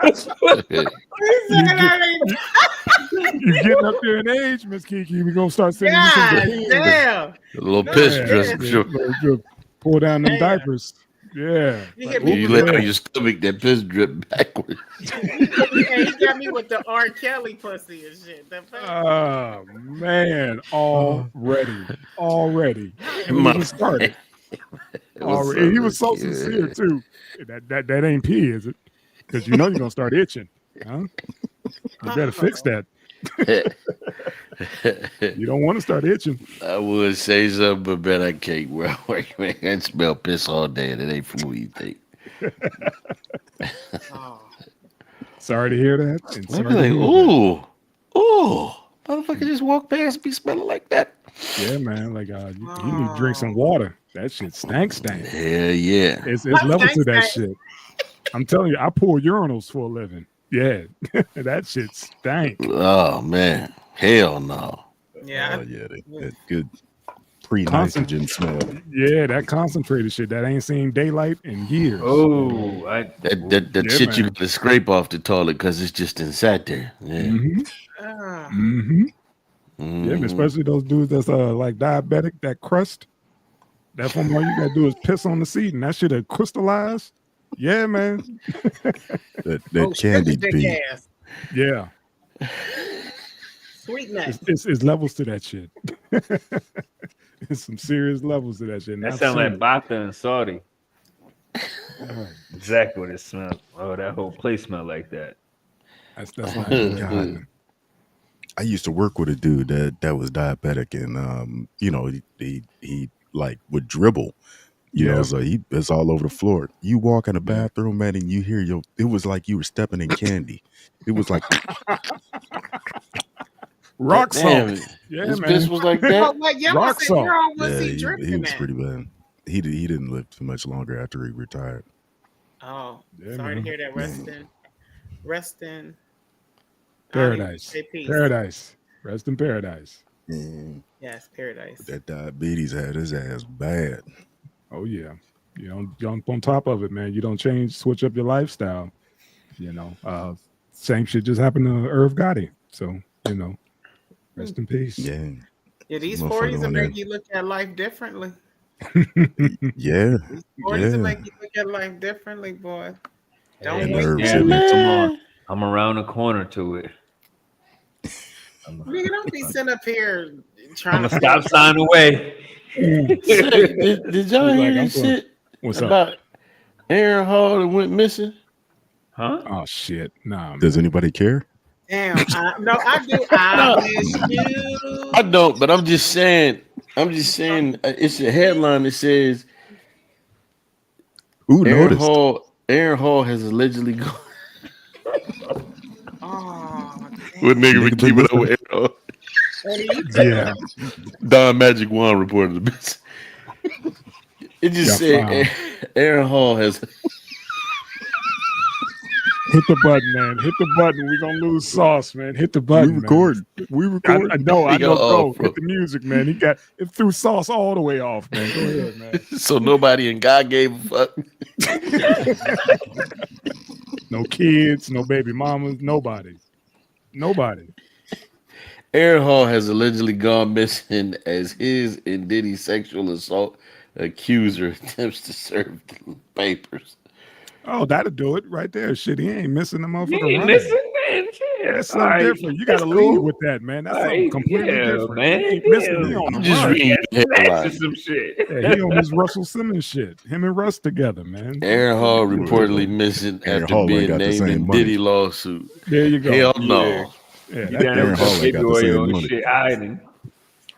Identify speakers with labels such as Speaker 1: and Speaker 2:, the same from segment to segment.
Speaker 1: You're getting up there in age, Miss Kiki. We're gonna start sending you some beans.
Speaker 2: Damn.
Speaker 3: A little piss drip. Sure.
Speaker 1: Pull down them diapers. Yeah.
Speaker 3: You let on your stomach that piss drip backwards.
Speaker 2: He got me with the R. Kelly pussy and shit.
Speaker 1: Oh man, already. And we just started. Already. He was so sincere too. That ain't pee, is it? Because you know you're gonna start itching. Huh? You better fix that. You don't want to start itching.
Speaker 3: I would say something, but man, I can't. Well, wait, man, I smell piss all day, and it ain't from what you think.
Speaker 1: Sorry to hear that.
Speaker 3: I'm like, ooh, motherfucker just walk past me smelling like that.
Speaker 1: Yeah, man. Like, you need to drink some water. That shit stank.
Speaker 3: Hell yeah.
Speaker 1: It's level to that shit. I'm telling you, I pour urinals for a living. Yeah, that shit stank.
Speaker 3: Oh man, hell no.
Speaker 2: Yeah,
Speaker 4: that good pre-nitrogen smell.
Speaker 1: Yeah, that concentrated shit that ain't seen daylight in years.
Speaker 5: Oh,
Speaker 3: that shit man. You gotta scrape off the toilet because it's just inside there. Yeah.
Speaker 1: Yeah, especially those dudes that's like diabetic, that crust. That's when all you gotta do is piss on the seat and that shit will crystallize. Yeah, man.
Speaker 4: that candy beat.
Speaker 1: Yeah.
Speaker 2: Sweetness.
Speaker 1: It's levels to that shit. It's some serious levels to that shit.
Speaker 5: That sounds like Bata and Saudi. Exactly what it smells. Oh, that whole place smelled like that.
Speaker 1: That's not God.
Speaker 4: I used to work with a dude that was diabetic, and he like would dribble. You know, so it's all over the floor. You walk in the bathroom, man, and you hear it was like you were stepping in candy. It was like
Speaker 1: rock salt.
Speaker 3: Yeah, this bitch was like that.
Speaker 1: Rock salt.
Speaker 4: He was pretty bad. He didn't live too much longer after he retired.
Speaker 2: Oh, sorry to hear that. Rest in
Speaker 1: paradise. Paradise. Rest in paradise.
Speaker 2: Yes, paradise.
Speaker 4: That diabetes had his ass bad.
Speaker 1: Oh yeah, you don't jump on top of it, man. You don't switch up your lifestyle. You know, same shit just happened to Irv Gotti. So rest in peace.
Speaker 4: Yeah.
Speaker 2: Yeah, these 40s will make you look at life differently.
Speaker 4: Yeah.
Speaker 2: These 40s will make you look at life differently, boy. Don't wait.
Speaker 5: I'm around the corner to it.
Speaker 2: Nigga, don't be sitting up here trying
Speaker 5: to stop sign away.
Speaker 3: Did y'all hear this shit about Aaron Hall that went missing?
Speaker 5: Huh?
Speaker 1: Oh shit! Nah.
Speaker 4: Does anybody care?
Speaker 2: Damn. No, I do. I
Speaker 3: don't. But I'm just saying. It's a headline that says,
Speaker 4: "Who noticed?"
Speaker 3: Aaron Hall has allegedly gone.
Speaker 2: What
Speaker 3: nigga been keeping up with Aaron Hall?
Speaker 1: Yeah.
Speaker 3: Don Magic One reported this. It just said Aaron Hall has.
Speaker 1: Hit the button, man. Hit the button. We're going to lose sauce, man. Hit the button.
Speaker 4: We record.
Speaker 1: I know. Go. Hit the music, man. It threw sauce all the way off, man. Go ahead, man.
Speaker 3: So nobody in God gave a fuck.
Speaker 1: No kids, no baby mamas, nobody.
Speaker 3: Aaron Hall has allegedly gone missing as his and Diddy's sexual assault accuser attempts to serve the papers.
Speaker 1: Oh, that'll do it right there. Shit, he ain't missing the motherfucker.
Speaker 5: He ain't missing, man.
Speaker 1: That's something different. You got to lead with that, man. That's something completely different.
Speaker 5: Man.
Speaker 1: He ain't missing. He on
Speaker 3: I'm just reading
Speaker 5: some shit.
Speaker 1: Yeah, he on his Russell Simmons shit. Him and Russ together, man.
Speaker 3: Aaron Hall reportedly missing after being named in Diddy lawsuit.
Speaker 1: There you go.
Speaker 3: Hell no.
Speaker 1: Yeah,
Speaker 4: Aaron Hall got the same money.
Speaker 5: Shit hiding.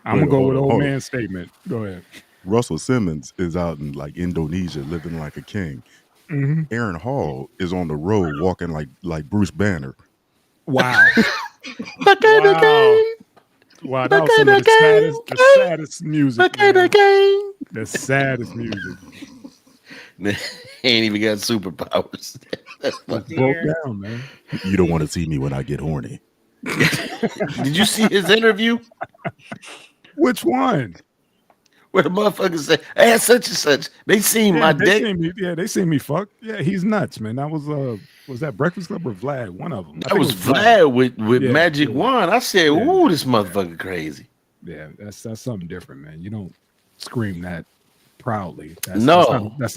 Speaker 1: I'm gonna go with old man's statement. Go ahead.
Speaker 4: Russell Simmons is out in like Indonesia living like a king.
Speaker 1: Mm-hmm.
Speaker 4: Aaron Hall is on the road walking like Bruce Banner.
Speaker 1: Wow. Wow, that was some of the saddest music. The saddest music.
Speaker 3: He ain't even got superpowers.
Speaker 1: Broke down, man.
Speaker 4: You don't want to see me when I get horny.
Speaker 3: Did you see his interview?
Speaker 1: Which one?
Speaker 3: Where the motherfuckers say, "Hey, such and such." They seen my
Speaker 1: they
Speaker 3: dick.
Speaker 1: seen me. Yeah, they seen me fuck. Yeah, he's nuts, man. That was that Breakfast Club or Vlad? One of them.
Speaker 3: That was Vlad with
Speaker 1: Yeah,
Speaker 3: Magic Wand. I said,
Speaker 1: Yeah.
Speaker 3: "Ooh, this motherfucker crazy."
Speaker 1: Yeah, that's something different, man. You don't scream that proudly. That's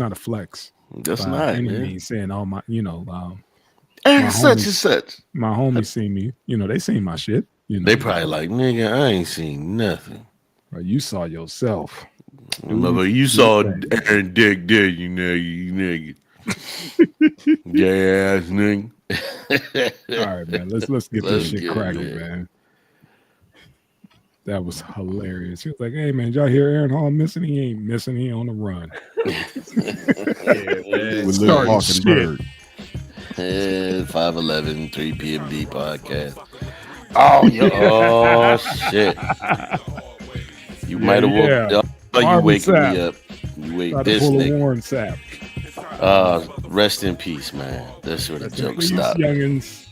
Speaker 1: not a flex.
Speaker 3: That's
Speaker 1: by
Speaker 3: not,
Speaker 1: any
Speaker 3: man.
Speaker 1: means. Saying all my,
Speaker 3: And such
Speaker 1: homies-
Speaker 3: and such.
Speaker 1: my homies see me. They seen my shit.
Speaker 3: They probably like, nigga, I ain't seen nothing.
Speaker 1: Or you saw yourself.
Speaker 3: Motherfucker, you saw Aaron Dick there, you nigga. Yeah, ass nigga.
Speaker 1: All right, man. Let's get this shit
Speaker 3: get it,
Speaker 1: cracking, man. That was hilarious. He was like, "Hey, man, did y'all hear Aaron Hall missing? He ain't missing. He on the run."
Speaker 4: With Little Mockingbird.
Speaker 3: 511 3 PMD podcast. Oh shit! You might have woke. You
Speaker 1: Marvin
Speaker 3: waking
Speaker 1: Sapp.
Speaker 3: me up. You wake
Speaker 1: Tried to
Speaker 3: this
Speaker 1: pull a
Speaker 3: nigga.
Speaker 1: Warren Sapp.
Speaker 3: Rest in peace, man. That's where the joke
Speaker 1: These
Speaker 3: stopped.
Speaker 1: youngins.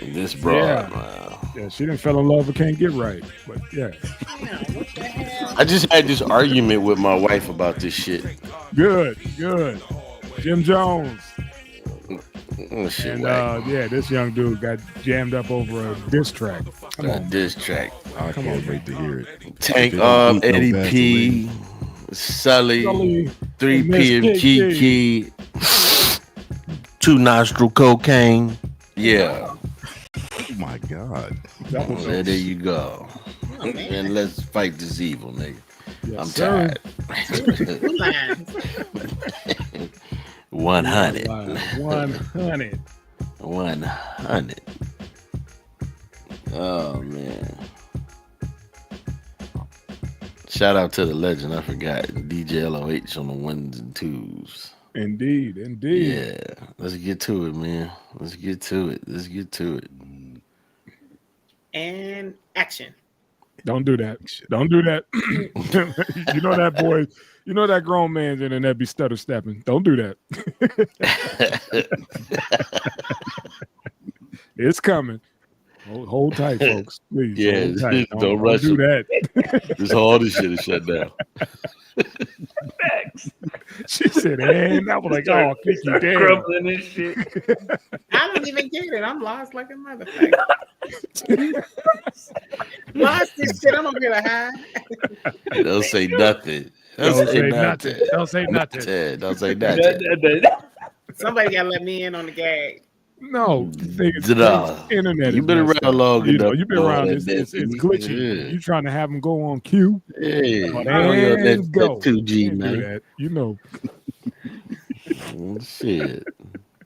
Speaker 3: This broad,
Speaker 1: Yeah.
Speaker 3: man.
Speaker 1: Yeah, she didn't fell in love or can't get right. But yeah,
Speaker 3: I just had this argument with my wife about this shit.
Speaker 1: good. Jim Jones.
Speaker 3: Oh, shit,
Speaker 1: And
Speaker 3: whack.
Speaker 1: this young dude got jammed up over a diss track. Come on,
Speaker 3: Diss track.
Speaker 4: I can't wait to hear it.
Speaker 3: Tank
Speaker 4: They don't boot no
Speaker 3: Eddie
Speaker 4: Vaseline.
Speaker 3: P, Sully,
Speaker 1: Sully,
Speaker 3: 3
Speaker 1: and Miss
Speaker 3: PM
Speaker 1: Kiki.
Speaker 3: Kiki, 2 nostril cocaine. Yeah.
Speaker 4: Oh my God.
Speaker 1: That was
Speaker 3: There you go. And let's fight this evil, nigga.
Speaker 1: Yes,
Speaker 3: I'm
Speaker 1: sir.
Speaker 3: tired. 100.
Speaker 1: 100.
Speaker 3: 100. Oh man. Shout out to the legend. I forgot. DJ LOH on the ones and twos.
Speaker 1: Indeed.
Speaker 3: Yeah. Let's get to it, man. Let's get to it.
Speaker 2: And action.
Speaker 1: Don't do that. Don't do that. You know that boy. You know that grown man's in and that be stutter stepping. Don't do that. It's coming. Hold tight, folks. Please.
Speaker 3: Yeah,
Speaker 1: hold tight.
Speaker 3: don't rush
Speaker 1: do
Speaker 3: it.
Speaker 1: that.
Speaker 3: All this shit is shut down.
Speaker 1: She said, and I was like, oh, Kiki, damn.
Speaker 5: Crumbling and shit.
Speaker 2: I don't even get it. I'm lost like a motherfucker. Lost this shit. I'm gonna get a high.
Speaker 3: Don't say nothing.
Speaker 1: Don't say nothing. Don't say nothing.
Speaker 3: Don't say nothing.
Speaker 2: Somebody gotta let me in on the gag.
Speaker 1: No, the thing is,
Speaker 3: Nah.
Speaker 1: internet.
Speaker 3: You've
Speaker 1: is
Speaker 3: been
Speaker 1: messed
Speaker 3: around
Speaker 1: up.
Speaker 3: long enough.
Speaker 1: You've been around. It's glitchy.
Speaker 3: Yeah.
Speaker 1: You trying to have them go on cue?
Speaker 3: Yeah,
Speaker 1: And go.
Speaker 3: that 2G,
Speaker 1: Can't do
Speaker 3: man.
Speaker 1: that. You know.
Speaker 3: Oh, shit.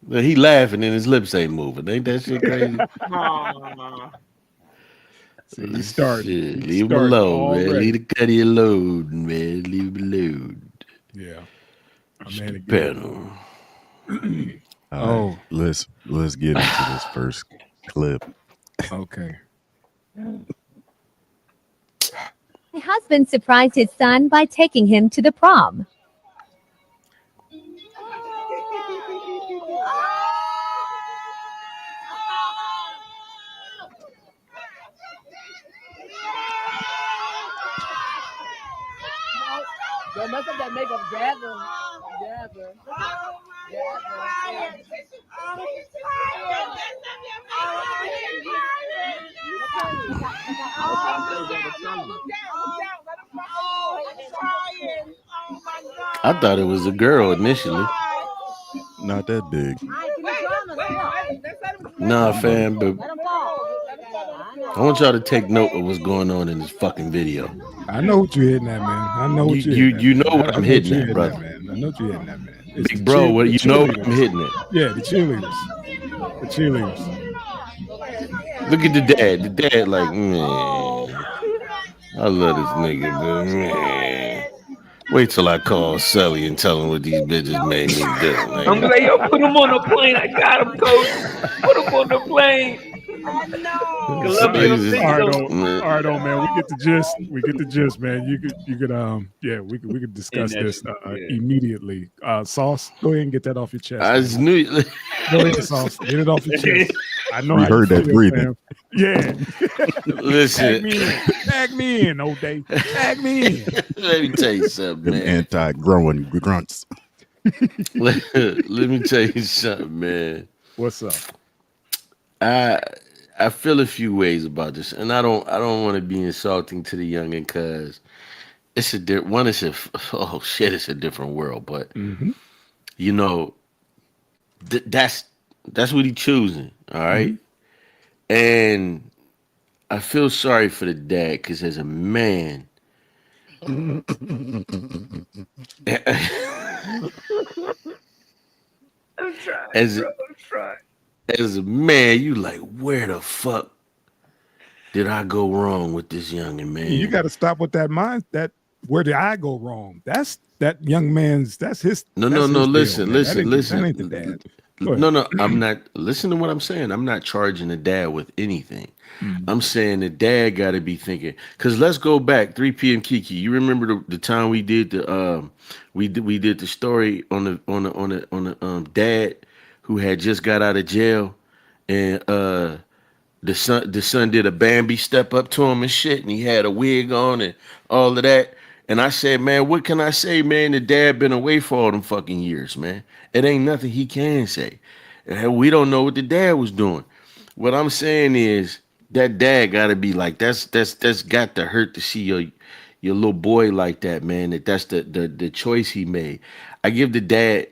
Speaker 3: But he laughing and his lips ain't moving. Ain't that shit crazy?
Speaker 2: Aw.
Speaker 1: See, you start.
Speaker 3: Shit, leave him alone, man. Leave the cutty alone, man. Leave him alone.
Speaker 1: Yeah. Man,
Speaker 3: Panel.
Speaker 4: All right, let's get into this first clip.
Speaker 1: Okay.
Speaker 6: My husband surprised his son by taking him to the prom.
Speaker 7: Don't mess up that makeup, Jabber.
Speaker 3: I thought it was a girl initially.
Speaker 4: Not that big.
Speaker 3: Nah, fam, but I want y'all to take note of what's going on in this fucking video.
Speaker 1: I know what you're hitting at, man. I know what
Speaker 3: You know what I'm hitting at, brother.
Speaker 1: man. I know what you're hitting at, man. It's
Speaker 3: Big
Speaker 1: the
Speaker 3: bro, what you know what
Speaker 1: cheerleaders.
Speaker 3: I'm hitting at.
Speaker 1: Yeah, the cheerleaders. The cheerleaders.
Speaker 3: Look at the dad. The dad like, man, I love this nigga, but man. Wait till I call Sully and tell him what these bitches made me do. Man.
Speaker 5: I'm like, yo, put him on the plane. I got him, coach. Put him on the plane.
Speaker 1: All right, man. We get the gist, man. You could, we could discuss this immediately. Sauce, go ahead and get that off your chest.
Speaker 3: I just knew.
Speaker 1: Go ahead, Sauce. Get it off your chest. I I know
Speaker 4: We
Speaker 1: how
Speaker 4: heard
Speaker 1: you
Speaker 4: that
Speaker 1: feel,
Speaker 4: breathing.
Speaker 1: fam. Yeah.
Speaker 3: Listen,
Speaker 1: Tag me in, O'Day. Tag me in.
Speaker 3: let me tell you something,
Speaker 4: Them
Speaker 3: man.
Speaker 4: anti-growing grunts.
Speaker 3: Let me tell you something, man.
Speaker 1: What's up?
Speaker 3: I I feel a few ways about this, and I don't want to be insulting to the youngin' because it's one. It's a oh shit, it's a different world. But
Speaker 1: Mm-hmm.
Speaker 3: you know, that's what he choosing. All right,
Speaker 1: Mm-hmm.
Speaker 3: and I feel sorry for the dad because as a man,
Speaker 5: I'm trying,
Speaker 3: as
Speaker 5: bro. I'm trying.
Speaker 3: as a man, you like where the fuck did I go wrong with this youngin'
Speaker 1: You
Speaker 3: man?
Speaker 1: got to stop with that mind. That where did I go wrong? That's that young man's.
Speaker 3: No, no,
Speaker 1: That's
Speaker 3: no.
Speaker 1: his deal,
Speaker 3: Listen,
Speaker 1: man.
Speaker 3: listen,
Speaker 1: That
Speaker 3: listen.
Speaker 1: ain't the dad. Go ahead.
Speaker 3: No, no. I'm not. Listen to what I'm saying. I'm not charging the dad with anything.
Speaker 1: Mm.
Speaker 3: I'm saying the dad got to be thinking. Cause let's go back 3 p.m. Kiki. You remember the time we did we did the story on the dad who had just got out of jail and the son did a Bambi step up to him and shit, and he had a wig on and all of that. And I said, man, what can I say, man? The dad been away for all them fucking years, man. It ain't nothing he can say. And we don't know what the dad was doing. What I'm saying is that dad gotta be like, that's got to hurt to see your little boy like that, man. That's the choice he made. I give the dad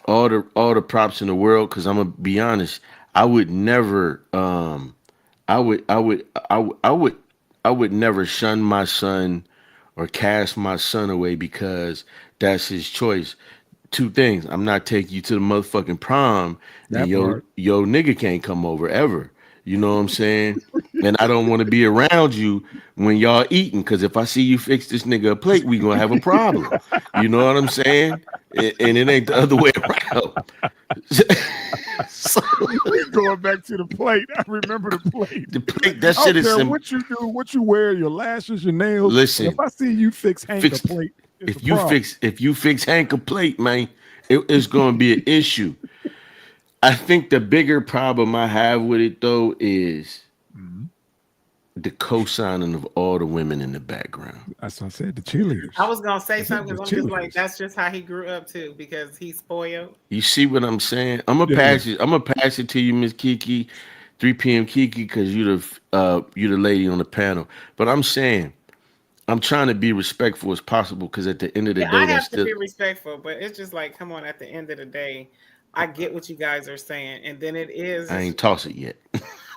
Speaker 3: all the props in the world because I'm gonna be honest. I would never I would I would I would I would I would never shun my son or cast my son away because that's his choice. Two things. I'm not taking you to the motherfucking prom and
Speaker 1: That part.
Speaker 3: yo nigga can't come over ever. You know what I'm saying? And I don't want to be around you when y'all eating because if I see you fix this nigga a plate, we gonna have a problem. You know what I'm saying? And it ain't the other way around. So,
Speaker 1: We going back to the plate. I remember the plate.
Speaker 3: the plate, that
Speaker 1: I
Speaker 3: shit
Speaker 1: don't
Speaker 3: is
Speaker 1: care
Speaker 3: some.
Speaker 1: what you do, what you wear, your lashes, your nails. If
Speaker 3: Listen,
Speaker 1: I see you fix Hank a
Speaker 3: fix
Speaker 1: plate, it's a
Speaker 3: if you
Speaker 1: problem.
Speaker 3: fix Hank a plate, man, it's gonna be an issue. I think the bigger problem I have with it though is
Speaker 1: Mhm.
Speaker 3: the co-signing of all the women in the background.
Speaker 1: That's what I said. The cheerleaders.
Speaker 2: I was gonna say
Speaker 1: I said
Speaker 2: something
Speaker 1: the
Speaker 2: because I'm just like,
Speaker 1: cheerleaders.
Speaker 2: that's just how he grew up too, because he's spoiled.
Speaker 3: You see what I'm saying? I'm gonna
Speaker 1: Yeah.
Speaker 3: pass it. I'm gonna pass it to you, Miss Kiki, 3 p.m. Kiki, because you the lady on the panel. But I'm saying I'm trying to be respectful as possible because at the end of the
Speaker 2: Yeah,
Speaker 3: day,
Speaker 2: I
Speaker 3: that's
Speaker 2: have to
Speaker 3: still
Speaker 2: be respectful, but it's just like, come on, at the end of the day, I get what you guys are saying. And then it is
Speaker 3: I
Speaker 2: it's
Speaker 3: ain't toss it yet.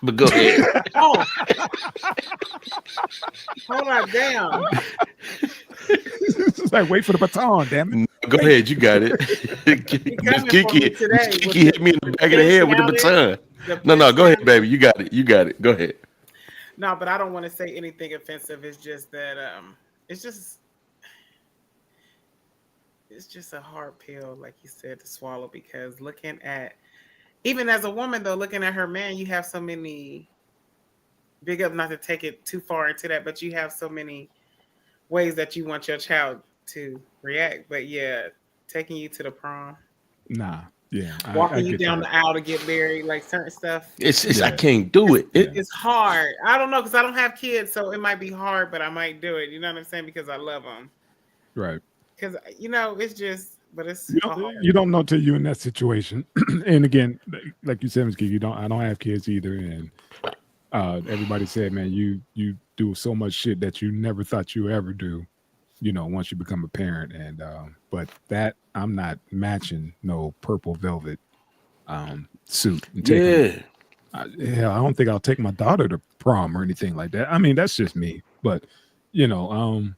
Speaker 3: But go ahead.
Speaker 2: oh, hold on down.
Speaker 1: It's like wait for the baton, damn it.
Speaker 3: Go
Speaker 1: Wait.
Speaker 3: ahead, you got it.
Speaker 2: He
Speaker 3: Miss
Speaker 2: coming for me
Speaker 3: Kiki, Miss
Speaker 2: today with
Speaker 3: Kiki hit me in the back of the
Speaker 2: pin
Speaker 3: head with the
Speaker 2: counted,
Speaker 3: baton.
Speaker 2: the
Speaker 3: No,
Speaker 2: pin
Speaker 3: go ahead,
Speaker 2: counted.
Speaker 3: baby. You got it. You got it. Go ahead.
Speaker 2: No, but I don't want to say anything offensive. It's just that it's just it's just a hard pill, like you said, to swallow, because looking at, even as a woman though, looking at her man, you have so many, big up, not to take it too far into that, but you have so many ways that you want your child to react. But yeah, taking you to the prom,
Speaker 1: Nah. Yeah. I
Speaker 2: walking you
Speaker 1: get
Speaker 2: down
Speaker 1: that.
Speaker 2: the aisle to get married, like certain stuff,
Speaker 3: It's I
Speaker 1: Yeah.
Speaker 3: can't do it.
Speaker 1: Yeah.
Speaker 2: it's hard. I don't know, because I don't have kids, so it might be hard, but I might do it. You know what I'm saying? Because I love them.
Speaker 1: Right.
Speaker 2: Because it's just, but it's
Speaker 1: You
Speaker 2: a
Speaker 1: don't
Speaker 2: hard.
Speaker 1: you don't know till you're in that situation. And again, like you said, Ms. Kiki, I don't have kids either. And everybody said, man, you do so much shit that you never thought you ever do, once you become a parent. And but that I'm not matching no purple velvet suit and taking
Speaker 3: Yeah.
Speaker 1: hell, I don't think I'll take my daughter to prom or anything like that. I mean, that's just me. But to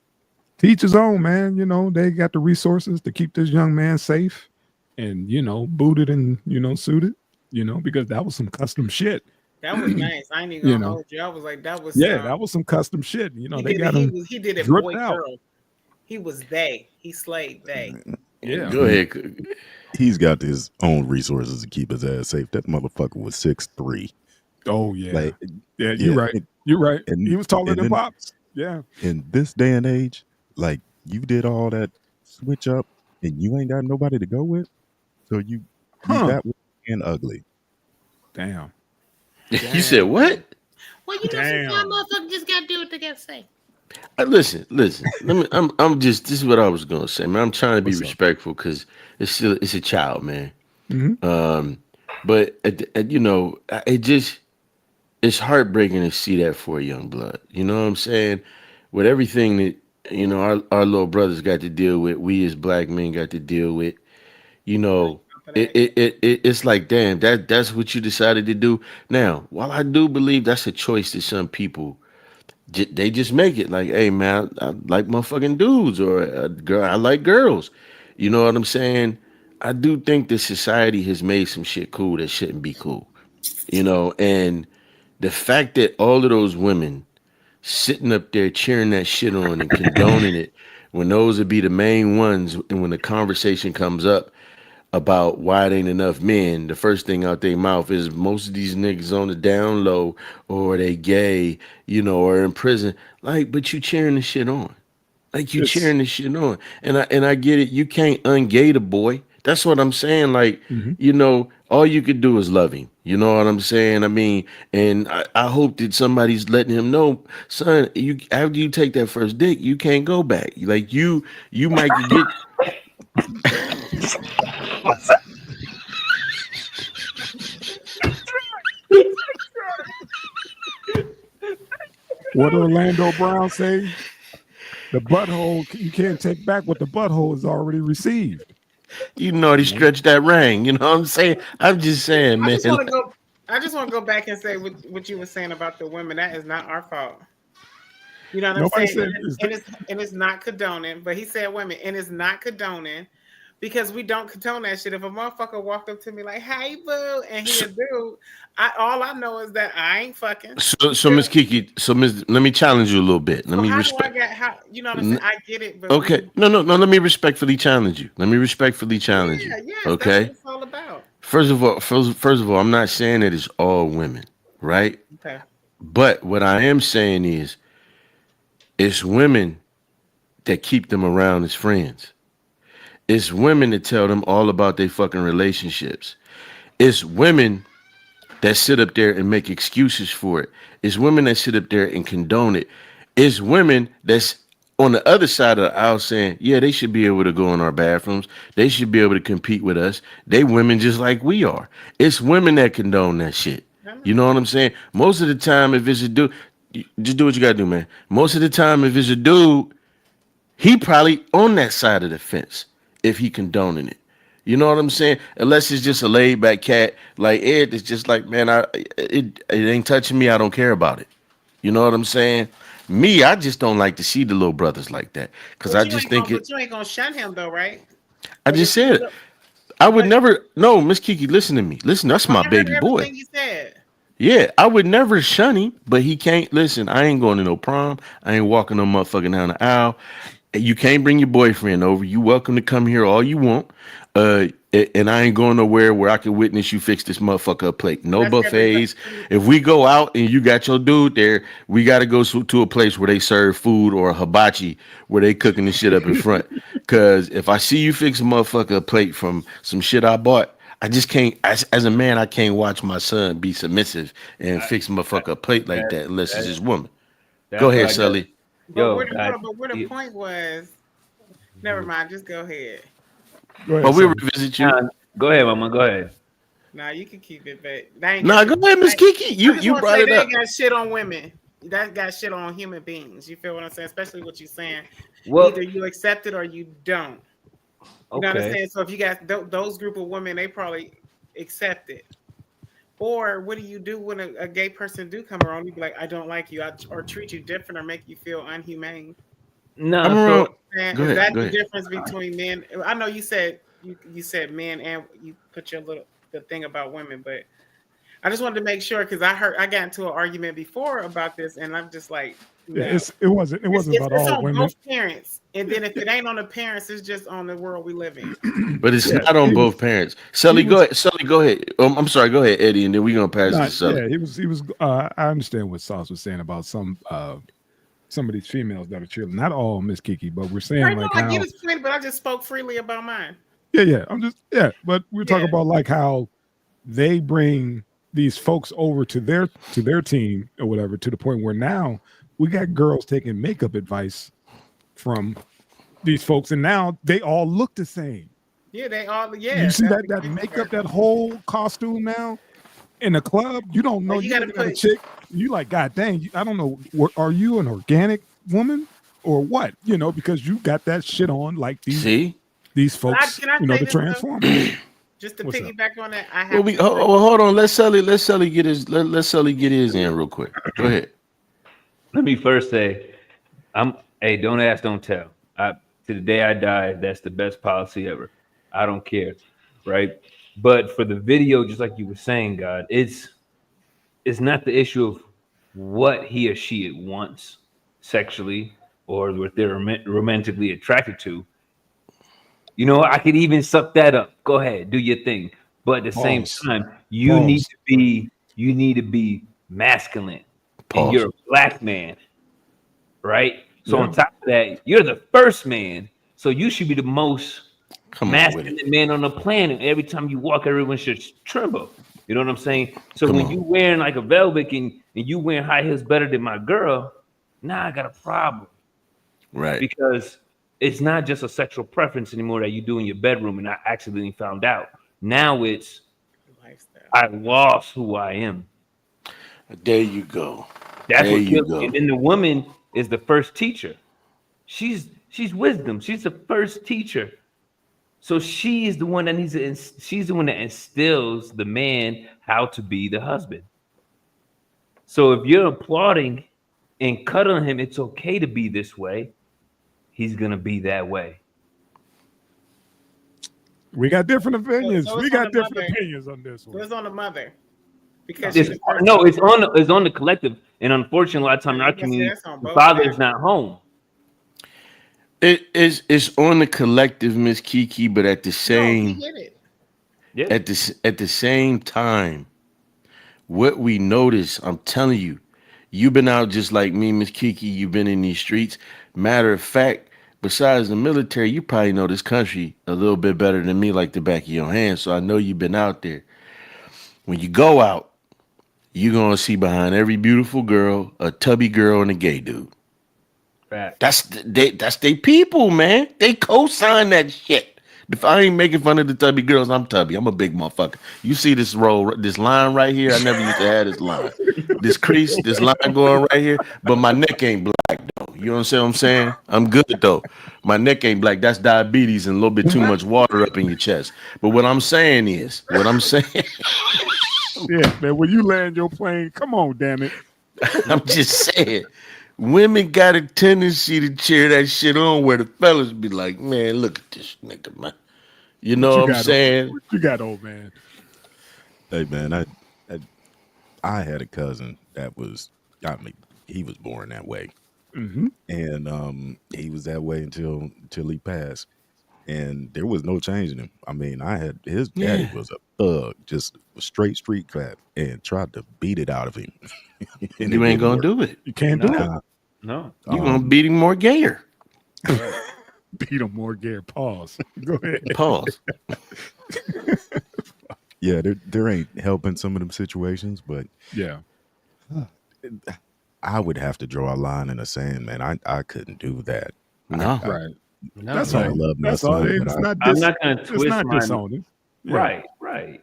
Speaker 1: each his own, man. They got the resources to keep this young man safe and, booted and, suited, because that was some custom shit.
Speaker 2: That was nice. I ain't even
Speaker 1: You
Speaker 2: gonna
Speaker 1: know,
Speaker 2: hold you. I was like, that was
Speaker 1: yeah, that was some custom shit.
Speaker 2: he
Speaker 1: They
Speaker 2: did it.
Speaker 1: got him
Speaker 2: He did it.
Speaker 1: dripped
Speaker 2: Boy,
Speaker 1: out.
Speaker 2: girl. He was they. He slayed they.
Speaker 1: Yeah.
Speaker 3: Go ahead.
Speaker 4: He's got his own resources to keep his ass safe. That motherfucker was 6'3".
Speaker 1: Oh yeah.
Speaker 4: Like,
Speaker 1: Yeah, you're
Speaker 4: yeah,
Speaker 1: right. You're right.
Speaker 4: and
Speaker 1: He was taller
Speaker 4: and
Speaker 1: than
Speaker 4: then
Speaker 1: Pops. Yeah.
Speaker 4: in this day and age, like you did all that switch up, and you ain't got nobody to go with, so you
Speaker 1: Huh.
Speaker 4: that way and ugly.
Speaker 1: Damn.
Speaker 3: You said what?
Speaker 2: Well, you know, sometimes
Speaker 1: Damn.
Speaker 2: motherfuckers just gotta do what they gotta say.
Speaker 3: Listen. Let me. I'm just. This is what I was gonna say, man. I'm trying to be
Speaker 1: What's up?
Speaker 3: respectful because it's a child, man.
Speaker 1: Hmm.
Speaker 3: Um, but it just it's heartbreaking to see that for a young blood. You know what I'm saying? With everything that our little brothers got to deal with, we as black men got to deal with. You know,
Speaker 2: For
Speaker 3: it,
Speaker 2: that.
Speaker 3: it, it, it it's like, damn, that's what you decided to do. Now, while I do believe that's a choice that some people they just make it like, hey man, I like motherfucking dudes, or girl, I like girls. You know what I'm saying? I do think that society has made some shit cool that shouldn't be cool. And the fact that all of those women sitting up there cheering that shit on and condoning it, when those would be the main ones, and when the conversation comes up about why it ain't enough men, the first thing out their mouth is most of these niggas on the down low, or they gay, or in prison. Like, but you cheering the shit on. Like, you
Speaker 1: It's
Speaker 3: cheering the shit on. And I get it. You can't ungay the boy. That's what I'm saying. Like,
Speaker 1: mhm.
Speaker 3: all you could do is love him. You know what I'm saying? I mean, and I hope that somebody's letting him know, son, you after you take that first dick, you can't go back. Like, you might could get.
Speaker 1: What Orlando Brown say? The butthole, you can't take back what the butthole has already received.
Speaker 3: You know they
Speaker 1: You know?
Speaker 3: stretch that ring. You know what I'm saying? I'm just saying,
Speaker 2: I
Speaker 3: man.
Speaker 2: just want to go. I just want to go back and say what you were saying about the women. That is not our fault. You know what I'm
Speaker 1: Nobody
Speaker 2: saying?
Speaker 1: said it's
Speaker 2: And it's not condoning. But he said women, and it's not condoning because we don't condone that shit. If a motherfucker walked up to me like, "Hey, boo," and he
Speaker 3: So,
Speaker 2: a dude, all I know is that I ain't fucking. You
Speaker 3: so
Speaker 2: feel
Speaker 3: Miss
Speaker 2: me?
Speaker 3: Kiki, let me challenge you a little bit. Let
Speaker 2: So
Speaker 3: me
Speaker 2: how do I
Speaker 3: respect.
Speaker 2: get how? You know what I'm saying?
Speaker 3: n-
Speaker 2: I get it, but
Speaker 3: Okay, no. Let me respectfully challenge you. Let me respectfully challenge you.
Speaker 2: yeah, yes, that's what
Speaker 3: Okay.
Speaker 2: it's all about.
Speaker 3: First of all, I'm not saying that it's all women, right?
Speaker 2: Okay.
Speaker 3: But what I am saying is, it's women that keep them around as friends. It's women that tell them all about their fucking relationships. It's women that sit up there and make excuses for it. It's women that sit up there and condone it. It's women that's on the other side of the aisle saying, yeah, they should be able to go in our bathrooms. They should be able to compete with us. They women just like we are. It's women that condone that shit.
Speaker 2: I
Speaker 3: You
Speaker 2: know.
Speaker 3: know what I'm saying? Most of the time, if it's a dude, just do what you gotta do, man. Most of the time, if it's a dude, he probably on that side of the fence if he condoning it. You know what I'm saying? Unless it's just a laid back cat like Ed, it's just like, man, it ain't touching me. I don't care about it. You know what I'm saying? Me, I just don't like to see the little brothers like that because I just think it.
Speaker 2: But you ain't gonna shun him though, right?
Speaker 3: I
Speaker 2: But
Speaker 3: just
Speaker 2: if you
Speaker 3: said
Speaker 2: was
Speaker 3: it. I would
Speaker 2: but
Speaker 3: never. No, Miss Kiki, listen to me. Listen, that's my
Speaker 2: I heard
Speaker 3: baby boy.
Speaker 2: everything you said.
Speaker 3: Yeah, I would never shun him, but he can't listen. I ain't going to no prom. I ain't walking no motherfucking down the aisle. You can't bring your boyfriend over. You welcome to come here all you want. And I ain't going nowhere where I can witness you fix this motherfucker up plate. No
Speaker 2: That's everybody.
Speaker 3: buffets. If we go out and you got your dude there, we got to go to a place where they serve food, or a hibachi where they cooking the shit up in front. Cause if I see you fix a motherfucker a plate from some shit I bought, I just can't. As a man, I can't watch my son be submissive and
Speaker 5: I,
Speaker 3: fix a
Speaker 5: I,
Speaker 3: motherfucker a plate like
Speaker 5: that
Speaker 3: that unless it's
Speaker 5: that
Speaker 3: his woman. Go
Speaker 5: that's
Speaker 3: ahead,
Speaker 5: why I got
Speaker 3: Sully.
Speaker 2: But
Speaker 5: yo
Speaker 2: where
Speaker 5: God.
Speaker 2: the point was, never mind, just go ahead.
Speaker 1: Go
Speaker 3: But
Speaker 1: ahead,
Speaker 3: we'll
Speaker 1: Sonny.
Speaker 3: revisit you.
Speaker 5: Go ahead, mama. Go ahead.
Speaker 2: Nah, you can keep it, but they ain't got
Speaker 3: Nah, go
Speaker 2: shit.
Speaker 3: ahead, Miss Kiki.
Speaker 2: I
Speaker 3: You
Speaker 2: just
Speaker 3: you
Speaker 2: want to
Speaker 3: brought
Speaker 2: say
Speaker 3: it
Speaker 2: they ain't
Speaker 3: up.
Speaker 2: got shit on women. That got shit on human beings. You feel what I'm saying? Especially what you're saying.
Speaker 5: Well,
Speaker 2: Either you accept it or you don't. You know what I'm
Speaker 5: okay.
Speaker 2: saying? So if you got those group of women, they probably accept it. Or what do you do when a gay person do come around? You be like, I don't like you, or treat you different, or make you feel unhumane.
Speaker 5: No,
Speaker 3: I'm
Speaker 2: You know
Speaker 3: around.
Speaker 2: what I'm saying?
Speaker 3: Go
Speaker 2: Is
Speaker 3: ahead.
Speaker 2: that
Speaker 3: Go
Speaker 2: the
Speaker 3: ahead.
Speaker 2: difference between men? I know you said men, and you put your little the thing about women, but I just wanted to make sure because I got into an argument before about this, and I'm just like,
Speaker 1: Yeah,
Speaker 2: no,
Speaker 1: it wasn't about
Speaker 2: it's
Speaker 1: all
Speaker 2: on
Speaker 1: women.
Speaker 2: both parents, and then if it ain't on the parents, it's just on the world we live in.
Speaker 3: But it's
Speaker 1: Yeah,
Speaker 3: not on both parents.
Speaker 1: he
Speaker 3: Sully, go
Speaker 1: was
Speaker 3: ahead. Sully, go ahead. I'm sorry. Go ahead, Eddie, and then we're gonna pass it to
Speaker 1: not.
Speaker 3: Sully.
Speaker 1: Yeah, he was. I understand what Sauce was saying about some of these females that are cheerleading. Not all, Miss Kiki, but we're saying
Speaker 2: Right? No,
Speaker 1: like
Speaker 2: I get
Speaker 1: how.
Speaker 2: his point, but I just spoke freely about mine.
Speaker 1: Yeah, yeah. I'm just, yeah, but we're talking
Speaker 2: Yeah,
Speaker 1: about like how they bring these folks over to their team or whatever, to the point where now we got girls taking makeup advice from these folks, and now they all look the same.
Speaker 2: Yeah, they all. Yeah,
Speaker 1: You see
Speaker 2: that's
Speaker 1: that
Speaker 2: the
Speaker 1: makeup,
Speaker 2: part.
Speaker 1: that whole costume now in the club. You don't know.
Speaker 2: Like, you
Speaker 1: You
Speaker 2: gotta
Speaker 1: looking at a
Speaker 2: put-
Speaker 1: chick. You like, God dang! I don't know. Are you an organic woman or what? You know, because you got that shit on like these folks.
Speaker 2: Can I
Speaker 1: You know,
Speaker 2: say
Speaker 1: the
Speaker 2: this, though?
Speaker 1: Transformers.
Speaker 2: Just to
Speaker 1: What's up?
Speaker 2: piggyback on that, I have.
Speaker 3: Well, hold on. Let Sully get his. Let Sully get his in real quick. Go ahead.
Speaker 5: Let me first say, hey, don't ask, don't tell. To the day I die, that's the best policy ever. I don't care, right? But for the video, just like you were saying, God, it's not the issue of what he or she wants sexually or what they're romantically attracted to. You know, I could even suck that up. Go ahead, do your thing. But at the same time, you need to be masculine, and you're a black man, right? So on top of that, you're the first man, so you should be the most masculine man on the planet. Every time you walk, everyone should tremble. You know what I'm saying? So when you wearing like a velvet and you wearing high heels better than my girl, now I got a problem,
Speaker 3: right?
Speaker 5: Because it's not just a sexual preference anymore that you do in your bedroom, and I accidentally found out. Now it's I lost who I am.
Speaker 3: There you go.
Speaker 5: That's what kills me. And then the woman is the first teacher. She's wisdom. She's the first teacher. So she is the one that she's the one that instills the man how to be the husband. So if you're applauding and cuddling him, it's okay to be this way. He's gonna be that way.
Speaker 1: We got different opinions.
Speaker 2: So
Speaker 1: we got different opinions on this one.
Speaker 2: It's on the mother. Because
Speaker 5: it's on the collective, and unfortunately, a lot of time in our community, the father is not home.
Speaker 3: It's on the collective, Miss Kiki, but at the same at the same time, what we notice, I'm telling you, you've been out just like me, Miss Kiki. You've been in these streets. Matter of fact, besides the military, you probably know this country a little bit better than me, like the back of your hand. So I know you've been out there. When you go out, you're gonna see behind every beautiful girl a tubby girl and a gay dude.
Speaker 5: Fact.
Speaker 3: That's they people, man. They co-sign that shit. If I ain't making fun of the tubby girls, I'm tubby. I'm a big motherfucker. You see this line right here? I never used to have this line. This crease, this line going right here, but my neck ain't black though. You understand what I'm saying? I'm good though. My neck ain't black. That's diabetes and a little bit too much water up in your chest. But what I'm saying is,
Speaker 1: yeah, man, when you land your plane, come on, damn it.
Speaker 3: I'm just saying, women got a tendency to cheer that shit on where the fellas be like, man, look at this nigga, man. You know what I'm saying?
Speaker 1: What you got, old man?
Speaker 4: Hey, man, I had a cousin that was, he was born that way.
Speaker 1: Mm-hmm.
Speaker 4: And he was that way until he passed. And there was no changing him. I mean, his daddy was a thug, just a straight street crap, and tried to beat it out of him.
Speaker 3: You ain't gonna do it.
Speaker 1: You can't do it.
Speaker 5: No.
Speaker 3: You're gonna beat him more gayer.
Speaker 1: Beat him more gayer. Pause. Go ahead.
Speaker 3: Pause.
Speaker 4: Yeah, there ain't helping some of them situations, but
Speaker 1: yeah,
Speaker 4: I would have to draw a line in the sand, man. I couldn't do that.
Speaker 3: No,
Speaker 1: right.
Speaker 5: No,
Speaker 1: that's
Speaker 4: I
Speaker 1: all.
Speaker 4: love my
Speaker 1: That's
Speaker 4: son,
Speaker 1: all.
Speaker 4: but
Speaker 5: I'm not gonna twist
Speaker 1: it's not
Speaker 5: my
Speaker 1: disowning. Yeah.
Speaker 5: Right.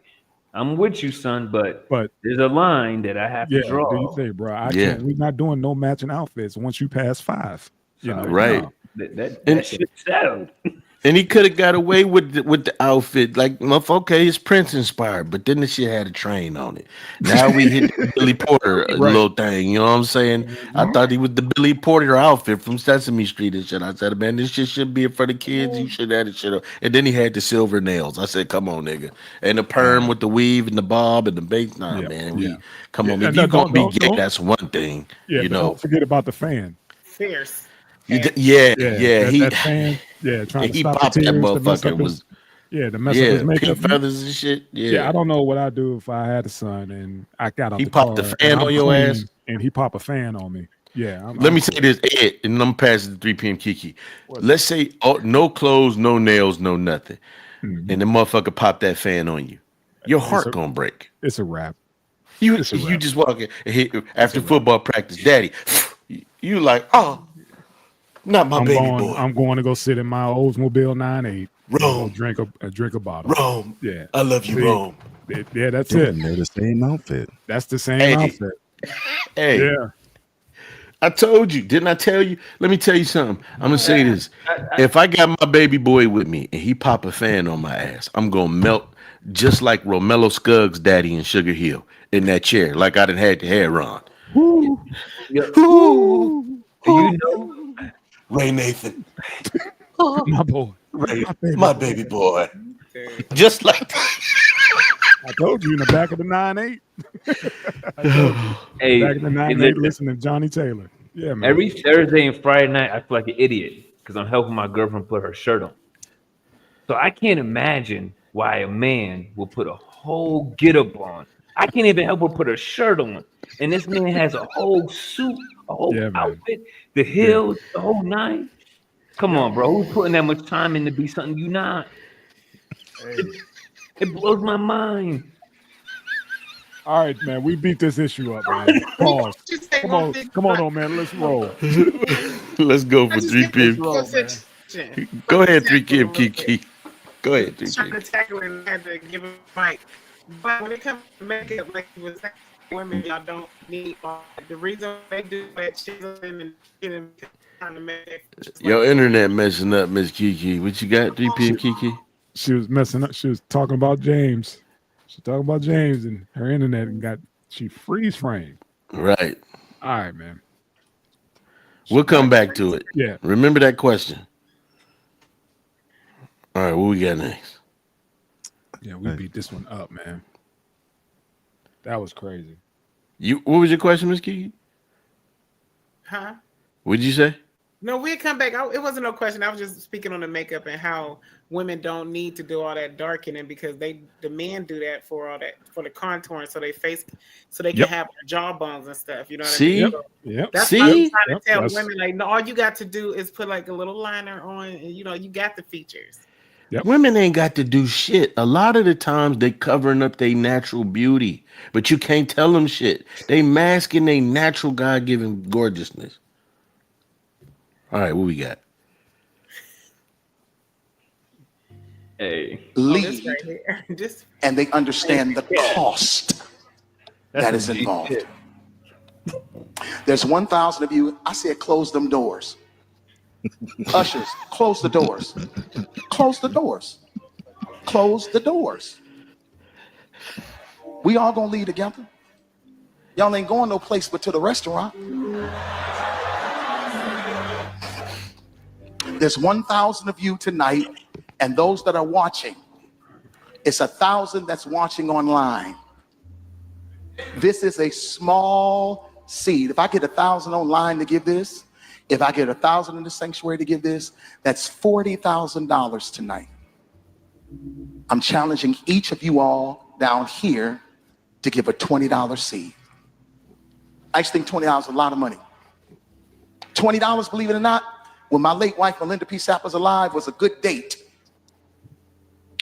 Speaker 5: I'm with you, son, but
Speaker 1: But
Speaker 5: there's a line that I have to draw.
Speaker 1: Do you think, bro? I can't. We're not doing no matching outfits once you pass 5. You know,
Speaker 3: right?
Speaker 1: No.
Speaker 5: That shit settled.
Speaker 3: And he could have got away with the outfit, like, okay, it's Prince inspired, but then the shit had a train on it. Now we hit the Billy Porter little thing, you know what I'm saying? Mm-hmm. I thought he was the Billy Porter outfit from Sesame Street and shit. I said, man, this shit should be for the kids. You should have this shit up. And then he had the silver nails. I said, come on, nigga. And the perm with the weave and the bob and the base. Nah, man, come on. If you gonna be gay, that's one thing.
Speaker 1: Yeah,
Speaker 3: you know.
Speaker 1: Don't forget about the fan.
Speaker 2: Fierce.
Speaker 1: That fan. Yeah, trying to stop
Speaker 3: popped
Speaker 1: the tears,
Speaker 3: that motherfucker.
Speaker 1: To mess up his makeup.
Speaker 3: Pink feathers and shit.
Speaker 1: Yeah, I don't know what I'd do if I had a son and I got out
Speaker 3: he
Speaker 1: the
Speaker 3: popped
Speaker 1: car
Speaker 3: the fan on your ass,
Speaker 1: and he popped a fan on me. Yeah.
Speaker 3: Let me say this, Ed, and I'm passing the 3 p.m. Kiki. Let's say no clothes, no nails, no nothing, and the motherfucker popped that fan on you. Your heart gonna break.
Speaker 1: It's a wrap.
Speaker 3: You
Speaker 1: It's
Speaker 3: you
Speaker 1: irrelevant.
Speaker 3: just walk in after football practice, daddy. You like, oh, not my baby boy.
Speaker 1: I'm going to go sit in my Oldsmobile 98 and go
Speaker 3: Rome,
Speaker 1: drink a bottle.
Speaker 3: Rome.
Speaker 1: Yeah.
Speaker 3: I love you,
Speaker 1: See,
Speaker 3: Rome.
Speaker 1: yeah, that's
Speaker 4: Yeah,
Speaker 1: it.
Speaker 4: and they're the same outfit.
Speaker 1: That's the same
Speaker 3: Hey,
Speaker 1: outfit.
Speaker 3: hey.
Speaker 1: Yeah.
Speaker 3: I told you, didn't I tell you? Let me tell you something. I'm gonna say this. If I got my baby boy with me and he pop a fan on my ass, I'm gonna melt just like Romello Scuggs' daddy in Sugar Hill in that chair, like I done had the hair on.
Speaker 1: Woo.
Speaker 5: Yeah.
Speaker 3: Ooh,
Speaker 5: You know,
Speaker 3: Ray Nathan,
Speaker 1: My boy.
Speaker 3: Ray,
Speaker 1: My baby
Speaker 3: my
Speaker 1: boy.
Speaker 3: baby boy.
Speaker 2: Dude.
Speaker 3: Just like
Speaker 1: I told you in the back of the 98. I told you.
Speaker 5: hey,
Speaker 1: Back in the
Speaker 5: hey,
Speaker 1: 98,
Speaker 5: listen,
Speaker 1: listening to Johnny Taylor. Yeah, man.
Speaker 5: every Thursday and Friday night, I feel like an idiot because I'm helping my girlfriend put her shirt on. So I can't imagine why a man will put a whole get up on. I can't even help her put her shirt on. And this man has a whole suit, a whole
Speaker 1: Yeah, man.
Speaker 5: outfit, the heels, the whole nine. Come on, bro. Who's putting that much time in to be something you not? It blows my mind.
Speaker 1: All right, man. We beat this issue up, man. Pause.
Speaker 2: Just say
Speaker 1: Come
Speaker 2: one
Speaker 1: on.
Speaker 2: thing.
Speaker 1: Come on, man. Let's roll.
Speaker 3: let's go for
Speaker 2: I just
Speaker 3: 3
Speaker 2: get
Speaker 3: p.m.
Speaker 1: roll,
Speaker 2: this
Speaker 1: man.
Speaker 2: situation.
Speaker 3: Go ahead, 3
Speaker 2: Tackle
Speaker 3: p.m.
Speaker 2: a little bit.
Speaker 3: Kiki. Go ahead, 3
Speaker 2: Trying to
Speaker 3: p.m.
Speaker 2: tackle it and had to give it a mic. But when it comes to makeup, like you were saying, women, y'all don't need all that. The reason they do that chiseling and getting trying to make it.
Speaker 3: Your internet messing up, Miss Kiki. What you got, 3 p.m. Kiki?
Speaker 1: She was messing up. She was talking about James. She talking about she freeze frame.
Speaker 3: Right.
Speaker 1: All right, man.
Speaker 3: We'll come back to it.
Speaker 1: Yeah.
Speaker 3: Remember that question. All right, what we got next?
Speaker 1: Yeah, we beat this one up, man. That was crazy.
Speaker 3: What was your question, Miss Kiki?
Speaker 2: Huh?
Speaker 3: What'd you say?
Speaker 2: No, we'd come back. It wasn't no question. I was just speaking on the makeup and how women don't need to do all that darkening because the men do that for all that for the contouring, so they can have their jawbones and stuff. You know what
Speaker 3: See?
Speaker 2: I mean? So
Speaker 1: Yep.
Speaker 2: that's what I'm
Speaker 3: See?
Speaker 2: trying to tell
Speaker 1: That's-
Speaker 2: women. Like, no, all you got to do is put like a little liner on, and you got the features.
Speaker 1: Yep.
Speaker 3: Women ain't got to do shit. A lot of the times they covering up their natural beauty, but you can't tell them shit. They masking their natural God-given gorgeousness. All right, what we got?
Speaker 5: Hey,
Speaker 2: This
Speaker 8: lead
Speaker 2: right here. Just
Speaker 8: and they understand the cost
Speaker 5: that's
Speaker 8: that is
Speaker 5: some deep
Speaker 8: involved.
Speaker 5: shit.
Speaker 8: There's 1,000 of you. I said, close them doors. Ushers, close the doors. Close the doors. Close the doors. We all gonna leave together. Y'all ain't going no place but to the restaurant. There's 1,000 of you tonight, and those that are watching, it's 1,000 that's watching online. This is a small seed. If I get 1,000 online to give this, if I get 1,000 in the sanctuary to give this, that's $40,000 tonight. I'm challenging each of you all down here to give a $20 seed. I just think $20 is a lot of money. $20, believe it or not, when my late wife, Melinda P. Sapp, was alive, was a good date.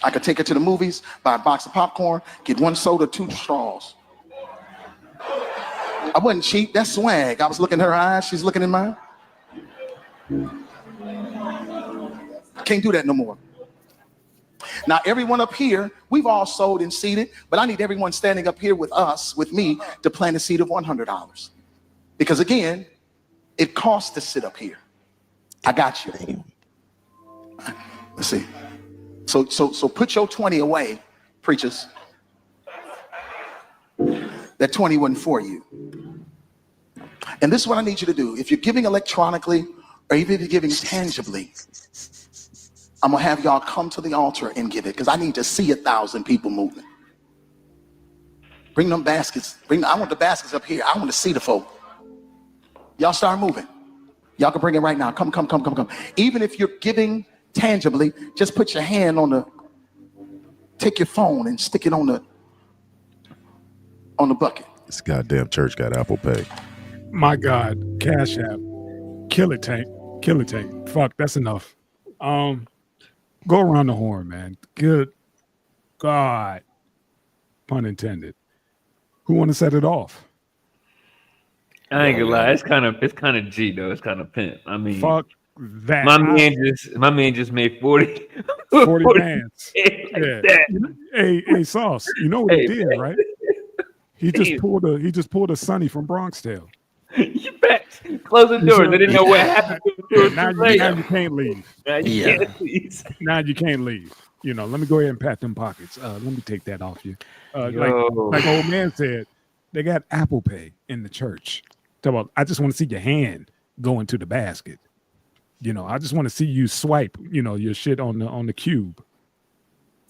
Speaker 8: I could take her to the movies, buy a box of popcorn, get 1 soda, 2 straws. I wasn't cheap, that's swag. I was looking in her eyes, she's looking in mine. Can't do that no more. Now, everyone up here, we've all sold and seeded, but I need everyone standing up here with us, with me, to plant a seed of $100. Because again, it costs to sit up here. I got you. Let's see. So put your 20 away, preachers. That 20 wasn't for you. And this is what I need you to do. If you're giving electronically, or even if you're giving tangibly, I'm gonna have y'all come to the altar and give it, because I need to see 1,000 people moving. Bring them baskets. I want the baskets up here. I want to see the folk. Y'all start moving. Y'all can bring it right now. Come. Even if you're giving tangibly, just put your hand on take your phone and stick it on the bucket.
Speaker 4: This goddamn church got Apple Pay.
Speaker 1: My God, Cash App, kill it, Tank. Fuck, that's enough. Go around the horn, man. Good God, pun intended. Who want to set it off?
Speaker 5: I ain't gonna lie. It's kind of G though. It's kind of pimp. I mean,
Speaker 1: Fuck that.
Speaker 5: my man just made 40
Speaker 1: bands.
Speaker 5: Like
Speaker 1: Yeah.
Speaker 5: that.
Speaker 1: Hey, Sauce. You know what he did,
Speaker 5: man.
Speaker 1: right? He just pulled a Sonny from Bronx Tale.
Speaker 5: You bet. Close the door. They didn't know what happened.
Speaker 1: Now you can't leave.
Speaker 5: Now you can't leave.
Speaker 1: Now you can't leave. You know, let me go ahead and pat them pockets. Let me take that off you. Like old man said, they got Apple Pay in the church. Talk about, I just want to see your hand go into the basket. You know, I just want to see you swipe, your shit on the cube.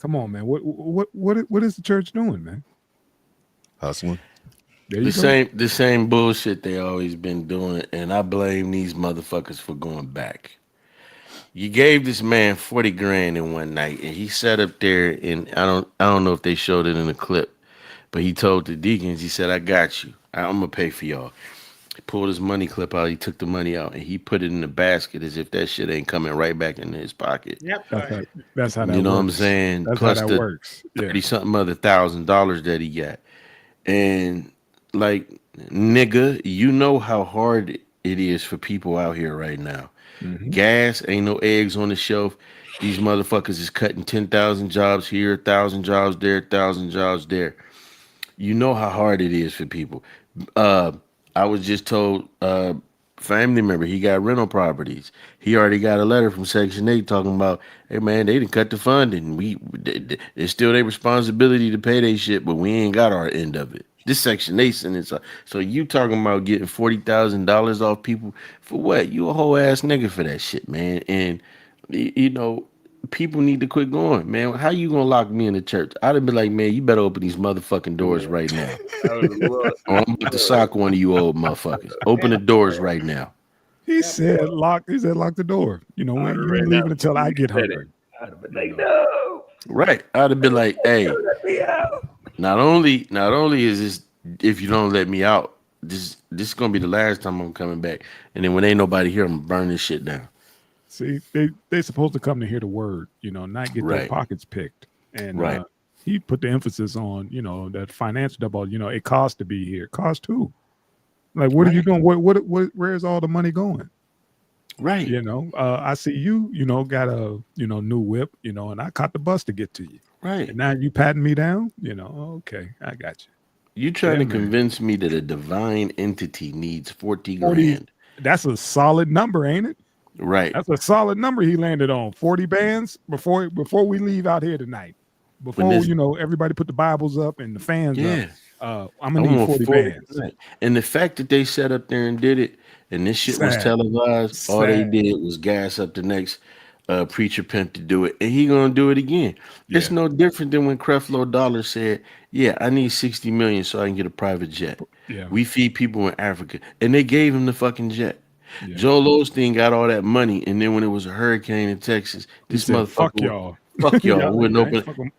Speaker 1: Come on, man. What is the church doing, man?
Speaker 4: Hustling.
Speaker 3: The same bullshit they always been doing, and I blame these motherfuckers for going back. You gave this man 40 grand in one night, and he sat up there, and I don't know if they showed it in the clip, but he told the deacons, he said, "I got you. I'm gonna pay for y'all." He pulled his money clip out, he took the money out, and he put it in the basket as if that shit ain't coming right back into his pocket.
Speaker 2: Yep.
Speaker 1: That's how that works.
Speaker 3: You know what I'm saying?
Speaker 1: That's
Speaker 3: Plus
Speaker 1: how that
Speaker 3: the
Speaker 1: works. Yeah.
Speaker 3: 30-something other $1,000 that he got. And like, nigga, you know how hard it is for people out here right now.
Speaker 1: Mm-hmm.
Speaker 3: Gas, ain't no eggs on the shelf. These motherfuckers is cutting 10,000 jobs here, 1,000 jobs there, 1,000 jobs there. You know how hard it is for people. I was just told, family member, he got rental properties. He already got a letter from Section 8 talking about, hey man, they didn't cut the funding. It's still their responsibility to pay their shit, but we ain't got our end of it. This Section 8 sentence. So you talking about getting $40,000 off people for what? You a whole ass nigga for that shit, man. And people need to quit going, man. How you gonna lock me in the church? I'd have been like, man, you better open these motherfucking doors right now. Or I'm about to sock one of you old motherfuckers. Open the doors right now.
Speaker 1: He said lock the door. You know, when you ain't leaving until I get hungry.
Speaker 5: I'd have been like, no.
Speaker 3: Right. I'd have been like, hey, not only is this, if you don't let me out, this is gonna be the last time I'm coming back. And then when ain't nobody here, I'm gonna burn this shit down.
Speaker 1: See, they supposed to come to hear the word, not get their pockets picked. And he put the emphasis on, that financial about, it costs to be here. Cost too. Like, what are you doing? Where's all the money going?
Speaker 3: Right.
Speaker 1: I see you, got a, new whip, and I caught the bus to get to you.
Speaker 3: Right.
Speaker 1: And now you patting me down, okay, I got you.
Speaker 3: You trying to convince me that a divine entity needs 40 grand.
Speaker 1: That's a solid number, ain't it?
Speaker 3: Right.
Speaker 1: That's a solid number he landed on. 40 bands before we leave out here tonight. Before everybody put the Bibles up and the fans up. I'm gonna need 40 bands.
Speaker 3: And the fact that they sat up there and did it, and this shit was televised, all they did was gas up the next preacher pimp to do it, and he gonna do it again. It's no different than when Creflo Dollar said, "Yeah, I need 60 million so I can get a private jet.
Speaker 1: Yeah.
Speaker 3: We feed people in Africa," and they gave him the fucking jet. Yeah. Joel Osteen got all that money, and then when it was a hurricane in Texas, this motherfucker, fuck y'all, wouldn't open.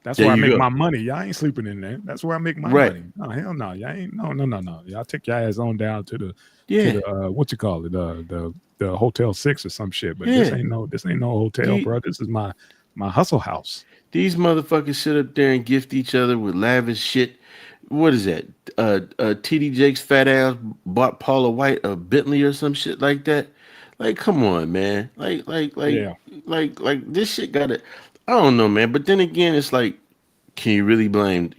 Speaker 1: That's where I make my money. Y'all ain't sleeping in there. That's where I make my money. Oh hell no, y'all ain't. No. Y'all take your ass on down to the what you call it, the Hotel 6 or some shit. But this ain't no hotel, bro. This is my hustle house.
Speaker 3: These motherfuckers sit up there and gift each other with lavish shit. What is that? TD Jake's fat ass bought Paula White a Bentley or some shit like that. Like, come on, man. Like this shit got it. I don't know, man. But then again, it's like, can you really blame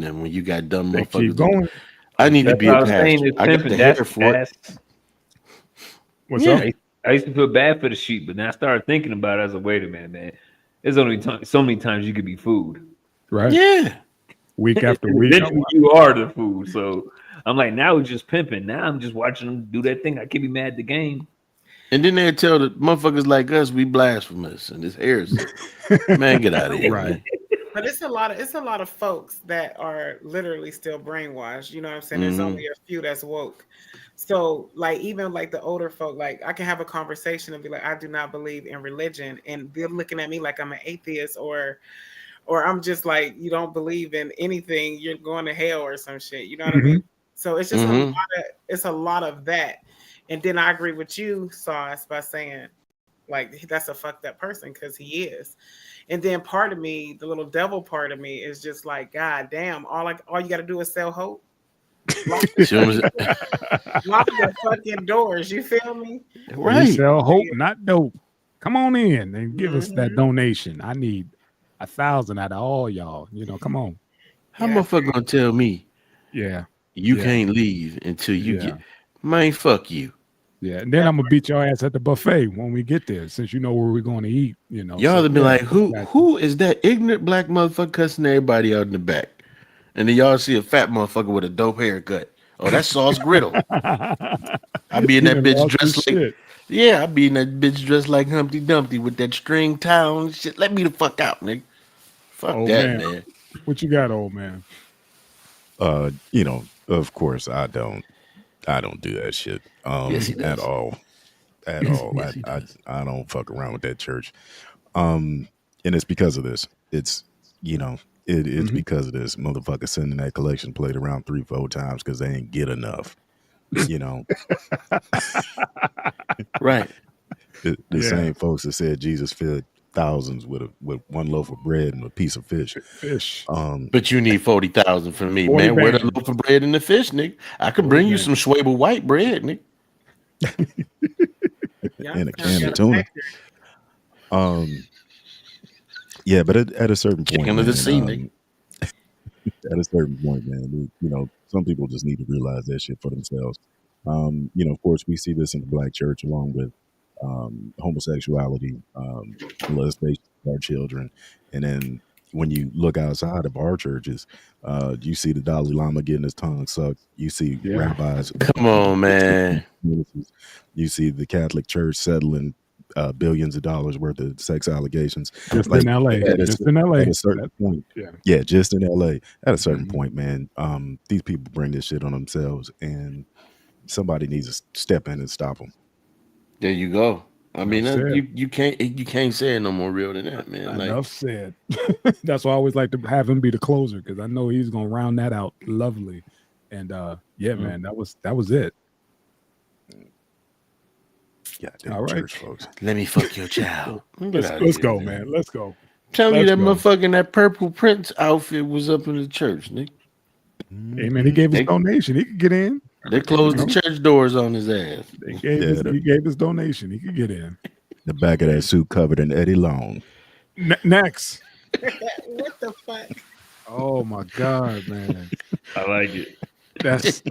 Speaker 3: them when you got dumb motherfuckers?
Speaker 1: Keep going.
Speaker 3: I need to be a pastor. I got the hair for it.
Speaker 1: What's up?
Speaker 5: I used to feel bad for the sheep, but then I started thinking about it. I was like, wait a minute, man. There's only so many times you could be food.
Speaker 1: Right.
Speaker 3: Yeah.
Speaker 1: Week after week.
Speaker 5: You are the food. So I'm like, now we're just pimping. Now I'm just watching them do that thing. I can't be mad at the game.
Speaker 3: And then they tell the motherfuckers like us we blasphemous and this heresy. Man, get out of here.
Speaker 1: Right.
Speaker 2: But it's a lot of folks that are literally still brainwashed. You know what I'm saying? There's only a few that's woke. So like even like the older folk, like I can have a conversation and be like, I do not believe in religion, and they're looking at me like I'm an atheist or I'm just like, you don't believe in anything, you're going to hell or some shit. You know what I mean? So it's just a lot of that. And then I agree with you, Sauce, by saying Like that's a fucked up person because he is. And then part of me, the little devil part of me, is just like, God damn, all you got to do is sell hope. Lock the fucking doors. You feel me?
Speaker 1: We sell hope, not dope. Come on in and give us that
Speaker 2: Mhm.
Speaker 1: donation. I need 1,000 out of all y'all. Come on.
Speaker 3: How motherfucker gonna tell me
Speaker 1: Yeah.
Speaker 3: you
Speaker 1: Yeah.
Speaker 3: can't leave until you
Speaker 1: Yeah.
Speaker 3: get, man, fuck you.
Speaker 1: Yeah. And then I'm gonna beat your ass at the buffet when we get there, since you know where we're going to eat.
Speaker 3: Y'all have been like, who is that ignorant black motherfucker cussing everybody out in the back? And then y'all see a fat motherfucker with a dope haircut. Oh, that's Sauce Griddle. I be in that bitch dressed like, yeah, I be in that bitch dressed like Humpty Dumpty with that string towel and shit. Let me the fuck out, nigga. Fuck
Speaker 1: old
Speaker 3: that, man.
Speaker 1: What you got, old man?
Speaker 4: Of course I don't do that shit.
Speaker 3: Yes, he does.
Speaker 4: At all. At all.
Speaker 3: Yes, he does.
Speaker 4: I don't fuck around with that church. And it's because of this. It's it's because of this. Motherfucker sending that collection plate around 3-4 times because they ain't get enough.
Speaker 3: Right.
Speaker 4: The same folks that said Jesus fed thousands with one loaf of bread and a piece of fish.
Speaker 3: But you need 40,000 from me, man. Where the loaf of bread and the fish, nigga? I could bring you some Schwabel white bread, nigga.
Speaker 4: And a can of tuna. Yeah, but at a certain point,
Speaker 3: Chicken of the sea, nigga.
Speaker 4: At a certain point, man, some people just need to realize that shit for themselves. Of course, we see this in the black church along with homosexuality, molestation of our children, and then when you look outside of our churches, you see the Dalai Lama getting his tongue sucked. You see rabbis.
Speaker 3: Come on, man.
Speaker 4: You see the Catholic Church settling billions of dollars worth of sex allegations.
Speaker 1: Just in LA.
Speaker 4: At a certain point. Yeah, just in LA. At a certain point, man, these people bring this shit on themselves, and somebody needs to step in and stop them.
Speaker 3: There you go. I mean, you can't say it no more real than that, man.
Speaker 1: Enough said. That's why I always like to have him be the closer, because I know he's gonna round that out lovely. And man, that was it.
Speaker 4: All right, church folks.
Speaker 3: Let me fuck your child.
Speaker 1: Let's go, man. Let's go.
Speaker 3: Telling you that motherfucker in that Purple Prince outfit was up in the church, nigga.
Speaker 1: Hey, man, he gave his donation. He could get in.
Speaker 3: They closed the church doors on his ass.
Speaker 1: He gave his donation. He could get in.
Speaker 4: The back of that suit covered in Eddie Long.
Speaker 1: Next.
Speaker 2: What the fuck?
Speaker 1: Oh my God, man.
Speaker 5: I like it.
Speaker 1: That's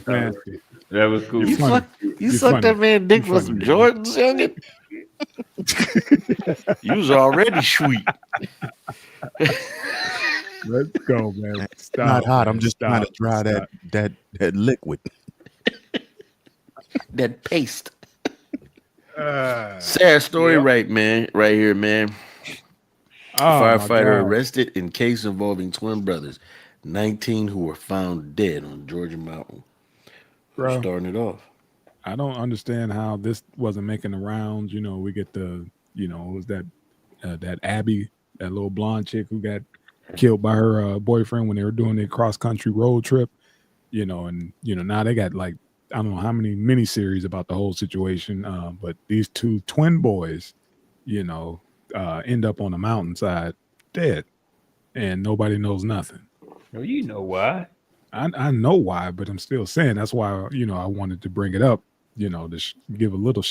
Speaker 1: nasty.
Speaker 5: That was cool.
Speaker 3: You sucked that man dick for some Jordans, youngin'? You was already sweet.
Speaker 1: Let's go, man. Stop.
Speaker 4: Not hot.
Speaker 1: Man.
Speaker 4: I'm just trying to dry that liquid.
Speaker 3: That paste. Sad story, right here, man. Firefighter arrested in case involving twin brothers. 19 who were found dead on Georgia mountain.
Speaker 1: Bro,
Speaker 3: starting it off.
Speaker 1: I don't understand how this wasn't making the rounds. We get the, was that Abby, that little blonde chick who got killed by her boyfriend when they were doing their cross country road trip. And now they got like, I don't know how many miniseries about the whole situation. But these two twin boys, end up on the mountainside dead, and nobody knows nothing.
Speaker 5: No, you know why.
Speaker 1: I know why, but I'm still saying that's why, I wanted to bring it up, to give a little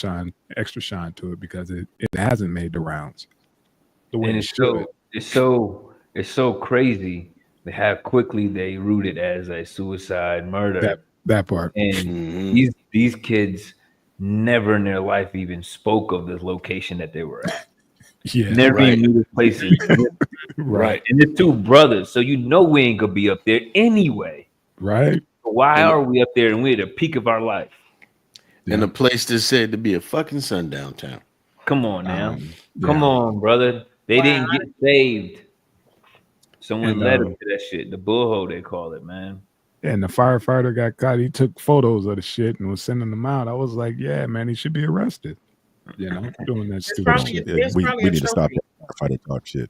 Speaker 1: extra shine to it, because it hasn't made the rounds. The way
Speaker 5: it's so crazy how quickly they root it as a suicide murder.
Speaker 1: That part.
Speaker 5: And these kids never in their life even spoke of this location that they were at.
Speaker 1: Yeah,
Speaker 5: never even knew this place.
Speaker 1: Right.
Speaker 5: And it's two brothers, so we ain't gonna be up there anyway.
Speaker 1: Right.
Speaker 5: Why are we up there and we're at the peak of our life?
Speaker 3: In a place that's said to be a fucking sundown town.
Speaker 5: Come on now. Come on, brother. They didn't get saved. Someone led them to that shit. The bullhole, they call it, man.
Speaker 1: And the firefighter got caught. He took photos of the shit and was sending them out. I was like, yeah, man, he should be arrested. Doing that stupid shit.
Speaker 4: We need to stop that firefighter talk shit.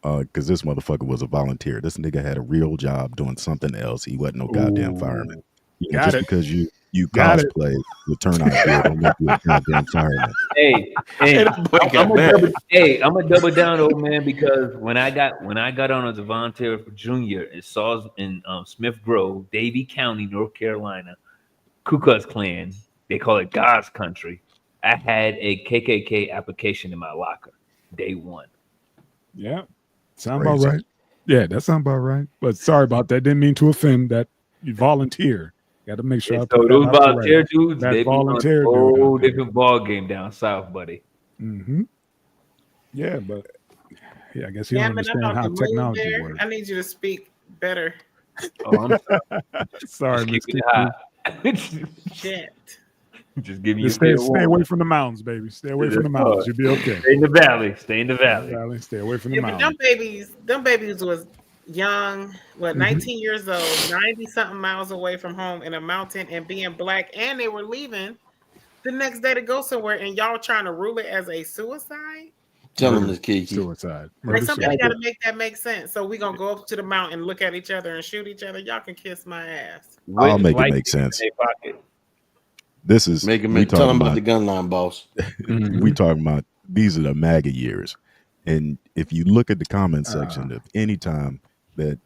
Speaker 4: Because this motherfucker was a volunteer. This nigga had a real job doing something else. He wasn't no goddamn fireman. Because you cosplay, you turn out good, don't make you a goddamn fireman.
Speaker 3: Hey, that boy got mad.
Speaker 5: I'm gonna double down, old man, because when I got on as a volunteer for junior in Smith Grove, Davie County, North Carolina, Ku Klux Klan, they call it God's country. I had a KKK application in my locker, day one.
Speaker 1: Yeah, sound about right. Yeah, that sounds about right. But sorry about that. Didn't mean to offend that you volunteer. Got to make sure I
Speaker 5: So
Speaker 1: put that
Speaker 5: those
Speaker 1: out the
Speaker 5: volunteer
Speaker 1: record.
Speaker 5: dudes,
Speaker 1: That
Speaker 5: they be on
Speaker 1: volunteer
Speaker 5: a
Speaker 1: dude out
Speaker 5: whole
Speaker 1: there.
Speaker 5: different ball game down south, buddy.
Speaker 1: Mm-hmm. Yeah, but I guess you
Speaker 2: Yeah,
Speaker 1: don't
Speaker 2: man, I'm
Speaker 1: understand
Speaker 2: about
Speaker 1: how
Speaker 2: to move
Speaker 1: technology
Speaker 2: there.
Speaker 1: works.
Speaker 2: I need you to speak better.
Speaker 5: Oh, I'm
Speaker 1: Sorry,
Speaker 5: just
Speaker 1: Miss
Speaker 5: keeping
Speaker 1: Kiki.
Speaker 5: it hot.
Speaker 2: Shit.
Speaker 5: Just giving you
Speaker 1: Just
Speaker 5: fair
Speaker 1: stay
Speaker 5: warning.
Speaker 1: away from the mountains, baby. Stay away from the mountains. You'll be okay.
Speaker 5: Stay in the valley. Stay in the valley.
Speaker 1: Valley, stay away from the
Speaker 2: Yeah, but
Speaker 1: mountains.
Speaker 2: them babies was young,
Speaker 1: Mhm.
Speaker 2: 19 years old, 90 something miles away from home in a mountain and being black, and they were leaving the next day to go somewhere, and y'all trying to rule it as a suicide?
Speaker 3: Tell him this, Kiki.
Speaker 1: Suicide.
Speaker 2: Like
Speaker 1: Murder
Speaker 2: somebody
Speaker 1: suicide.
Speaker 2: got to make that make sense. So we gonna go up to the mountain, look at each other, and shoot each other. Y'all can kiss my ass.
Speaker 4: I'll
Speaker 5: With
Speaker 4: make it
Speaker 5: white
Speaker 4: make
Speaker 5: people in
Speaker 4: sense.
Speaker 5: their pocket.
Speaker 4: This is
Speaker 3: Make him
Speaker 4: we
Speaker 3: tell him
Speaker 4: talking
Speaker 3: about the
Speaker 4: about
Speaker 3: gun line, boss.
Speaker 4: we talking about these are the MAGA years. And if you look at the comment section of any time that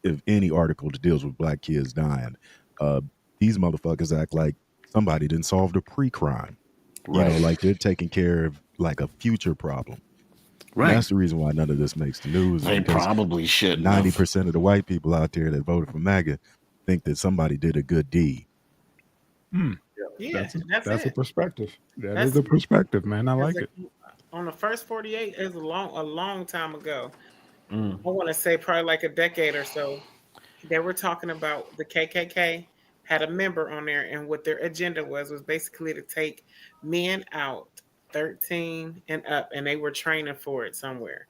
Speaker 4: if any article that deals with black kids dying, uh, these motherfuckers act like somebody didn't solve the pre-crime. You know,
Speaker 3: Right.
Speaker 4: like they're taking care of like a future problem. And
Speaker 3: Right.
Speaker 4: that's the reason why none of this makes the news is
Speaker 3: They
Speaker 4: because
Speaker 3: probably shouldn't
Speaker 4: 90% of the white people out there that voted for MAGA think that somebody did a good deed.
Speaker 2: Yeah,
Speaker 1: That's a
Speaker 2: it.
Speaker 1: perspective. That
Speaker 2: That's
Speaker 1: is a perspective, man. I like it.
Speaker 2: On the first 48 is a long time ago.
Speaker 5: Mm.
Speaker 2: I want to say probably like a decade or so. They were talking about the KKK had a member on there, and what their agenda was basically to take men out 13 and up, and they were training for it somewhere.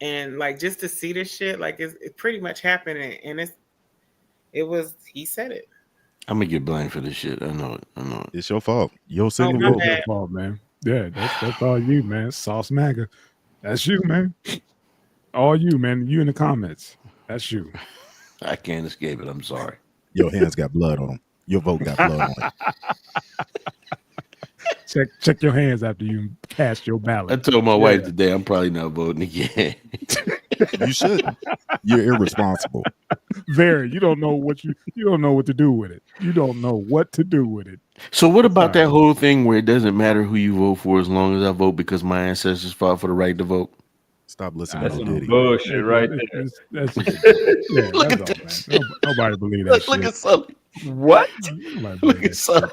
Speaker 2: And like just to see this shit, like it's pretty much happening, and he said it.
Speaker 3: I'm gonna get blamed for this shit. I know it. I know it.
Speaker 4: It's your fault. Your
Speaker 2: Oh,
Speaker 4: single
Speaker 2: my
Speaker 4: vote.
Speaker 2: bad.
Speaker 1: Your fault, man. Yeah, that's all you, man. Sauce MAGA. That's you, man. All you, man. You in the comments. That's you.
Speaker 3: I can't escape it. I'm sorry.
Speaker 4: Your hands got blood on them. Your vote got blood on it.
Speaker 1: Check your hands after you cast your
Speaker 3: I
Speaker 1: ballot.
Speaker 3: told my wife today I'm probably not voting again.
Speaker 4: You shouldn't. You're irresponsible.
Speaker 1: Very. You don't know what to do with it. You don't know what to do with it.
Speaker 3: So what about that whole thing where it doesn't matter who you vote for as long as I vote because my ancestors fought for the right to vote?
Speaker 4: Stop listening
Speaker 5: That's
Speaker 4: to
Speaker 5: some
Speaker 4: Diddy.
Speaker 5: bullshit right there.
Speaker 1: That's
Speaker 3: Look
Speaker 1: that's
Speaker 3: at
Speaker 1: all,
Speaker 3: this.
Speaker 1: man. Nobody believe that
Speaker 3: Look
Speaker 1: shit.
Speaker 3: at Sully.
Speaker 5: What?
Speaker 1: Nobody
Speaker 3: Look
Speaker 1: believe
Speaker 3: at
Speaker 1: that
Speaker 3: Sully.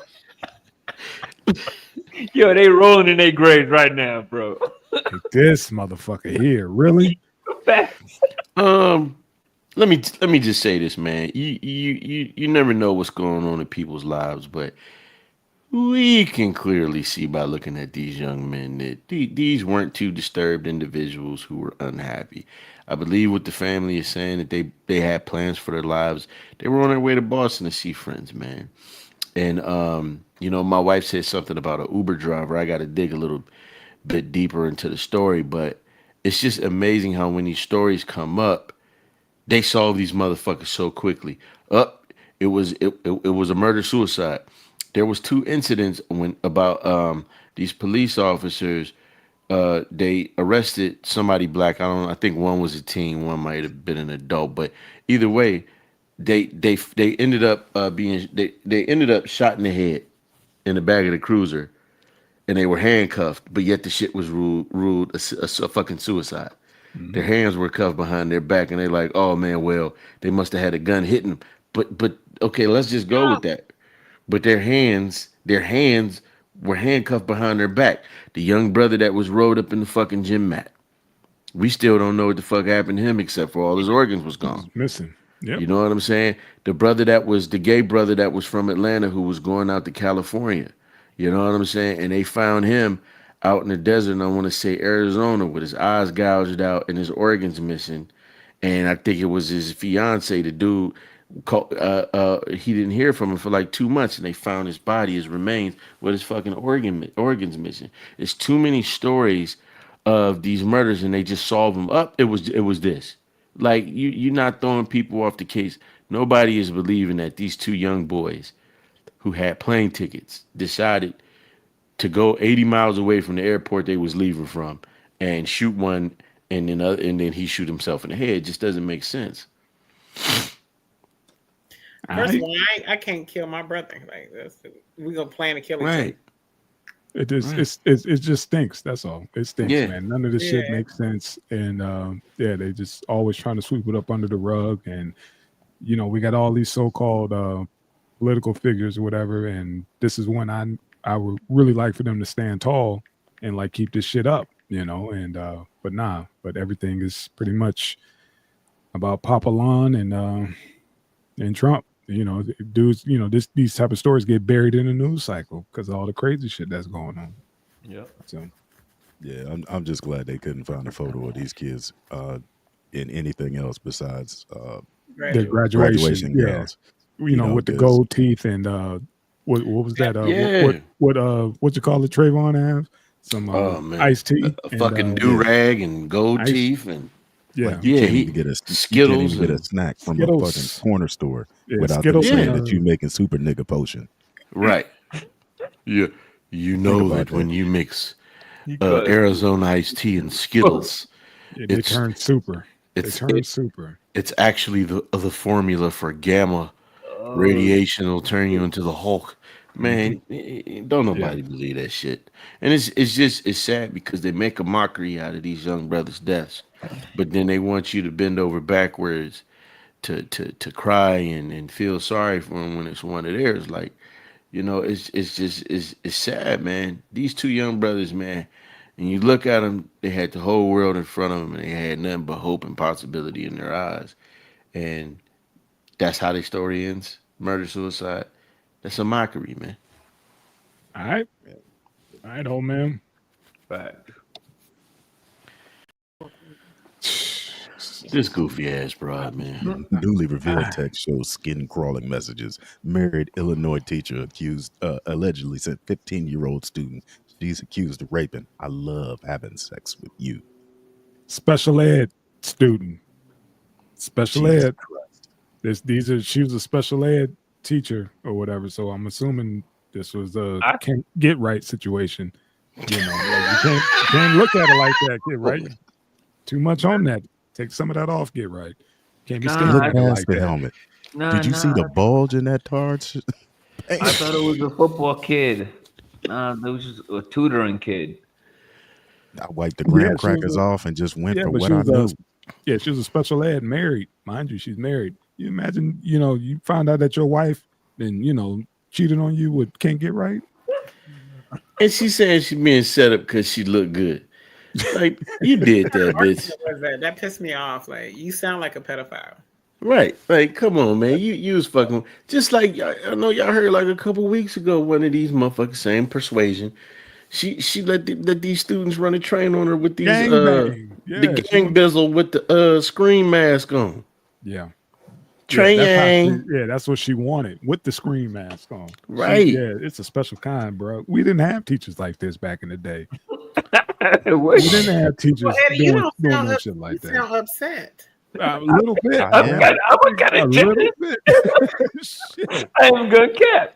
Speaker 5: Yo, they rolling in their graves right now, bro.
Speaker 1: shit. Like this motherfucker here. Really?
Speaker 5: Facts.
Speaker 3: Let me just say this, man. You never know what's going on in people's lives, but we can clearly see by looking at these young men that these weren't two disturbed individuals who were unhappy. I believe what the family is saying that they had plans for their lives. They were on their way to Boston to see friends, man. And my wife said something about an Uber driver. I got to dig a little bit deeper into the story, but it's just amazing how when these stories come up, they solve these motherfuckers so quickly. It was a murder suicide. There was two incidents about these police officers. They arrested somebody black. I think one was a teen, one might have been an adult, but either way, they ended up they ended up shot in the head in the back of the cruiser, and they were handcuffed. But yet the shit was ruled a fucking suicide. Their hands were cuffed behind their back, and they're like, "Oh man, well they must have had a gun hitting them." But okay, let's just go with that. But their hands were handcuffed behind their back. The young brother that was rolled up in the fucking gym mat. We still don't know what the fuck happened to him except for all his organs was gone.
Speaker 1: Missing. Yep.
Speaker 3: You know what I'm saying? The gay brother that was from Atlanta who was going out to California. You know what I'm saying? And they found him out in the desert, and I want to say Arizona, with his eyes gouged out and his organs missing. And I think it was his fiance, the dude. He didn't hear from him for like 2 months, and they found his body, his remains, with his fucking organs missing. It's too many stories of these murders, and they just solve them up. It was this. Like you're not throwing people off the case. Nobody is believing that these two young boys who had plane tickets decided to go 80 miles away from the airport they was leaving from and shoot one, and then he shoot himself in the head. It just doesn't make sense.
Speaker 2: First of all, I can't kill my brother like this. We gonna plan to kill each other.
Speaker 3: Right.
Speaker 1: It just stinks. That's all. It stinks,
Speaker 3: Yeah.
Speaker 1: man. None of this shit makes sense. And they just always trying to sweep it up under the rug. And we got all these so-called political figures or whatever. And this is when I would really like for them to stand tall and like keep this shit up, And but everything is pretty much about Papa Lon and Trump. Dudes, these type of stories get buried in the news cycle because of all the crazy shit that's going on.
Speaker 5: Yeah.
Speaker 1: So,
Speaker 4: yeah, I'm just glad they couldn't find a photo of these kids in anything else besides
Speaker 1: their graduation
Speaker 4: gowns.
Speaker 1: With the gold teeth and what was that? What you call it? Trayvon have some iced tea,
Speaker 3: a fucking do rag and gold teeth and.
Speaker 4: Like you can't even get a Skittles, get a snack from a fucking corner store without them saying that you making super nigga potion.
Speaker 3: Right. Yeah. You know that when you mix Arizona iced tea and Skittles,
Speaker 1: they turn super. Super.
Speaker 3: It's actually the formula for gamma radiation. Will turn you into the Hulk. Man, don't nobody believe that shit. And it's sad because they make a mockery out of these young brothers' deaths, but then they want you to bend over backwards to cry and feel sorry for them when it's one of theirs. Like, it's sad, man. These two young brothers, man, and you look at them, they had the whole world in front of them, and they had nothing but hope and possibility in their eyes. And that's how their story ends. Murder, suicide. That's a mockery, man.
Speaker 1: All right, old man.
Speaker 5: Fact.
Speaker 3: This goofy ass broad, man.
Speaker 4: Newly revealed text shows skin crawling messages. Married Illinois teacher accused allegedly sent 15-year-old student. She's accused of raping. I love having sex with you.
Speaker 1: Special ed student. Special ed. She was a special ed teacher or whatever, so I'm assuming this was a can't get right situation. You can't look at it like that, kid, right? Too much on that. Take some of that off, get right. Can't be standing
Speaker 4: look past
Speaker 1: like
Speaker 4: the
Speaker 1: that.
Speaker 4: helmet. Did you see the bulge in that tard?
Speaker 5: I thought it was a football kid. That was just a tutoring kid.
Speaker 4: I wiped the graham crackers off and just went for what I knew.
Speaker 1: She was a special ed, married. Mind you, she's married. You imagine, you found out that your wife then, cheated on you with can't get right.
Speaker 3: And she said she being set up because she looked good. Like, you did that, bitch.
Speaker 2: That pissed me off. Like, you sound like a pedophile.
Speaker 3: Right. Like, come on, man. You was fucking just like I know y'all heard like a couple weeks ago, one of these motherfuckers, same persuasion. She let these students run a train on her with these the gang bizzle with the screen mask on.
Speaker 1: Yeah.
Speaker 3: Train.
Speaker 1: That's what she wanted with the screen mask on.
Speaker 3: Right.
Speaker 1: It's a special kind, bro. We didn't have teachers like this back in the day. We didn't have teachers doing no shit like that.
Speaker 2: You sound upset.
Speaker 1: A little bit.
Speaker 5: I'm kind of little bit. I am good cat.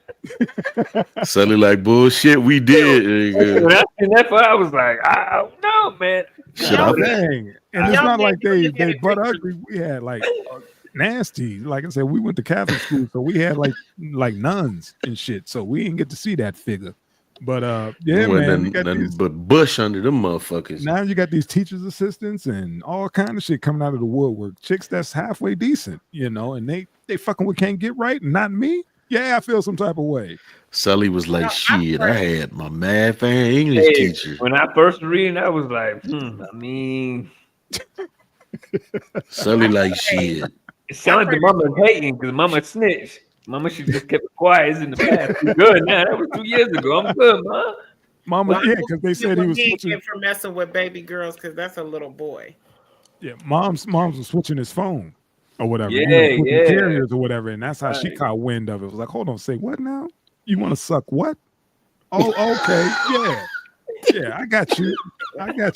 Speaker 3: Sounded like bullshit. We did.
Speaker 5: When I seen that, I was like, I don't know, man.
Speaker 1: Shut up. And it's not like they butt ugly. We had like nasty. Like I said, we went to Catholic school, so we had like nuns and shit. So we didn't get to see that figure. But man,
Speaker 3: but bush under them motherfuckers.
Speaker 1: Now you got these teachers' assistants and all kind of shit coming out of the woodwork. Chicks that's halfway decent, and they fucking with can't get right, not me. Yeah, I feel some type of way.
Speaker 3: Sully was like, shit, I had my math and English teacher.
Speaker 5: When I first read, I was like, I mean,
Speaker 3: Sully like shit.
Speaker 5: It sounded like the mama hating because mama snitched. Mama should just kept it quiet. It's in the past. We're good now. That was 2 years ago. I'm good, ma.
Speaker 1: Mama, because they said he was switching
Speaker 2: for messing with baby girls because that's a little boy.
Speaker 1: Yeah, mom's was switching his phone or whatever.
Speaker 5: Yeah,
Speaker 1: carriers or whatever, and that's how she caught wind of it. It was like, hold on, say what now? You want to suck what? Oh, okay, yeah, I got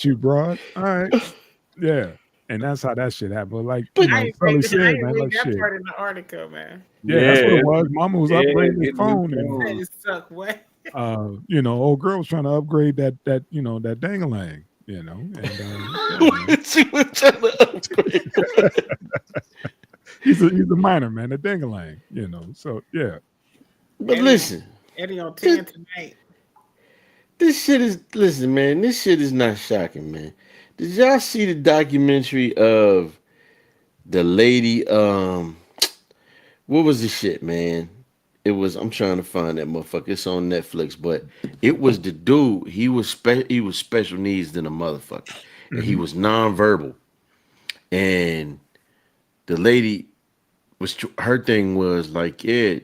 Speaker 1: you, bro. All right, yeah. And that's how that shit happened. Like, Sully said, man, like shit.
Speaker 2: Part in the article, man.
Speaker 1: Yeah, that's what it was. Mama was upgrading his phone.
Speaker 2: And suck what?
Speaker 1: Old girl was trying to upgrade that dangalang, and
Speaker 3: She was trying to upgrade.
Speaker 1: he's a minor, man, a dangalang, So yeah.
Speaker 3: But listen,
Speaker 2: Eddie on 10 tonight.
Speaker 3: this shit is listen, man. This shit is not shocking, man. Did y'all see the documentary of the lady? What was the shit, man? It was. I'm trying to find that motherfucker. It's on Netflix, but it was the dude. He was special needs than a motherfucker, and he was nonverbal. And the lady her thing was like, yeah,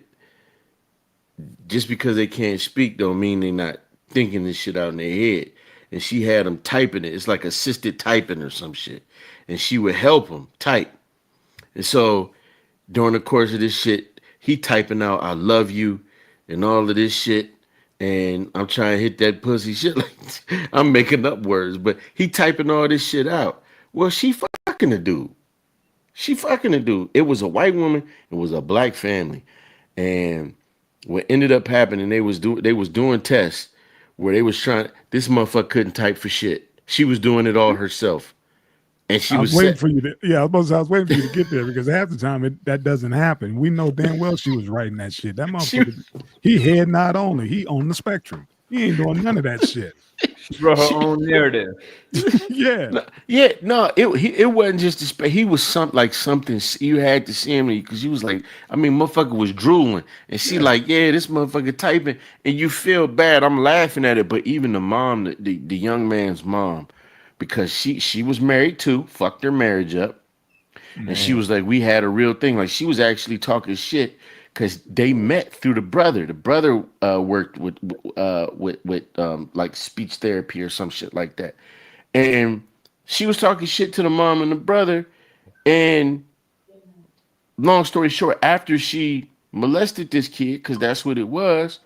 Speaker 3: just because they can't speak don't mean they're not thinking this shit out in their head. And she had him typing it. It's like assisted typing or some shit. And she would help him type. And so during the course of this shit, he typing out "I love you" and all of this shit. And I'm trying to hit that pussy shit. Like, I'm making up words, but he typing all this shit out. Well, she fucking the dude. She fucking the dude. It was a white woman. It was a black family. And what ended up happening, they was doing tests where they was trying. This motherfucker couldn't type for shit. She was doing it all herself, and she was
Speaker 1: waiting for you to. Yeah, I was waiting for you to get there because half the time that doesn't happen. We know damn well she was writing that shit. That motherfucker, he head not only, he on the spectrum. He ain't doing none of that shit.
Speaker 5: She wrote her own narrative.
Speaker 1: Yeah.
Speaker 3: It wasn't just he was something you had to see him because he was like, I mean, motherfucker was drooling, and she like, yeah, this motherfucker typing, and you feel bad. I'm laughing at it, but even the mom, the young man's mom, because she was married too, fucked her marriage up, and she was like, we had a real thing. Like she was actually talking shit. Because they met through the brother. The brother worked with like speech therapy or some shit like that. And she was talking shit to the mom and the brother. And long story short, after she molested this kid, because that's what it was,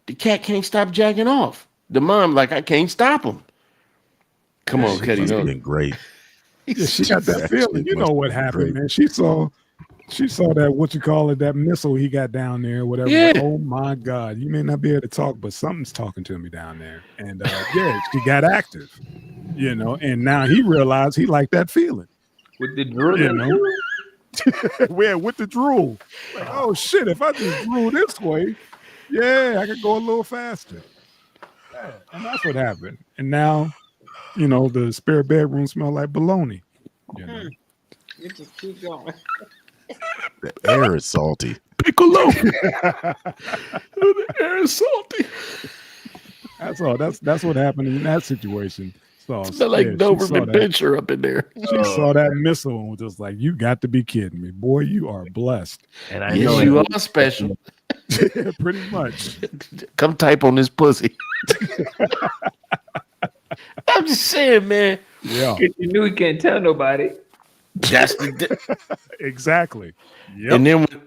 Speaker 3: the cat can't stop jacking off. The mom, like, I can't stop him. Come on, Ketty.
Speaker 4: It's been great.
Speaker 1: Yeah, she got that feeling. You know what happened, man. She saw that, that missile he got down there, whatever.
Speaker 3: Yeah.
Speaker 1: Oh my God. You may not be able to talk, but something's talking to me down there. And she got active, and now he realized he liked that feeling.
Speaker 5: With the drool,
Speaker 1: with the drool. Like, oh shit, if I just drool this way, I could go a little faster. Yeah, and that's what happened. And now, the spare bedroom smell like bologna.
Speaker 2: You just keep going.
Speaker 4: The air is salty.
Speaker 3: Piccolo. The air is salty.
Speaker 1: That's all. That's what happened in that situation. So
Speaker 3: smell like Doberman Pinscher up in there.
Speaker 1: She saw that missile and was just like, "You got to be kidding me, boy! You are blessed."
Speaker 5: And I know
Speaker 3: you are special.
Speaker 1: Pretty much.
Speaker 3: Come type on this pussy. I'm just saying, man.
Speaker 1: Yeah.
Speaker 5: You knew he can't tell nobody.
Speaker 3: That's
Speaker 1: exactly. Yep.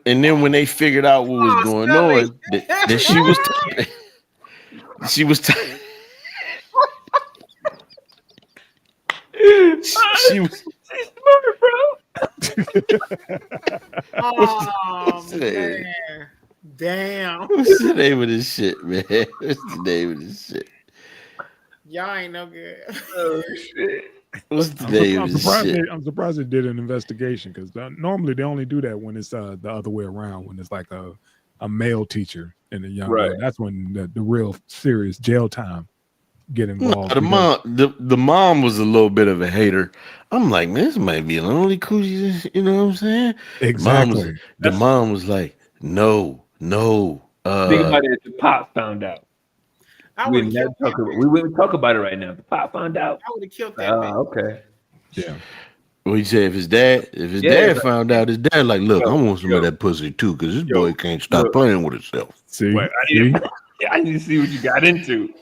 Speaker 3: And then when they figured out what was going on, that she was typing. She was typing. She was
Speaker 5: smart, bro.
Speaker 2: Oh man. Damn.
Speaker 3: What's the name of this shit, man? What's the name of this shit?
Speaker 2: Y'all ain't no good.
Speaker 5: Oh shit.
Speaker 3: What's the name of this shit?
Speaker 1: I'm surprised they did an investigation because normally they only do that when it's the other way around, when it's like a male teacher and a young girl. That's when the real serious jail time get involved.
Speaker 3: The mom was a little bit of a hater. I'm like, man, this might be a lonely coochie. You know what I'm saying?
Speaker 1: Exactly.
Speaker 3: The mom was like, no.
Speaker 5: Think about it. The pop found out. We wouldn't talk about it right now. The pop found out.
Speaker 2: I would have killed that.
Speaker 5: Okay.
Speaker 1: Yeah.
Speaker 3: Well, he said if his dad found out, his dad like, look, I want some of that pussy too, because this boy can't stop playing with himself.
Speaker 1: See,
Speaker 5: I need to see what you got into.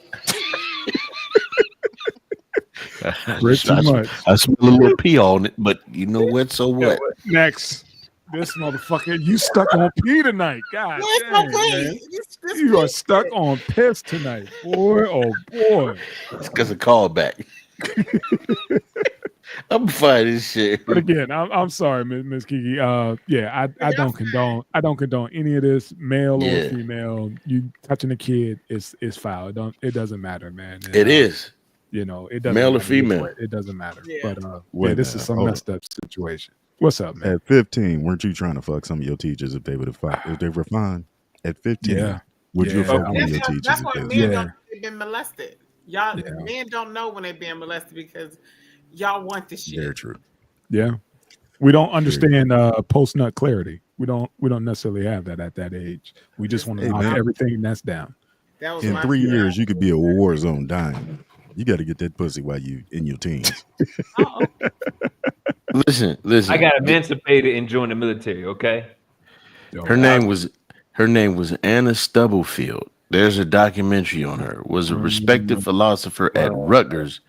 Speaker 3: I smell a little pee on it, but you know what? So what?
Speaker 1: Next. This motherfucker, you stuck on pee tonight. God damn, man. You are stuck on piss tonight, boy. Oh boy.
Speaker 3: It's because of callback. I'm fighting shit.
Speaker 1: But again, I'm sorry, Miss Kiki. Yeah, I don't condone any of this, male or
Speaker 3: Yeah.
Speaker 1: female. You touching a kid is foul. It doesn't matter, man. And,
Speaker 3: It is.
Speaker 1: you know, it doesn't
Speaker 3: Male or
Speaker 1: matter which way.
Speaker 3: female.
Speaker 1: It doesn't matter.
Speaker 2: Yeah.
Speaker 1: But
Speaker 4: Wait
Speaker 1: yeah,
Speaker 4: a
Speaker 1: this is
Speaker 4: minute,
Speaker 1: some
Speaker 4: hold
Speaker 1: messed up situation. What's up, man?
Speaker 4: At 15, weren't you trying to fuck some of your teachers if they would have if they were fine? At 15,
Speaker 1: Yeah.
Speaker 4: would you
Speaker 1: Yeah.
Speaker 4: have fucked
Speaker 1: I
Speaker 4: one of
Speaker 1: was-
Speaker 4: your teachers?
Speaker 2: That's
Speaker 4: if
Speaker 2: why
Speaker 4: they
Speaker 2: men
Speaker 4: was
Speaker 1: Yeah.
Speaker 2: don't know they've been molested. Y'all
Speaker 1: Yeah.
Speaker 2: men don't know when they're being molested because y'all want the shit.
Speaker 4: Very true.
Speaker 1: Yeah. We don't understand post nut clarity. We don't necessarily have that at that age. We just want to
Speaker 4: Hey,
Speaker 1: knock
Speaker 4: man.
Speaker 1: everything that's down.
Speaker 2: That was
Speaker 4: In
Speaker 2: my
Speaker 4: 3
Speaker 2: fear.
Speaker 4: years, you could be a war zone dying. You got to get that pussy while you in your teens.
Speaker 2: Oh,
Speaker 3: Listen.
Speaker 5: I got emancipated and joined the military. Okay.
Speaker 3: Her name was Anna Stubblefield. There's a documentary on her. Was a respected philosopher at Rutgers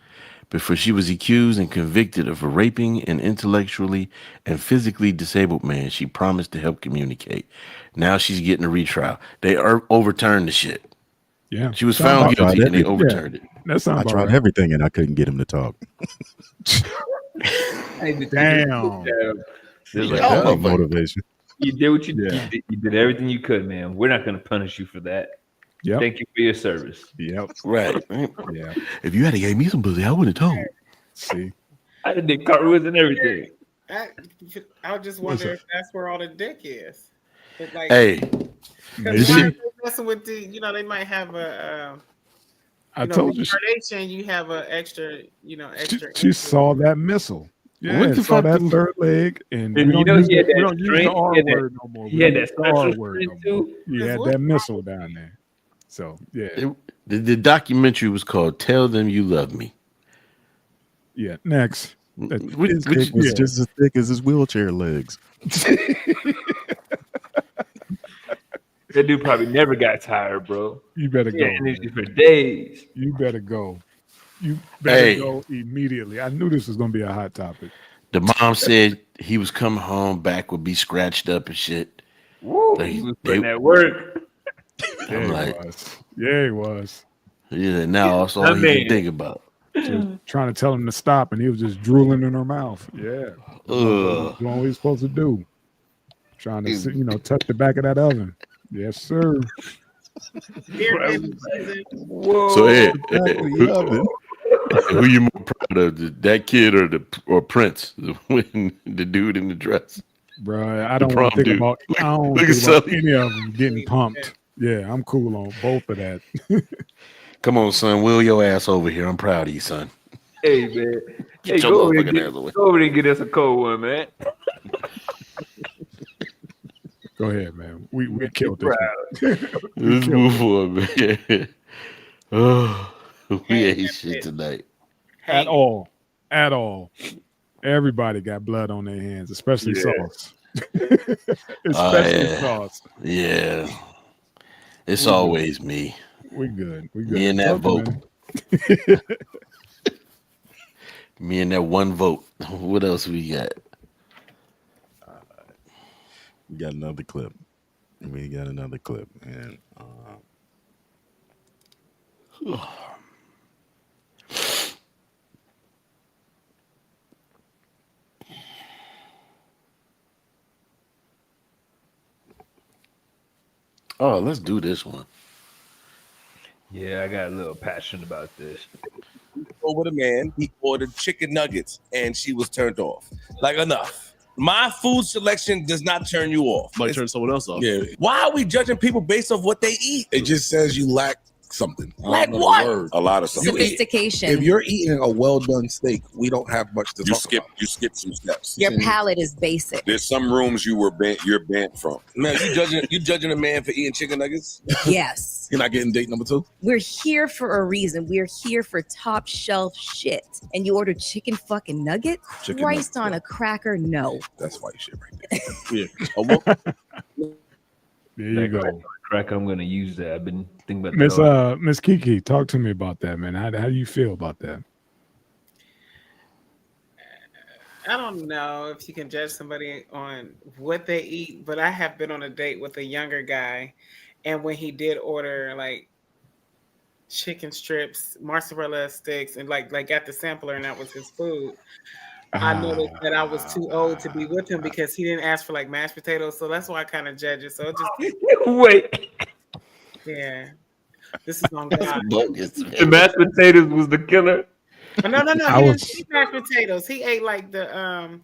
Speaker 3: before she was accused and convicted of raping an intellectually and physically disabled man she promised to help communicate. Now she's getting a retrial. They overturned the shit.
Speaker 1: Yeah.
Speaker 3: She was
Speaker 1: Sound
Speaker 3: found
Speaker 1: about
Speaker 3: guilty
Speaker 4: right.
Speaker 3: and they overturned it.
Speaker 1: That sounds
Speaker 4: I
Speaker 1: about
Speaker 4: tried
Speaker 1: right.
Speaker 4: everything and I couldn't get him to talk.
Speaker 1: Damn.
Speaker 5: There's
Speaker 3: Yeah.
Speaker 5: like,
Speaker 3: Oh,
Speaker 4: Like
Speaker 3: motherfucker.
Speaker 4: motivation.
Speaker 5: you did what you
Speaker 1: Yeah.
Speaker 5: did. You did everything you could, man. We're not going to punish you for that.
Speaker 1: Yep.
Speaker 5: Thank you for your service.
Speaker 1: Yep.
Speaker 3: Right.
Speaker 1: Yeah.
Speaker 3: If you had gave me some pussy, I would have told.
Speaker 1: See.
Speaker 5: I did cartwheels and everything.
Speaker 2: I just wonder if that's where all the dick is. It's like,
Speaker 3: Hey,
Speaker 2: because
Speaker 3: this
Speaker 2: why
Speaker 3: shit-
Speaker 2: are they messing with the? You know, they might have a.
Speaker 1: I told you
Speaker 2: Kardashian, you have an extra. You know, extra.
Speaker 1: she saw that missile. Yeah,
Speaker 3: What the
Speaker 1: saw
Speaker 3: fuck
Speaker 1: that
Speaker 3: do-
Speaker 1: third leg, and we
Speaker 5: And
Speaker 1: don't
Speaker 5: you know
Speaker 1: use
Speaker 5: he had
Speaker 1: the, we
Speaker 5: that
Speaker 1: don't use
Speaker 5: strength,
Speaker 1: the R
Speaker 5: he had that-
Speaker 1: word no more.
Speaker 5: he
Speaker 1: We
Speaker 5: had
Speaker 1: don't
Speaker 5: that
Speaker 1: use the R
Speaker 5: special
Speaker 1: word
Speaker 5: strength
Speaker 1: no more.
Speaker 5: too.
Speaker 1: He had that missile down there. So yeah,
Speaker 3: the documentary was called "Tell Them You Love Me."
Speaker 1: yeah. Next,
Speaker 4: His dick was just as thick as his wheelchair legs.
Speaker 5: That dude probably never got tired, bro.
Speaker 1: You better
Speaker 5: He
Speaker 1: go.
Speaker 5: had energy
Speaker 1: Man.
Speaker 5: for days.
Speaker 1: You better go. You better go immediately. I knew this was going to be a hot topic.
Speaker 3: The mom said he was coming home, back would be scratched up and shit.
Speaker 5: Woo,
Speaker 3: Like,
Speaker 5: he was putting that work.
Speaker 3: I'm like,
Speaker 1: Yeah, he was.
Speaker 3: Yeah, now that's all he can think about.
Speaker 1: Just trying to tell him to stop, and he was just drooling in her mouth. Yeah, doing what he's supposed to do. Trying to, touch the back of that oven. Yes, sir.
Speaker 3: Whoa. So, who you more proud of, that kid or Prince, the dude in the dress?
Speaker 1: Bro, I don't want to think about. I don't think about any of them getting pumped. Yeah, I'm cool on both of that.
Speaker 3: Come on, son, wheel your ass over here. I'm proud of you, son.
Speaker 5: Hey, man.
Speaker 3: Get
Speaker 5: Hey,
Speaker 3: your
Speaker 5: go over
Speaker 3: motherfucking
Speaker 5: there
Speaker 3: ass away.
Speaker 5: go over there and get us a cold one, man.
Speaker 1: Go ahead, man. We killed this.
Speaker 3: Let's move on, man. Oh, we ain't shit tonight.
Speaker 1: At all. Everybody got blood on their hands, especially sauce. Especially sauce.
Speaker 3: Yeah. It's always me.
Speaker 1: We good.
Speaker 3: Me and that vote. Me and that one vote. What else we got?
Speaker 4: We got another clip. And
Speaker 3: oh, let's do this one.
Speaker 5: Yeah, I got a little passion about this.
Speaker 9: Over the man, he ordered chicken nuggets and she was turned off. Like, enough. My food selection does not turn you off.
Speaker 10: Might turn someone else off.
Speaker 9: Yeah. Why are we judging people based off what they eat?
Speaker 10: It just says you lack something. I don't
Speaker 9: Like
Speaker 10: know the
Speaker 9: what?
Speaker 10: word.
Speaker 11: A lot of something.
Speaker 12: Sophistication.
Speaker 10: If you're eating a well done steak, we don't have much to
Speaker 11: You
Speaker 10: talk
Speaker 11: skip
Speaker 10: about.
Speaker 11: you skip some steps.
Speaker 12: Your palate is basic.
Speaker 11: There's some rooms you're banned from.
Speaker 9: Man, you judging a man for eating chicken nuggets?
Speaker 12: Yes.
Speaker 10: You're not getting date number 2?
Speaker 12: We're here for a reason. We're here for top shelf shit. And you order chicken fucking nuggets?
Speaker 10: Chicken
Speaker 12: Christ
Speaker 10: nuggets,
Speaker 12: on a cracker? No.
Speaker 10: That's why you shit right there.
Speaker 1: There you go.
Speaker 5: Crack, I'm gonna use that. I've been thinking about that.
Speaker 1: Miss Kiki, talk to me about that, man. How do you feel about that?
Speaker 2: I don't know if you can judge somebody on what they eat, but I have been on a date with a younger guy, and when he did order like chicken strips, mozzarella sticks, and like got the sampler, and that was his food. I noticed that I was too old to be with him because he didn't ask for like mashed potatoes. So that's why I kind of judge it. So it just
Speaker 5: Wait,
Speaker 2: yeah, this is on
Speaker 3: That's
Speaker 2: God.
Speaker 3: bogus.
Speaker 5: the mashed potatoes was the killer.
Speaker 2: No.
Speaker 1: I
Speaker 2: He didn't
Speaker 1: was
Speaker 2: eat mashed potatoes. He ate like the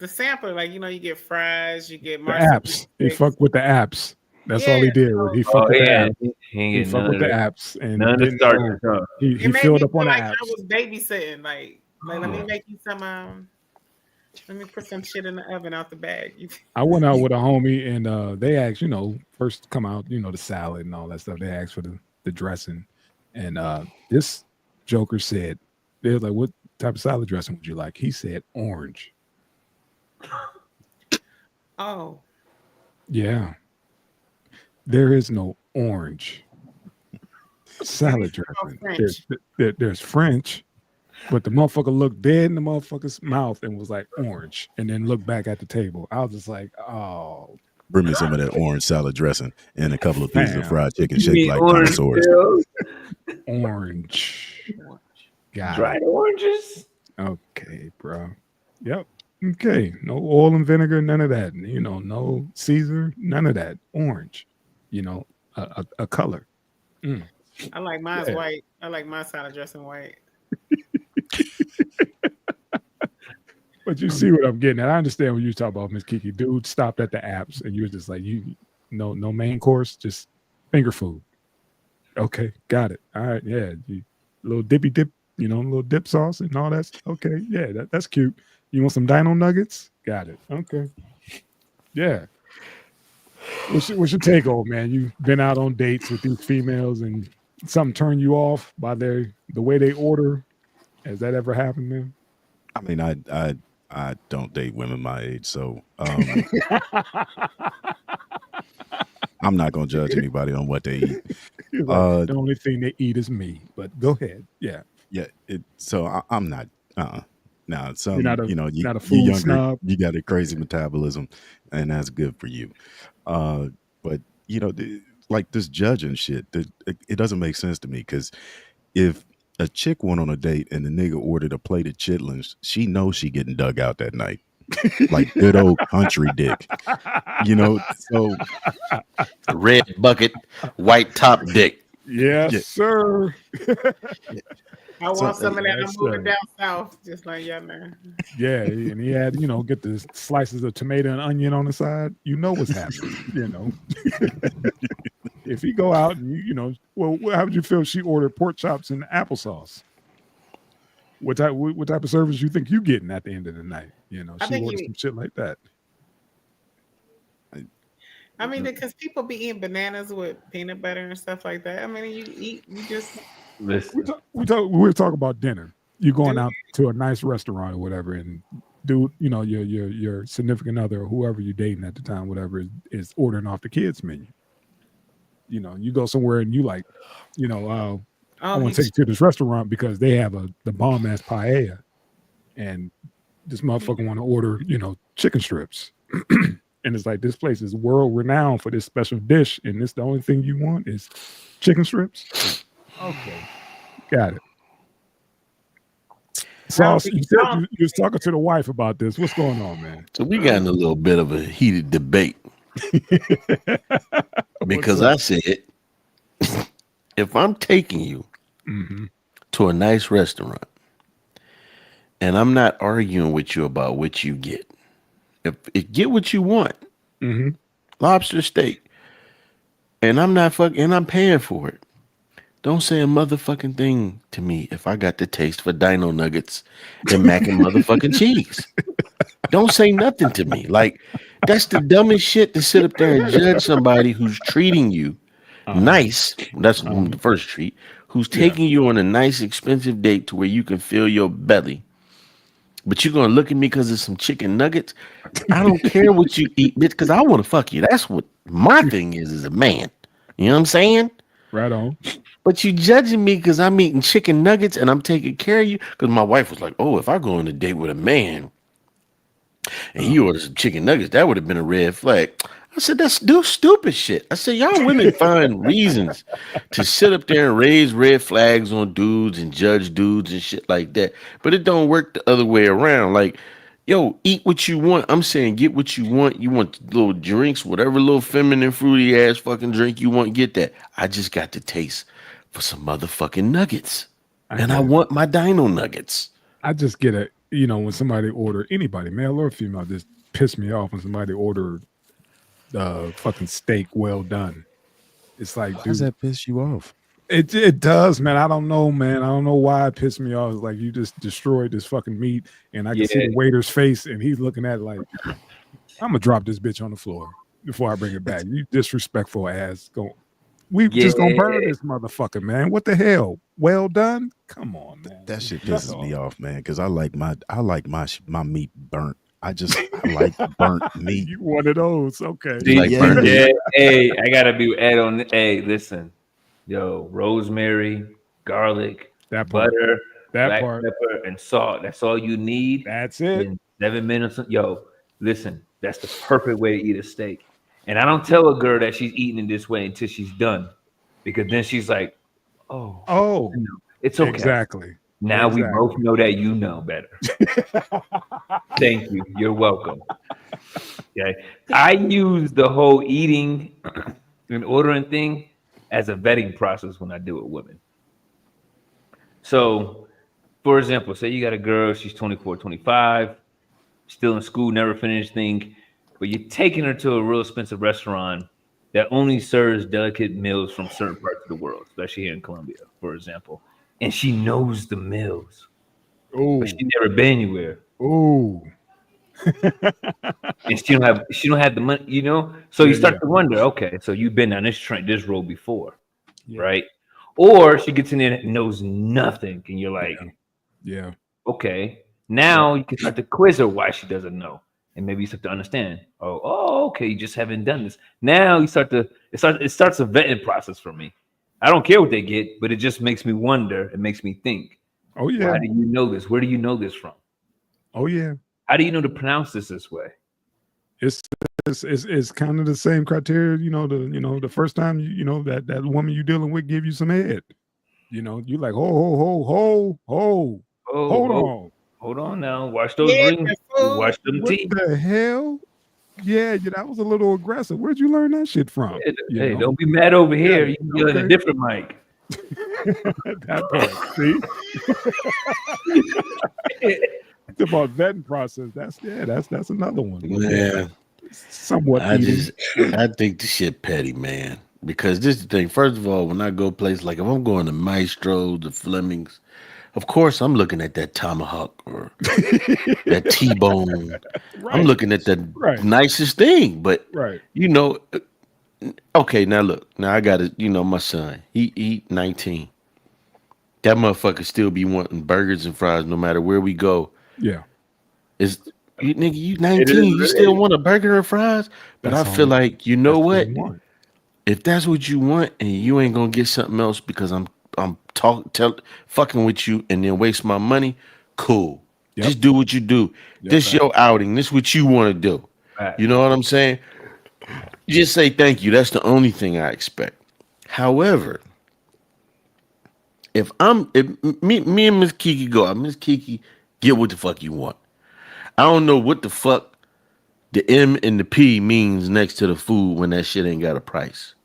Speaker 2: sampler. Like you get fries, you get
Speaker 1: the
Speaker 2: marsupial
Speaker 1: apps. He
Speaker 2: sticks.
Speaker 1: fucked with the apps. That's all
Speaker 2: Yeah,
Speaker 1: he did.
Speaker 2: so
Speaker 1: He
Speaker 5: Oh
Speaker 1: fucked with the
Speaker 5: yeah,
Speaker 1: apps.
Speaker 5: he ain't
Speaker 1: He
Speaker 5: getting
Speaker 1: fucked
Speaker 5: none
Speaker 1: with
Speaker 5: of
Speaker 1: the
Speaker 5: that.
Speaker 1: apps and
Speaker 5: None of the
Speaker 1: didn't
Speaker 5: starch.
Speaker 1: know.
Speaker 5: Huh?
Speaker 1: He
Speaker 2: it made
Speaker 1: filled
Speaker 2: me
Speaker 1: up on
Speaker 2: feel
Speaker 1: the
Speaker 2: like I
Speaker 1: apps.
Speaker 2: was babysitting. Like let me make you some let me put some shit in the oven out the bag.
Speaker 1: I went out with a homie and they asked, first come out, the salad and all that stuff. They asked for the dressing. And this Joker said, they was like, what type of salad dressing would you like? He said orange.
Speaker 2: Oh,
Speaker 1: Yeah. There is no orange salad dressing.
Speaker 2: French.
Speaker 1: There's French, but the motherfucker looked dead in the motherfucker's mouth and was like orange, and then looked back at the table. I was just like, oh,
Speaker 4: Bring me some of that orange salad dressing and a couple of pieces of
Speaker 1: fam,
Speaker 4: fried chicken
Speaker 5: You
Speaker 4: shaped
Speaker 5: mean
Speaker 4: like
Speaker 5: orange
Speaker 4: dinosaurs.
Speaker 5: pills?
Speaker 1: orange. Got
Speaker 5: Dried oranges?
Speaker 1: it. Okay, bro. Yep. Okay. No oil and vinegar, none of that. No Caesar, none of that. Orange. A color. Mm.
Speaker 2: I like mine's
Speaker 1: Yeah.
Speaker 2: white. I like my salad dressing white.
Speaker 1: But you see what I'm getting at. I understand what you talk about, Miss Kiki. Dude stopped at the apps and you were just like, no main course, just finger food. Okay, got it. All right, yeah. Little dippy dip, little dip sauce and all that. Okay, yeah, that's cute. You want some dino nuggets? Got it. Okay. Yeah. What's your take, old man? You've been out on dates with these females and something turned you off by the way they order. Has that ever happened, man?
Speaker 4: I mean, I don't date women my age, so I'm not gonna judge anybody on what they eat.
Speaker 1: He's like, the only thing they eat is me. But go ahead. Yeah.
Speaker 4: Yeah. I'm not. Now,
Speaker 1: You're not a
Speaker 4: you
Speaker 1: not a
Speaker 4: you
Speaker 1: food
Speaker 4: younger,
Speaker 1: snob.
Speaker 4: you got a crazy metabolism, and that's good for you. But like this judging shit, it doesn't make sense to me because if a chick went on a date and the nigga ordered a plate of chitlins, she knows she getting dug out that night, like good old country dick. So
Speaker 3: Red bucket, white top dick.
Speaker 1: Yes,
Speaker 4: Yeah.
Speaker 1: sir.
Speaker 2: I want some of that.
Speaker 1: Yes,
Speaker 2: I'm moving
Speaker 1: sir.
Speaker 2: down south, just like y'all know.
Speaker 1: Yeah, and he had, get the slices of tomato and onion on the side. You know what's happening. If he go out and well, how would you feel if she ordered pork chops and applesauce? What type of service you think you getting at the end of the night?
Speaker 2: I
Speaker 1: She
Speaker 2: think
Speaker 1: ordered
Speaker 2: you-
Speaker 1: some shit like that.
Speaker 2: I mean, because people be eating bananas with peanut butter and stuff like that. I mean, you just
Speaker 5: Listen,
Speaker 1: We're talking about dinner. You going out to a nice restaurant or whatever, and dude, your significant other or whoever you're dating at the time, whatever, is ordering off the kids menu. You go somewhere and you like, I want to take you to this restaurant because they have the bomb ass paella, and this motherfucker want to order, chicken strips. And it's like, this place is world renowned for this special dish, and this the only thing you want is chicken strips. Okay, got it. Sauce, you said you was talking to the wife about this. What's going on, man?
Speaker 3: So we got in a little bit of a heated debate because I said, if I'm taking you to a nice restaurant and I'm not arguing with you about what you get, if get what you want, lobster steak, and I'm not and I'm paying for it, don't say a motherfucking thing to me if I got the taste for dino nuggets and mac and motherfucking cheese. Don't say nothing to me. Like, that's the dumbest shit to sit up there and judge somebody who's treating you nice. That's the first treat. Who's taking you on a nice, expensive date to where you can fill your belly. But you're going to look at me because of some chicken nuggets. I don't care what you eat, bitch, because I want to fuck you. That's what my thing is as a man. You know what I'm saying?
Speaker 1: Right on.
Speaker 3: But you judging me because I'm eating chicken nuggets and I'm taking care of you. Because my wife was like, oh, if I go on a date with a man and he orders some chicken nuggets, that would have been a red flag. I said, that's stupid shit. I said, y'all women find reasons to sit up there and raise red flags on dudes and judge dudes and shit like that. But it don't work the other way around. Like, Yo, eat what you want. I'm saying get what you want. You want little drinks, whatever little feminine fruity ass fucking drink you want, get that. I just got the taste for some motherfucking nuggets. And I want my dino nuggets.
Speaker 1: I just get it, when somebody order anybody, male or female, just piss me off when somebody order fucking steak well done. It's like,
Speaker 4: Why does that piss you off?
Speaker 1: It does, man. I don't know, man. I don't know why it pissed me off. It's like you just destroyed this fucking meat, and I can see the waiter's face, and he's looking at it like, I'm gonna drop this bitch on the floor before I bring it back. You disrespectful ass. Just gonna burn this motherfucker, man. What the hell? Well done? Come on, man.
Speaker 4: That shit pisses me off, man, because I like my meat burnt. I like burnt meat.
Speaker 1: You one of those, okay?
Speaker 5: Hey, I gotta be Ed on. Hey, listen. Yo, rosemary, garlic, butter, black pepper, and salt. That's all you need.
Speaker 1: That's it.
Speaker 5: In 7 minutes. Yo, listen, that's the perfect way to eat a steak. And I don't tell a girl that she's eating it this way until she's done, because then she's like, "Oh, it's okay."
Speaker 1: Exactly.
Speaker 5: Now we both know that you know better. Thank you. You're welcome. Okay. I use the whole eating and ordering thing as a vetting process when I deal with women. So, for example, say you got a girl, she's 24, 25, still in school, never finished thing, but you're taking her to a real expensive restaurant that only serves delicate meals from certain parts of the world, especially here in Colombia, for example. And she knows the meals.
Speaker 1: Oh,
Speaker 5: but she never been anywhere.
Speaker 1: Oh.
Speaker 5: And she don't have the money, So you start to wonder, okay, so you've been on this road before, right? Or she gets in there and knows nothing, and you're like, okay. Now you can start to quiz her why she doesn't know, and maybe you start to understand. Oh, okay, you just haven't done this. Now it starts a vetting process for me. I don't care what they get, but it just makes me wonder. It makes me think.
Speaker 1: Oh yeah.
Speaker 5: Why do you know this? Where do you know this from?
Speaker 1: Oh yeah.
Speaker 5: How do you know to pronounce this way?
Speaker 1: It's kind of the same criteria, the first time that woman you dealing with give you some head. You like, hold on.
Speaker 5: Hold on now. Watch those rings. Watch them teeth.
Speaker 1: What the hell? Yeah, that was a little aggressive. Where'd you learn that shit from?
Speaker 5: Hey, don't be mad over here. You can get a different mic.
Speaker 1: That part, see? It's about vetting process. That's another one.
Speaker 3: Yeah.
Speaker 1: Somewhat.
Speaker 3: I think the shit petty, man. Because this is the thing. First of all, when I go places, like if I'm going to Maestro, the Flemings, of course I'm looking at that tomahawk or that T-bone. Right. I'm looking at the nicest thing. But okay, now look. Now I got my son. He 19. That motherfucker still be wanting burgers and fries no matter where we go.
Speaker 1: Yeah.
Speaker 3: You 19, you still want a burger and fries? But I feel like, what? If that's what you want and you ain't gonna get something else because I'm fucking with you and then waste my money, cool. Yep. Just do what you do. Yep, this your outing. This what you want to do. Right. You know what I'm saying? Just say thank you. That's the only thing I expect. However, if me and Miss Kiki go out, Miss Kiki, get what the fuck you want. I don't know what the fuck the M and the P means next to the food when that shit ain't got a price.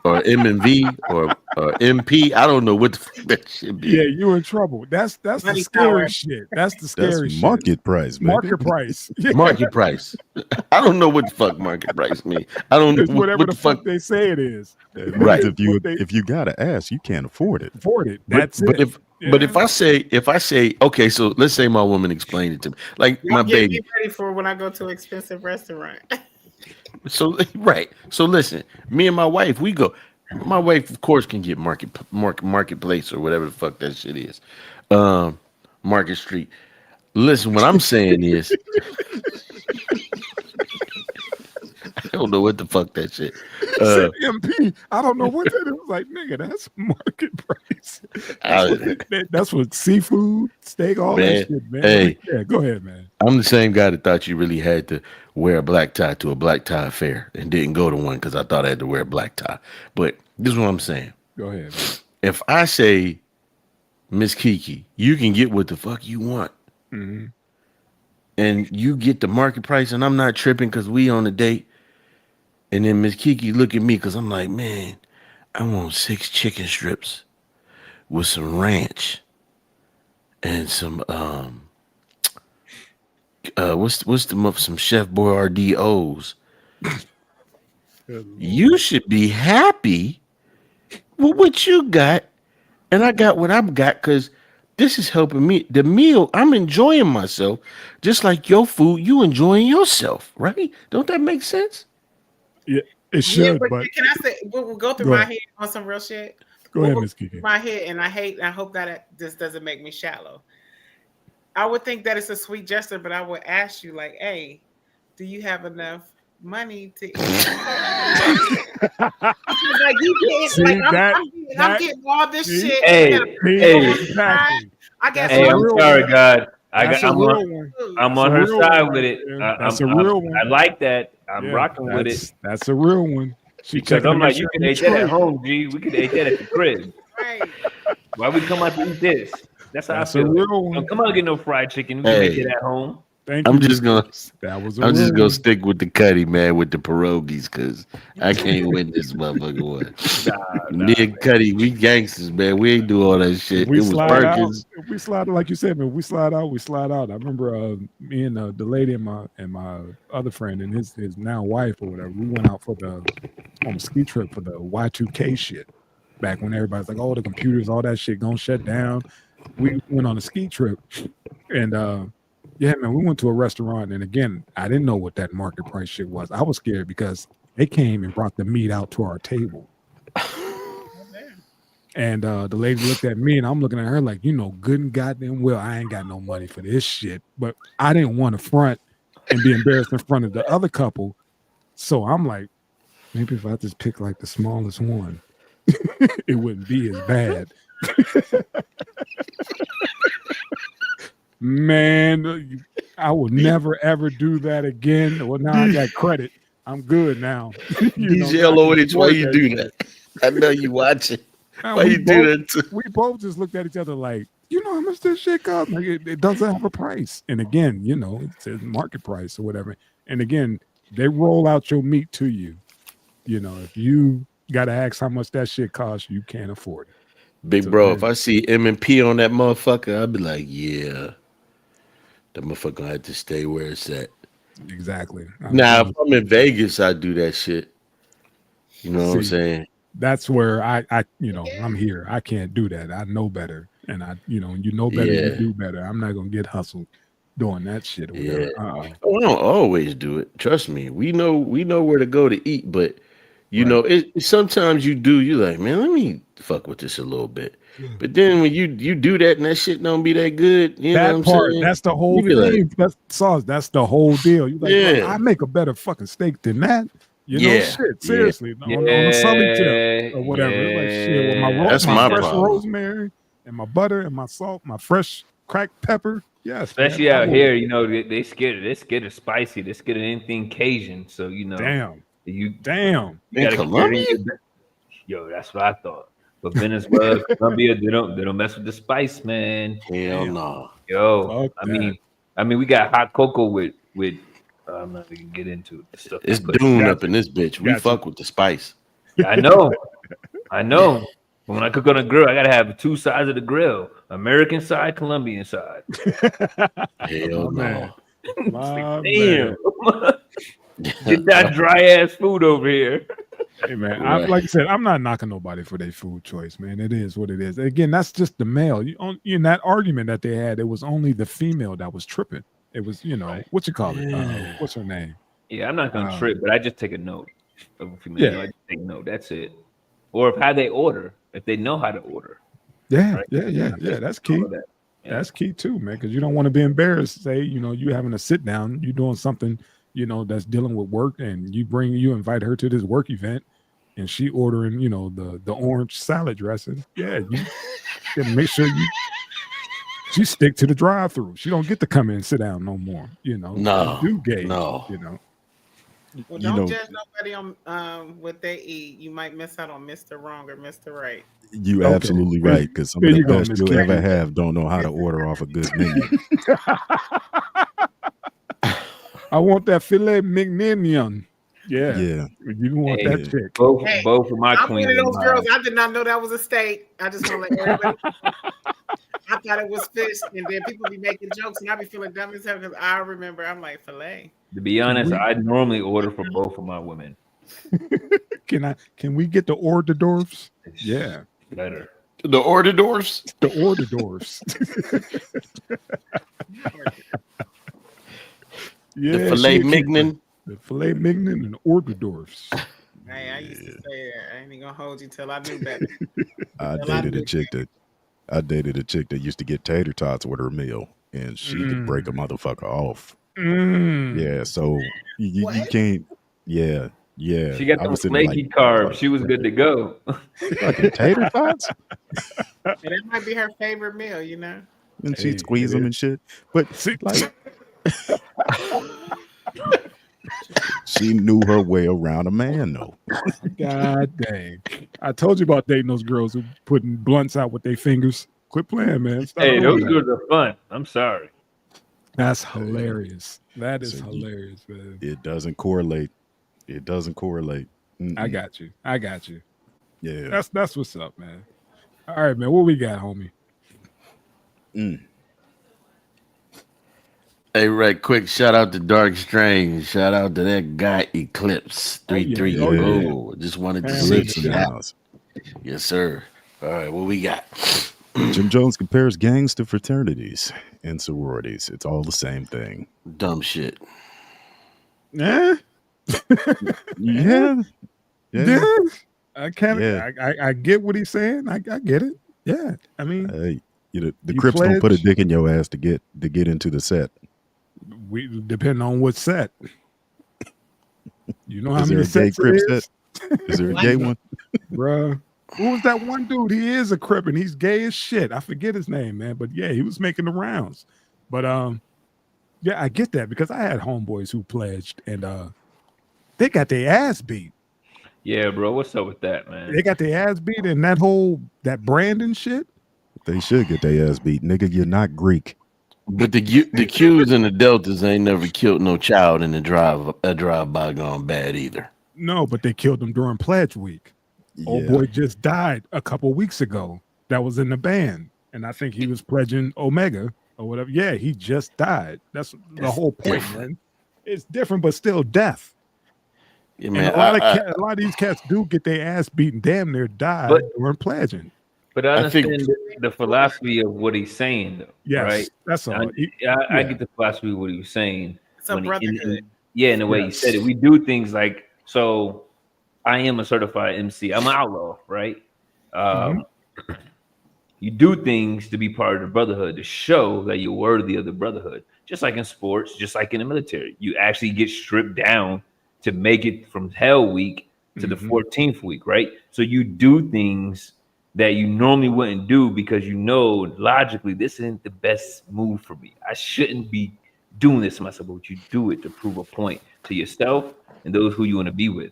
Speaker 3: Or M and V or MP. I don't know what the fuck that shit be.
Speaker 1: Yeah, you in trouble. That's the scary shit. That's the scary shit.
Speaker 4: Market price, man.
Speaker 1: Market price. Yeah.
Speaker 3: Market price. I don't know what the fuck market price means. I don't know
Speaker 1: whatever what the fuck they say it is.
Speaker 3: Right.
Speaker 4: If you gotta ask, you can't afford it.
Speaker 1: That's it.
Speaker 3: But if I say, okay, so let's say my woman explained it to me, like my baby.
Speaker 2: Be ready for when I go to an expensive restaurant.
Speaker 3: So listen, me and my wife, we go. My wife, of course, can get marketplace or whatever the fuck that shit is, Market Street. Listen, what I'm saying is, I don't know what the fuck that shit.
Speaker 1: MP, I don't know what that is. It was like, nigga, that's market price. That's what seafood, steak, all that shit, man.
Speaker 3: Hey,
Speaker 1: yeah, go ahead, man.
Speaker 3: I'm the same guy that thought you really had to wear a black tie to a black tie affair and didn't go to one because I thought I had to wear a black tie. But this is what I'm saying.
Speaker 1: Go ahead, man.
Speaker 3: If I say, Miss Kiki, you can get what the fuck you want.
Speaker 1: Mm-hmm.
Speaker 3: and you get the market price, and I'm not tripping because we on a date. And then Miss Kiki look at me because I'm like, man, I want 6 chicken strips with some ranch and some what's some Chef Boyardee O's. You should be happy with what you got, and I got what I've got because this is helping me. The meal, I'm enjoying myself, just like your food. You enjoying yourself, right? Don't that make sense?
Speaker 1: Yeah, it should.
Speaker 2: but
Speaker 1: but
Speaker 2: can I say we'll go through
Speaker 1: Go
Speaker 2: my
Speaker 1: ahead.
Speaker 2: head on some real shit?
Speaker 1: Go ahead, Miss Kiki.
Speaker 2: My head, and I hope that this doesn't make me shallow. I would think that it's a sweet gesture, but I would ask you, like, hey, do you have enough money to eat? Like you get,
Speaker 1: See,
Speaker 2: like I'm getting all this shit. I got.
Speaker 5: I'm sorry, God. I'm on her side with it.
Speaker 1: That's a real one.
Speaker 5: I like that. I'm rocking with it.
Speaker 1: That's a real one.
Speaker 5: Because I'm like, you can eat that at home, G. We could eat that at the crib.
Speaker 2: Right.
Speaker 5: Why we come out to eat this? That's how I feel.
Speaker 1: a real one.
Speaker 5: Don't come out and get no fried chicken. We can make it at home.
Speaker 3: I'm just gonna
Speaker 1: one.
Speaker 3: stick with the cutty, man, with the pierogies, because I can't win this motherfucker one. Me and Cuddy, we gangsters, man. We ain't do all that shit.
Speaker 1: We
Speaker 3: it was
Speaker 1: slide
Speaker 3: Perkins.
Speaker 1: out. We slide, like you said, man. We slide out. We slide out. I remember me and the lady and my other friend and his now wife or whatever. We went out on a ski trip for the Y2K shit. Back when everybody's like, "Oh, the computers, all that shit gonna shut down." We went on a ski trip, and yeah, man, we went to a restaurant, and again, I didn't know what that market price shit was. I was scared because they came and brought the meat out to our table. And the lady looked at me, and I'm looking at her like, good and goddamn well, I ain't got no money for this shit. But I didn't want to front and be embarrassed in front of the other couple. So I'm like, maybe if I just pick like the smallest one, it wouldn't be as bad. Man, I will never ever do that again. Well, now I got credit. I'm good now.
Speaker 3: DJ LOH, why you do that? I know you watching. Why you do that too?
Speaker 1: We both just looked at each other like, how much this shit costs? Like it doesn't have a price. And again, it says market price or whatever. And again, they roll out your meat to you. If you got to ask how much that shit costs, you can't afford it.
Speaker 3: Big bro, if I see M&P on that motherfucker, I'll be like, yeah. That motherfucker gonna have to stay where it's at.
Speaker 1: Exactly.
Speaker 3: Now, if I'm in Vegas, I do that shit. You know what I'm saying?
Speaker 1: That's where I'm here. I can't do that. I know better, and you know better. You do better. I'm not gonna get hustled doing that shit. Or whatever.
Speaker 3: I don't always do it. Trust me. We know where to go to eat, but sometimes you do. You like, man, let me fuck with this a little bit. But then when you do that and that shit don't be that good, you know what I'm saying?
Speaker 1: That's the whole thing.
Speaker 3: Like,
Speaker 1: that's sauce. That's the whole deal. You like, I make a better fucking steak than that. Shit. Seriously, on a Sully tip or whatever. Like shit with my fresh rosemary and my butter and my salt, my fresh cracked pepper. Yeah,
Speaker 5: especially out here, they scared. They're scared of spicy. They're scared of anything Cajun. So
Speaker 1: damn.
Speaker 5: You
Speaker 3: Colombia?
Speaker 5: Yo, that's what I thought. But Venezuela, Colombia, they don't mess with the spice, man.
Speaker 3: Hell no.
Speaker 5: Yo, I mean, we got hot cocoa with. I'm not gonna get into the stuff.
Speaker 3: It's dune up in this bitch. We fuck with the spice.
Speaker 5: I know. But when I cook on a grill, I gotta have 2 sides of the grill: American side, Colombian side.
Speaker 3: Hell no.
Speaker 5: Damn. Get that dry ass food over here.
Speaker 1: Hey man, like I said, I'm not knocking nobody for their food choice, man. It is what it is. Again, that's just the male. In that argument that they had, it was only the female that was tripping. It was, what you call it? What's her name?
Speaker 5: Yeah, I'm not gonna trip, but I just take a note of a female. I just take note. That's it. Or how they order, if they know how to order.
Speaker 1: Yeah, right? Yeah. That's key. That's key too, man. Because you don't want to be embarrassed. Say, you having a sit down, you doing something. That's dealing with work, and you invite her to this work event, and she ordering, the orange salad dressing. Yeah, you gotta make sure she stick to the drive-through. She don't get to come in and sit down no more.
Speaker 3: No,
Speaker 1: do gauge,
Speaker 3: no.
Speaker 2: Well, don't judge nobody on what they eat. You might miss out on Mr. Wrong or Mr. Right.
Speaker 4: You absolutely right, because some of the best you'll ever have don't know how to order off a good menu.
Speaker 1: I want that filet mignon. Yeah.
Speaker 4: Yeah.
Speaker 1: You want
Speaker 5: Hey,
Speaker 1: that
Speaker 4: Yeah.
Speaker 1: chick.
Speaker 5: both of my
Speaker 2: I'm one
Speaker 5: queens
Speaker 2: of
Speaker 5: are
Speaker 2: those girls.
Speaker 5: mine.
Speaker 2: I did not know that was a steak. I just want to let everybody. I thought it was fish, and then people be making jokes, and I be feeling dumb as hell because I remember I'm like filet.
Speaker 5: To be
Speaker 1: Can
Speaker 5: honest,
Speaker 1: we
Speaker 5: I normally order for both of my women.
Speaker 1: can we get the hors d'oeuvres?
Speaker 5: It's
Speaker 1: Yeah.
Speaker 5: better.
Speaker 3: The hors d'oeuvres.
Speaker 1: The hors d'oeuvres.
Speaker 3: The
Speaker 1: Yeah,
Speaker 3: filet
Speaker 1: she a keeper.
Speaker 3: mignon.
Speaker 1: The filet mignon and hors d'oeuvres.
Speaker 2: Hey, I used to say that. I ain't even gonna hold you till I knew better.
Speaker 4: I
Speaker 2: Till I
Speaker 4: dated a
Speaker 2: knew
Speaker 4: chick that used to get tater tots with her meal, and she could break a motherfucker off. Yeah, so you
Speaker 2: What?
Speaker 4: can't. Yeah, yeah.
Speaker 5: She got
Speaker 4: I
Speaker 5: them
Speaker 4: was sitting
Speaker 5: flaky
Speaker 4: like
Speaker 5: carbs. She was good to go.
Speaker 4: fucking tater tots,
Speaker 2: And that might be her favorite meal, you know.
Speaker 4: and
Speaker 1: Hey,
Speaker 4: she'd squeeze
Speaker 1: it
Speaker 4: them
Speaker 1: is.
Speaker 4: and shit. But
Speaker 1: See,
Speaker 4: like, she knew her way around a man, though.
Speaker 1: God dang. I told you about dating those girls who putting blunts out with their fingers. Quit playing, man. Stop
Speaker 5: Hey,
Speaker 1: doing
Speaker 5: those
Speaker 1: that.
Speaker 5: girls are fun. I'm sorry.
Speaker 1: That's hilarious. That is
Speaker 4: So
Speaker 1: hilarious, man.
Speaker 4: it doesn't correlate. It doesn't correlate.
Speaker 1: I
Speaker 4: Mm-mm.
Speaker 1: got you. I got you.
Speaker 4: Yeah.
Speaker 1: That's what's up, man. All right, man. What we got, homie?
Speaker 4: Mm.
Speaker 3: Hey, right quick, shout out to Dark Strange. Shout out to that guy Eclipse
Speaker 1: Oh, yeah.
Speaker 3: 33.
Speaker 1: Oh, yeah.
Speaker 3: Oh, just wanted to
Speaker 1: Family
Speaker 3: say
Speaker 4: Eclipse in the
Speaker 3: shout.
Speaker 4: house.
Speaker 3: Yes, sir. All right, what we got?
Speaker 4: Jim Jones compares gangs to fraternities and sororities. It's all the same thing.
Speaker 3: Dumb shit.
Speaker 1: Yeah.
Speaker 4: Yeah.
Speaker 1: Yeah. I kind of
Speaker 4: Yeah.
Speaker 1: I get what he's saying. I get it. Yeah. I mean,
Speaker 4: Hey, the
Speaker 1: you
Speaker 4: Crips gonna put a
Speaker 1: pledge.
Speaker 4: dick in your ass to get into the set.
Speaker 1: We depend on what set. You know how
Speaker 4: Is there
Speaker 1: many
Speaker 4: a gay
Speaker 1: sets it
Speaker 4: Crip
Speaker 1: is?
Speaker 4: set? Is there a gay one?
Speaker 1: Bruh. Who was that one dude? He is a Crip and he's gay as shit. I forget his name, man. But yeah, he was making the rounds. But yeah, I get that because I had homeboys who pledged and they got their ass beat.
Speaker 5: Yeah, bro. What's up with that, man?
Speaker 1: They got their ass beat and that Brandon shit.
Speaker 4: They should get their ass beat, nigga. You're not Greek.
Speaker 3: But the Qs and the Deltas ain't never killed no child in a drive-by gone bad either.
Speaker 1: No, but they killed him during pledge week. Old
Speaker 4: Yeah.
Speaker 1: boy just died a couple weeks ago. That was in the band. And I think he was pledging Omega or whatever. Yeah, he just died. That's the whole point,
Speaker 3: different.
Speaker 1: man. It's different, but still death.
Speaker 3: Yeah,
Speaker 1: And
Speaker 3: man.
Speaker 1: a lot of these cats do get their ass beaten, damn near died
Speaker 5: But-
Speaker 1: during pledging.
Speaker 5: But I
Speaker 3: I think-
Speaker 5: understand the philosophy of what he's saying, though.
Speaker 1: Yes,
Speaker 5: Right?
Speaker 1: that's all.
Speaker 5: I
Speaker 1: Yeah.
Speaker 5: get the philosophy of what he was saying.
Speaker 2: It's a
Speaker 5: when he-
Speaker 2: brotherhood.
Speaker 5: in the way he said it. We do things like, so I am a certified MC. I'm an outlaw, right? You do things to be part of the brotherhood to show that you're worthy of the brotherhood. Just like in sports, just like in the military. You actually get stripped down to make it from hell week to the 14th week, right? So you do things that you normally wouldn't do because you know logically this isn't the best move for me. I shouldn't be doing this to myself, but you do it to prove a point to yourself and those who you want to be with.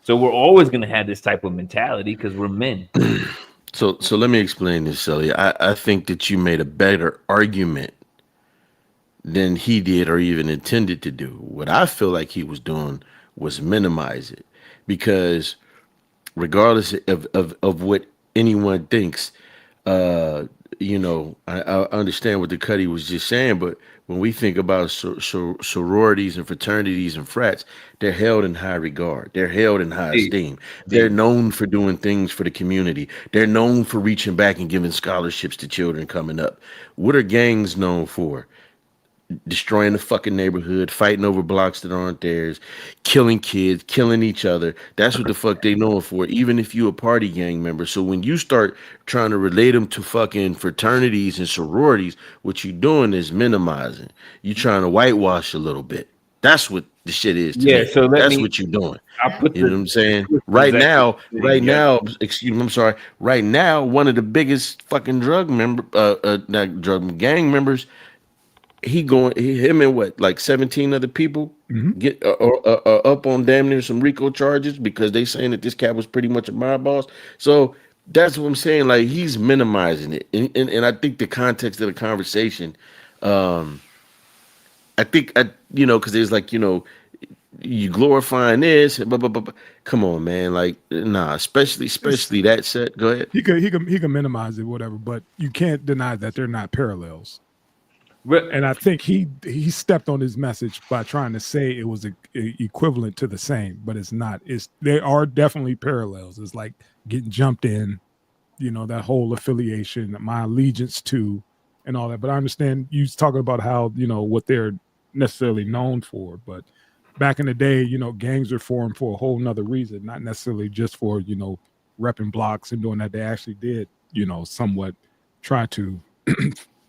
Speaker 5: So we're always going to have this type of mentality because we're men.
Speaker 3: So let me explain this, Sully. I think that you made a better argument than he did or even intended to do. What I feel like he was doing was minimize it, because regardless of what anyone thinks, I understand what the Cuddy was just saying, but when we think about sororities and fraternities and frats, they're held in high regard. They're held in high esteem. They're known for doing things for the community. They're known for reaching back and giving scholarships to children coming up. What are gangs known for? Destroying the fucking neighborhood, fighting over blocks that aren't theirs, killing kids, killing each other. That's what the fuck they known for, even if you a party gang member. So when you start trying to relate them to fucking fraternities and sororities, what you doing is minimizing. You trying to whitewash a little bit. That's what the shit is to me.
Speaker 5: So
Speaker 3: that's what you're doing.
Speaker 5: I'll put
Speaker 3: You know what I'm saying?
Speaker 5: Right
Speaker 3: Now,
Speaker 5: yeah.
Speaker 3: excuse me, I'm sorry. Right now, one of the biggest fucking gang members, him and what, like 17 other people get up on damn near some RICO charges because they saying that this cat was pretty much a mob boss. So that's what I'm saying. Like, he's minimizing it, and I think the context of the conversation I think because there's like you glorifying this, blah, blah, blah, blah. Come on, man, like nah, especially that set. Go ahead.
Speaker 1: He can minimize it, whatever, but you can't deny that they're not parallels. And I think he stepped on his message by trying to say it was equivalent to the same, but it's not. They are definitely parallels. It's like getting jumped in, that whole affiliation, my allegiance to, and all that. But I understand you talking about how what they're necessarily known for, but back in the day, gangs were formed for a whole nother reason, not necessarily just for repping blocks and doing that. They actually did somewhat try to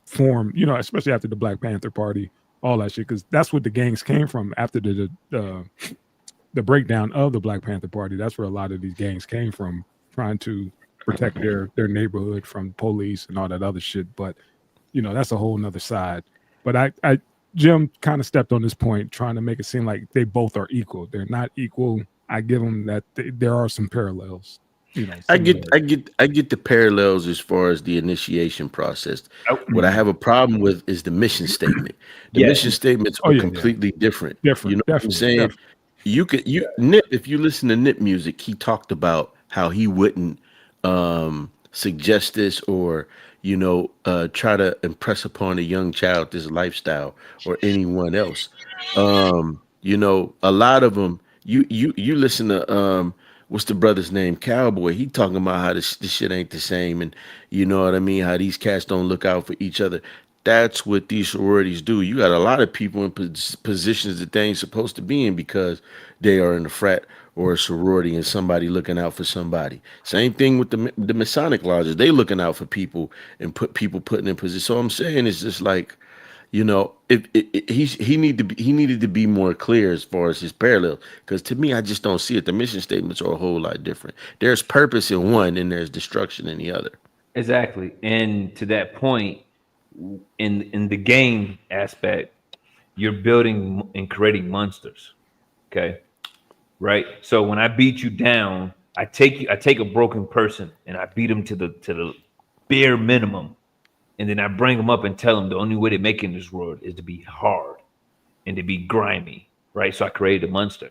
Speaker 1: form, especially after the Black Panther Party, all that shit, because that's what the gangs came from after the breakdown of the Black Panther Party. That's where a lot of these gangs came from, trying to protect their neighborhood from police and all that other shit. But that's a whole nother side. But I Jim kind of stepped on this point, trying to make it seem like they both are equal. They're not equal. I give them that there are some parallels.
Speaker 3: I get the parallels as far as the initiation process. What I have a problem with is the mission statement. The mission statements are completely different. You know what I'm saying? Nip, if you listen to Nip music, he talked about how he wouldn't suggest this or try to impress upon a young child this lifestyle or anyone else. A lot of them. You listen to what's the brother's name? Cowboy. He talking about how this shit ain't the same, and you know what I mean. How these cats don't look out for each other. That's what these sororities do. You got a lot of people in positions that they ain't supposed to be in because they are in a frat or a sorority and somebody looking out for somebody. Same thing with the Masonic lodges. They looking out for people and putting in position. So I'm saying it's just like, he needed to be more clear as far as his parallel, because to me I just don't see it. The mission statements are a whole lot different. There's purpose in one and there's destruction in the other.
Speaker 5: Exactly. And to that point, in the game aspect, you're building and creating monsters. Okay. Right. So when I beat you down, I take a broken person and I beat him to the bare minimum. And then I bring them up and tell them the only way to make it in this world is to be hard and to be grimy, right? So I created a monster.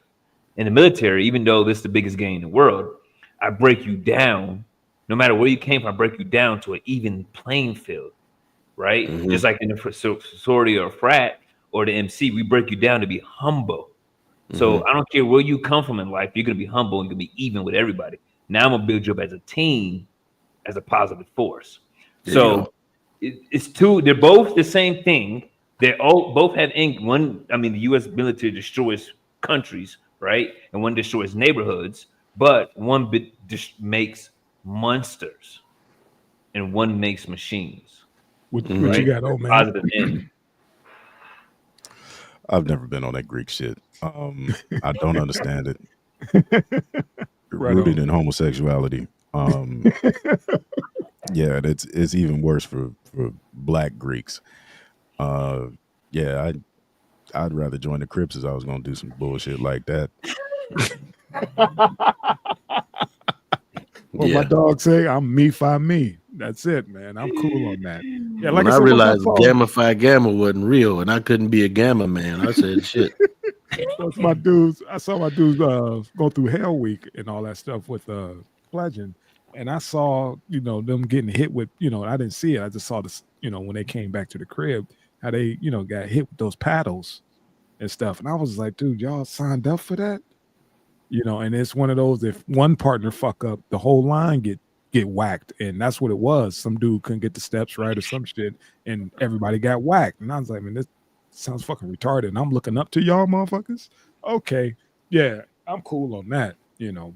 Speaker 5: In the military, even though this is the biggest game in the world, I break you down. No matter where you came from, I break you down to an even playing field, right?
Speaker 3: Mm-hmm.
Speaker 5: Just like in the sorority or frat or the MC, we break you down to be humble. So I don't care where you come from in life, you're going to be humble and you're going to be even with everybody. Now I'm going to build you up as a team, as a positive force. So it's two, they're both the same thing. They both have one. I mean, the U.S. military destroys countries, right? And one destroys neighborhoods, but one just makes monsters and one makes machines.
Speaker 1: What you got, old man?
Speaker 5: Positive end.
Speaker 4: I've never been on that Greek shit. I don't understand it. Rooted in homosexuality. Yeah, it's even worse for Black Greeks. Yeah, I'd rather join the Crips if I was gonna do some bullshit like that.
Speaker 1: What my dog say? I'm me fi me. That's it, man. I'm cool on that. Yeah,
Speaker 3: like I realized Gamma Phi Gamma wasn't real, and I couldn't be a Gamma man. I said, "Shit."
Speaker 1: That's my dudes. I saw my dudes go through Hell Week and all that stuff with pledging, and I saw them getting hit with I didn't see it. I just saw this when they came back to the crib how they got hit with those paddles and stuff, and I was like, dude, y'all signed up for that, and it's one of those, if one partner fuck up, the whole line get whacked, and that's what it was. Some dude couldn't get the steps right or some shit, and everybody got whacked, and I was like, man, this sounds fucking retarded. And I'm looking up to y'all motherfuckers. Okay, yeah, I'm cool on that,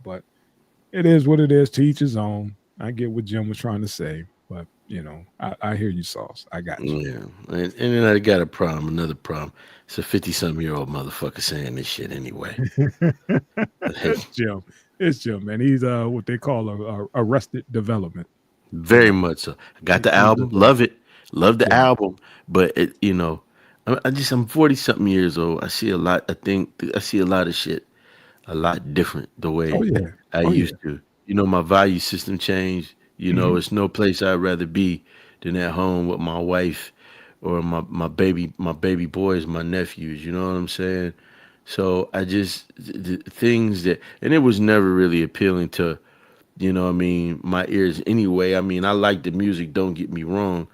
Speaker 1: but it is what it is. To each his own. I get what Jim was trying to say, but I hear you, Sauce. I got you.
Speaker 3: Yeah, and then I got another problem. It's a 50-something-year-old motherfucker saying this shit anyway.
Speaker 1: It's Jim, man. He's what they call a arrested development.
Speaker 3: Very much so. I got the album, love it, love the album, but I'm 40-something years old. I see a lot. I see a lot of shit, a lot different the way I used to. My value system changed. It's no place I'd rather be than at home with my wife, or my baby boys, my nephews. You know what I'm saying? So I just things that, and it was never really appealing to, I mean, my ears anyway. I mean, I like the music. Don't get me wrong,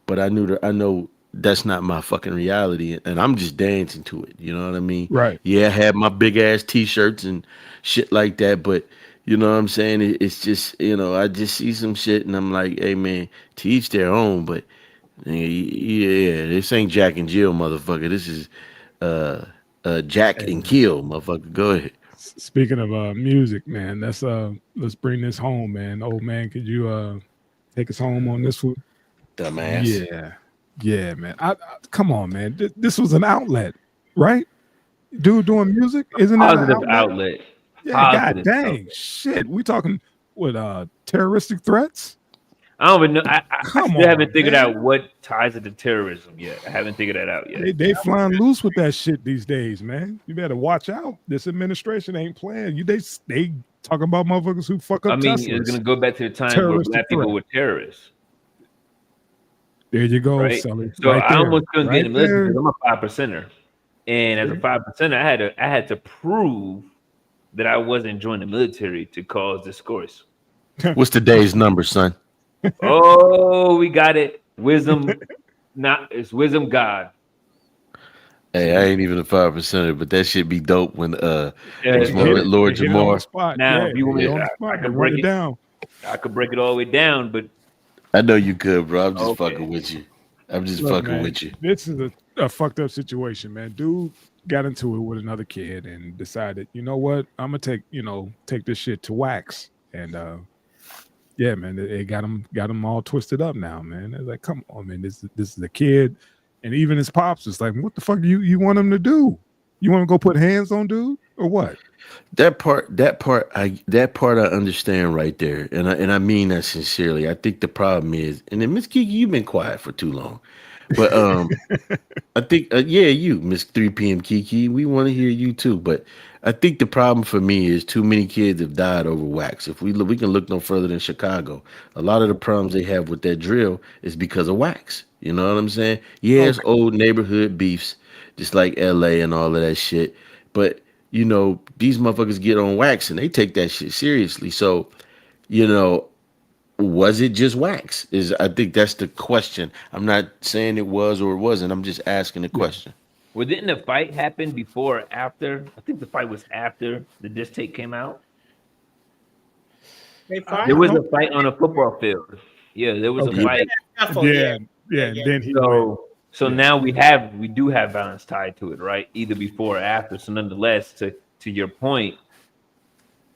Speaker 3: but I know that's not my fucking reality, and I'm just dancing to it. You know what I mean?
Speaker 1: Right.
Speaker 3: Yeah, I had my big ass t-shirts and shit like that, but you know what I'm saying? It's just, I just see some shit and I'm like, hey man, to each their own. But yeah, this ain't Jack and Jill, motherfucker. This is uh Jack
Speaker 1: Hey,
Speaker 3: and
Speaker 1: man.
Speaker 3: Kill, motherfucker. Go ahead.
Speaker 1: Speaking of music, man, let's bring this home, man. Old man, could you take us home on this one?
Speaker 3: Dumbass.
Speaker 1: Yeah, yeah, man. Come on, man. This was an outlet, right? Dude doing music, isn't that an
Speaker 5: Positive
Speaker 1: outlet?
Speaker 5: outlet.
Speaker 1: Yeah, god
Speaker 5: Positive
Speaker 1: dang,
Speaker 5: outlet.
Speaker 1: shit. We talking with terroristic threats?
Speaker 5: I don't even know. I
Speaker 1: Come
Speaker 5: still
Speaker 1: on,
Speaker 5: haven't figured out
Speaker 1: man.
Speaker 5: what ties it to terrorism yet. I haven't figured that out yet.
Speaker 1: They flying loose with that shit these days, man. You better watch out. This administration ain't playing. They talking about motherfuckers who fuck
Speaker 5: I
Speaker 1: up
Speaker 5: mean, it's
Speaker 1: Teslas.
Speaker 5: gonna go back to the time where
Speaker 1: Terroristic
Speaker 5: black people
Speaker 1: threat.
Speaker 5: were terrorists,
Speaker 1: There you go,
Speaker 5: right?
Speaker 1: Sully.
Speaker 5: So
Speaker 1: Right
Speaker 5: I
Speaker 1: there.
Speaker 5: almost couldn't get
Speaker 1: Right
Speaker 5: in the military
Speaker 1: there.
Speaker 5: because I'm a 5%er, and as a 5%er, I had to prove that I wasn't joining the military to cause discourse.
Speaker 3: What's today's number, son?
Speaker 5: Oh, we got it. Wisdom, it's wisdom God.
Speaker 3: Hey, I ain't even a 5%er, but that shit be dope when
Speaker 5: Yeah,
Speaker 3: what's my
Speaker 1: Hit it.
Speaker 3: Lord
Speaker 1: They hit it on the
Speaker 3: Jamar.
Speaker 1: spot.
Speaker 5: now,
Speaker 1: Yeah,
Speaker 5: if you
Speaker 1: they
Speaker 5: want
Speaker 1: hit
Speaker 5: me,
Speaker 1: it on
Speaker 3: Yeah,
Speaker 1: the
Speaker 5: I
Speaker 1: spot. They
Speaker 5: could
Speaker 1: run
Speaker 5: break
Speaker 1: it
Speaker 5: it.
Speaker 1: down.
Speaker 5: I could break it all the way down, but
Speaker 3: I know you could, bro. I'm just
Speaker 5: okay.
Speaker 3: fucking with you. I'm just
Speaker 1: Look,
Speaker 3: fucking
Speaker 1: man,
Speaker 3: with you.
Speaker 1: this is a fucked up situation, man. Dude got into it with another kid and decided, you know what, I'm gonna take this shit to wax. And yeah, man, it got him all twisted up now, man. It's like, come on, man, this is a kid. And even his pops was like, what the fuck do you want him to do? You want to go put hands on dude or what?
Speaker 3: That part I understand right there, and I mean that sincerely. I think the problem is, and then Miss Kiki, you've been quiet for too long, but I think, yeah, you, Miss 3 p.m. Kiki, we want to hear you too. But I think the problem for me is too many kids have died over wax. If we can look no further than Chicago, a lot of the problems they have with that drill is because of wax. You know what I'm saying? Yeah, it's
Speaker 1: Okay.
Speaker 3: old neighborhood beefs, just like L.A. and all of that shit. But these motherfuckers get on wax and they take that shit seriously. So, you know, was it just wax? I think that's the question. I'm not saying it was or it wasn't. I'm just asking the
Speaker 1: Yeah.
Speaker 3: question.
Speaker 5: Well, didn't the fight happen before or after? I think the fight was after the diss tape came out.
Speaker 2: They
Speaker 1: I,
Speaker 5: There
Speaker 2: fight.
Speaker 1: I
Speaker 5: was
Speaker 1: don't.
Speaker 5: a fight on a football field. Yeah, there was a
Speaker 1: Okay.
Speaker 5: fight.
Speaker 2: Scuffle,
Speaker 1: Yeah, yeah, and
Speaker 2: yeah.
Speaker 1: then he went.
Speaker 5: So
Speaker 1: Yeah.
Speaker 5: now we do have violence tied to it, right? Either before or after. So nonetheless, to your point,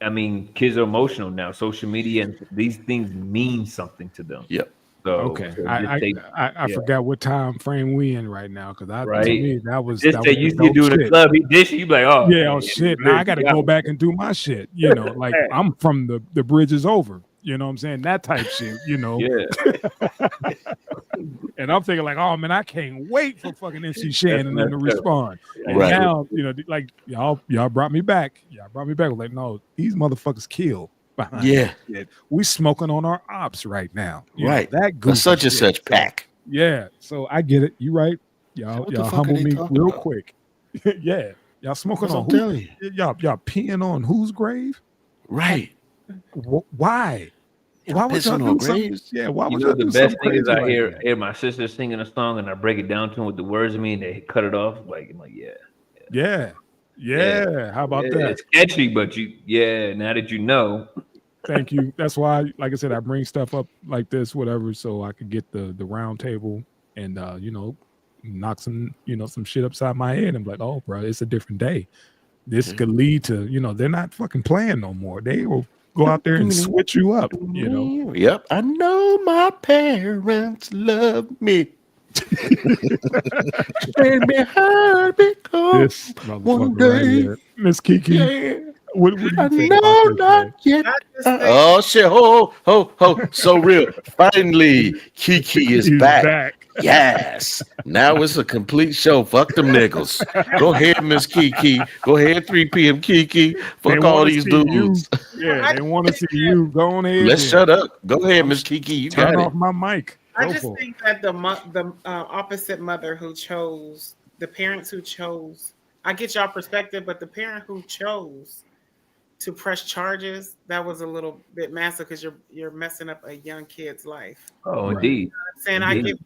Speaker 5: I mean, kids are emotional now. Social media and these things mean something to them.
Speaker 3: Yep.
Speaker 1: Okay,
Speaker 5: So
Speaker 1: I
Speaker 5: just
Speaker 1: I,
Speaker 5: say,
Speaker 1: I
Speaker 5: yeah,
Speaker 1: forgot what time frame we in right now because to
Speaker 5: right.
Speaker 1: me that was
Speaker 5: Just say
Speaker 1: the
Speaker 5: you see
Speaker 1: dope
Speaker 5: doing a
Speaker 1: shit.
Speaker 5: club, he dish you, be like, oh,
Speaker 1: Yeah, oh
Speaker 5: hey,
Speaker 1: shit. Now
Speaker 5: really,
Speaker 1: I got to
Speaker 5: you
Speaker 1: go
Speaker 5: got
Speaker 1: back and do my shit. Like
Speaker 5: me.
Speaker 1: I'm from the bridge is over. You know what I'm saying? That type shit.
Speaker 5: Yeah,
Speaker 1: And I'm thinking like, oh man, I can't wait for fucking MC
Speaker 5: that's
Speaker 1: Shan and them to
Speaker 5: messed up.
Speaker 1: respond. And
Speaker 3: Right.
Speaker 1: now, like y'all brought me back. Y'all brought me back. Like, no, these motherfuckers killed behind
Speaker 3: Yeah.
Speaker 1: that shit. We smoking on our ops right now.
Speaker 3: Right.
Speaker 1: That
Speaker 3: A
Speaker 1: goofy
Speaker 3: such and
Speaker 1: shit.
Speaker 3: such
Speaker 1: So,
Speaker 3: pack.
Speaker 1: yeah. So I get it. You right.
Speaker 3: What the
Speaker 1: Y'all
Speaker 3: fuck are
Speaker 1: humble
Speaker 3: they
Speaker 1: me
Speaker 3: talking
Speaker 1: real
Speaker 3: about?
Speaker 1: quick. Yeah. Y'all smoking
Speaker 3: That's what
Speaker 1: on
Speaker 3: I'm
Speaker 1: who?
Speaker 3: telling you.
Speaker 1: Y'all peeing on whose grave?
Speaker 3: Right.
Speaker 1: Why?
Speaker 3: Y'all
Speaker 1: Why would y'all
Speaker 3: pissing on
Speaker 1: do something?
Speaker 3: graves.
Speaker 1: Yeah, why
Speaker 5: You
Speaker 1: would
Speaker 5: know
Speaker 1: y'all
Speaker 5: the
Speaker 1: do
Speaker 5: best
Speaker 1: something
Speaker 5: thing is
Speaker 1: crazy
Speaker 5: I
Speaker 1: like that?
Speaker 5: hear my sister singing a song and I break it down to them what the words mean. They cut it off. I'm like, yeah,
Speaker 1: Yeah.
Speaker 5: yeah.
Speaker 1: Yeah. How about that?
Speaker 5: It's catchy, but now that you know,
Speaker 1: Thank you. That's why, like I said, I bring stuff up like this, whatever, so I could get the round table and knock some shit upside my head. I'm like, oh, bro, it's a different day. This could lead to, they're not fucking playing no more. They will go out there and switch you up.
Speaker 3: Yep. I know my parents love me. And me hurt because
Speaker 1: This
Speaker 3: one
Speaker 1: motherfucker right
Speaker 3: day,
Speaker 1: here, Miss Kiki.
Speaker 3: yeah,
Speaker 1: What do
Speaker 3: I
Speaker 1: you think about
Speaker 3: know
Speaker 1: this,
Speaker 3: not
Speaker 1: man?
Speaker 3: yet.
Speaker 2: I just think
Speaker 3: Oh shit! Ho ho ho! So real. Finally, Kiki is
Speaker 1: He's
Speaker 3: back.
Speaker 1: back.
Speaker 3: Yes. Now it's a complete show. Fuck them niggas. Go ahead, Miss Kiki. Go ahead, 3 p.m. Kiki.
Speaker 1: They
Speaker 3: Fuck all
Speaker 1: want to
Speaker 3: these
Speaker 1: see you.
Speaker 3: dudes.
Speaker 1: Yeah,
Speaker 2: I
Speaker 1: they
Speaker 2: just
Speaker 1: want to
Speaker 2: think
Speaker 1: see you. Go on ahead
Speaker 3: Let's
Speaker 1: then.
Speaker 3: shut up. Go ahead,
Speaker 1: I'm
Speaker 3: Miss Kiki. You
Speaker 1: turn
Speaker 3: got it.
Speaker 1: off my mic.
Speaker 2: I just think that the opposite mother who chose, the parents who chose, I get y'all perspective, but the parent who chose to press charges, that was a little bit massive because you're messing up a young kid's life.
Speaker 5: Oh,
Speaker 1: Right.
Speaker 5: indeed.
Speaker 2: You know what I'm saying?
Speaker 5: Indeed.
Speaker 2: I get,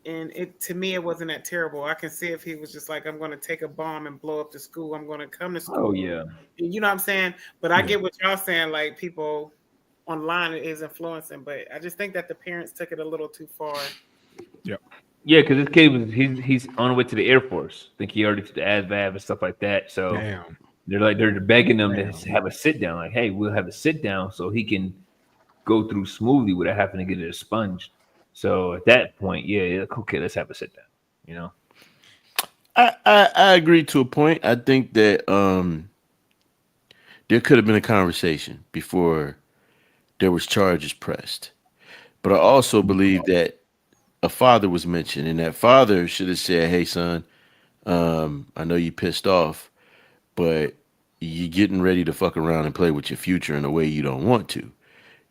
Speaker 2: and it to me it wasn't that terrible. I can see if he was just like, I'm going to take a bomb and blow up the school. I'm going to come to school.
Speaker 5: Oh yeah.
Speaker 2: You know what I'm saying? But I get what y'all saying. Like people online is influencing, but I just think that the parents took it a little too far.
Speaker 1: Yep.
Speaker 5: Yeah, because this kid was he's on the way to the Air Force. I think he already took the ASVAB and stuff like that. So
Speaker 1: Damn.
Speaker 5: they're begging them
Speaker 1: Damn.
Speaker 5: to have a sit down. Like, hey, we'll have a sit down so he can go through smoothly without having to get it expunged. So at that point, yeah, okay, let's have a sit down. You know.
Speaker 3: I agree to a point. I think that there could have been a conversation before there was charges pressed. But I also believe that a father was mentioned, and that father should have said, "Hey, son, I know you pissed off, but you're getting ready to fuck around and play with your future in a way you don't want to.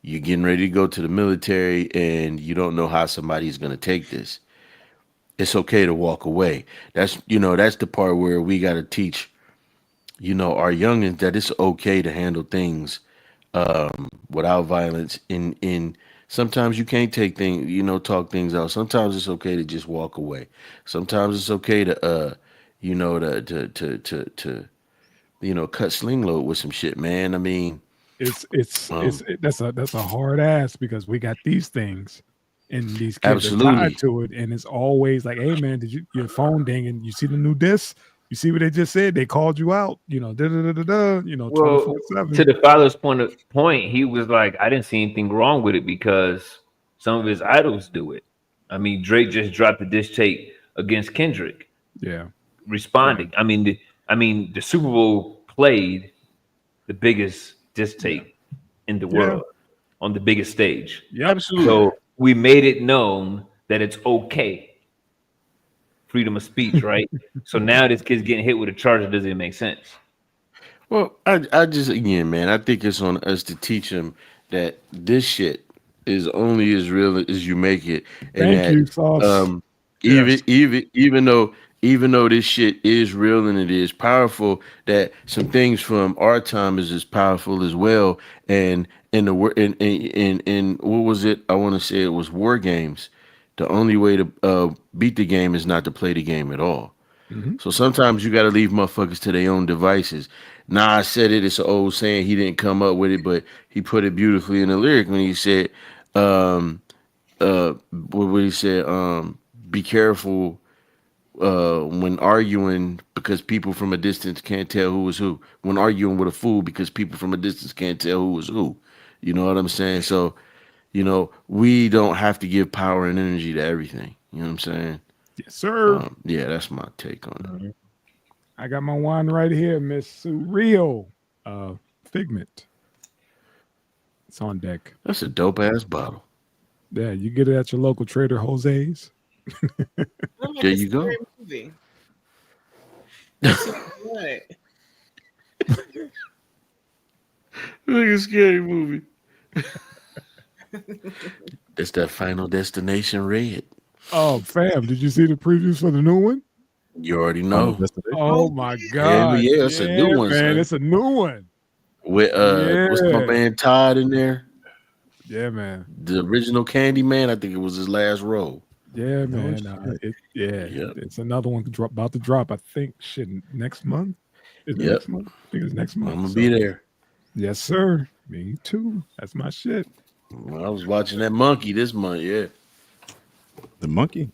Speaker 3: You're getting ready to go to the military, and you don't know how somebody's going to take this. It's okay to walk away." That's the part where we got to teach our youngins that it's okay to handle things without violence. In sometimes you can't take things, talk things out. Sometimes it's okay to just walk away. Sometimes it's okay to cut sling load with some shit, man. I mean,
Speaker 1: that's a hard ass because we got these things and these kids are
Speaker 3: absolutely.
Speaker 1: tied to it, and it's always like, hey man, did your phone dinging? You see the new disc? You see what they just said? They called you out,
Speaker 5: Well,
Speaker 1: 24/7.
Speaker 5: to the father's point, he was like, I didn't see anything wrong with it because some of his idols do it. I mean, Drake just dropped the diss tape against Kendrick.
Speaker 1: Yeah.
Speaker 5: Responding. Yeah. I mean, the Super Bowl played the biggest diss tape in the world on the biggest stage.
Speaker 1: Yeah,
Speaker 3: absolutely.
Speaker 5: So we made it known that it's okay. Freedom of speech, right? So now this kid's getting hit with a charge that doesn't even make sense.
Speaker 3: Well, I just, again, man, I think it's on us to teach them that this shit is only as real as you make it, and
Speaker 1: Thank you, Sauce.
Speaker 3: even though this shit is real and it is powerful, that some things from our time is as powerful as well. And in what was it? I want to say it was War Games. The only way to beat the game is not to play the game at all.
Speaker 1: Mm-hmm.
Speaker 3: So sometimes you got to leave motherfuckers to their own devices. Nas said it. It's an old saying. He didn't come up with it, but he put it beautifully in the lyric when he said, what he said, be careful when arguing because people from a distance can't tell who is who. When arguing with a fool because people from a distance can't tell who is who. You know what I'm saying? So, we don't have to give power and energy to everything. You know what I'm saying?
Speaker 1: Yes, sir.
Speaker 3: Yeah, that's my take on it.
Speaker 1: I got my wine right here, Miss Surreal Figment. It's on deck.
Speaker 3: That's a dope ass bottle.
Speaker 1: Yeah, you get it at your local Trader Jose's.
Speaker 3: There you go. Like a scary movie. It's that Final Destination Red.
Speaker 1: Oh, fam, did you see the previews for the new one?
Speaker 3: You already know.
Speaker 1: Oh my god!
Speaker 3: Yeah, it's a new one,
Speaker 1: man.
Speaker 3: son.
Speaker 1: It's a new one.
Speaker 3: With what's my man Todd in there?
Speaker 1: Yeah, man.
Speaker 3: The original Candyman. I think it was his last role.
Speaker 1: Yeah, man. It's another one about to drop. I think next month. Is it next month? I think it's next month.
Speaker 3: I'm gonna be there.
Speaker 1: Yes, sir. Me too. That's my shit.
Speaker 3: Well, I was watching that Monkey this month. Yeah,
Speaker 4: the Monkey.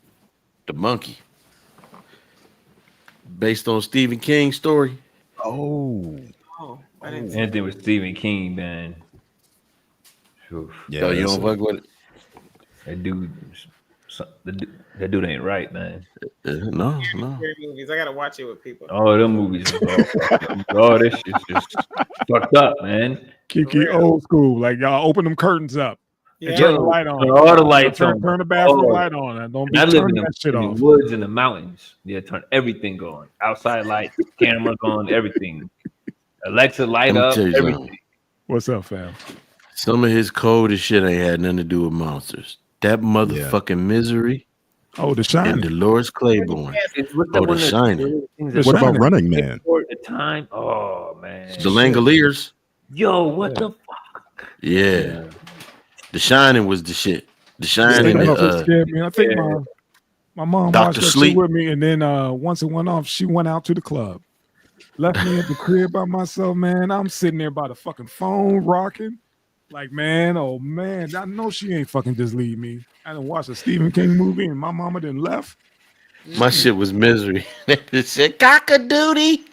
Speaker 3: Based on Stephen King's story.
Speaker 2: Oh, I didn't see
Speaker 5: Anything with Stephen King, man. Oof.
Speaker 3: Yeah, you don't fuck with it.
Speaker 5: That dude ain't right, man.
Speaker 3: No.
Speaker 2: Movies. I gotta watch it with people.
Speaker 5: Oh, them movies. Oh, this shit's just fucked up, man.
Speaker 1: Kiki old school. Like y'all open them curtains up.
Speaker 2: Yeah.
Speaker 1: Turn the light on.
Speaker 5: All the lights on.
Speaker 1: Turn the bathroom light on. And don't be turning that shit
Speaker 5: in
Speaker 1: off.
Speaker 5: the woods and the mountains. Yeah, turn everything on. Outside lights, cameras on, everything. Alexa, light up, everything.
Speaker 1: What's up, fam?
Speaker 3: Some of his coldest shit ain't had nothing to do with monsters. That motherfucking Misery.
Speaker 1: Oh, The
Speaker 3: And
Speaker 1: Shining.
Speaker 3: Dolores Claiborne.
Speaker 5: What's
Speaker 3: The Shining.
Speaker 1: What about Running Man?
Speaker 5: At the time, oh man,
Speaker 3: The Langoliers.
Speaker 5: Yo, what the fuck?
Speaker 3: Yeah. The Shining was the shit. The Shining.
Speaker 1: That shit scared me. I think my mom
Speaker 3: Dr.
Speaker 1: watched that
Speaker 3: Sleep.
Speaker 1: shit with me, and then once it went off, she went out to the club, left me at the crib by myself. Man, I'm sitting there by the fucking phone, rocking. Like, man, oh man, I know she ain't fucking just leave me. I done watched a Stephen King movie, and my mama didn't left.
Speaker 3: My shit was Misery. It said cock-a-doodie.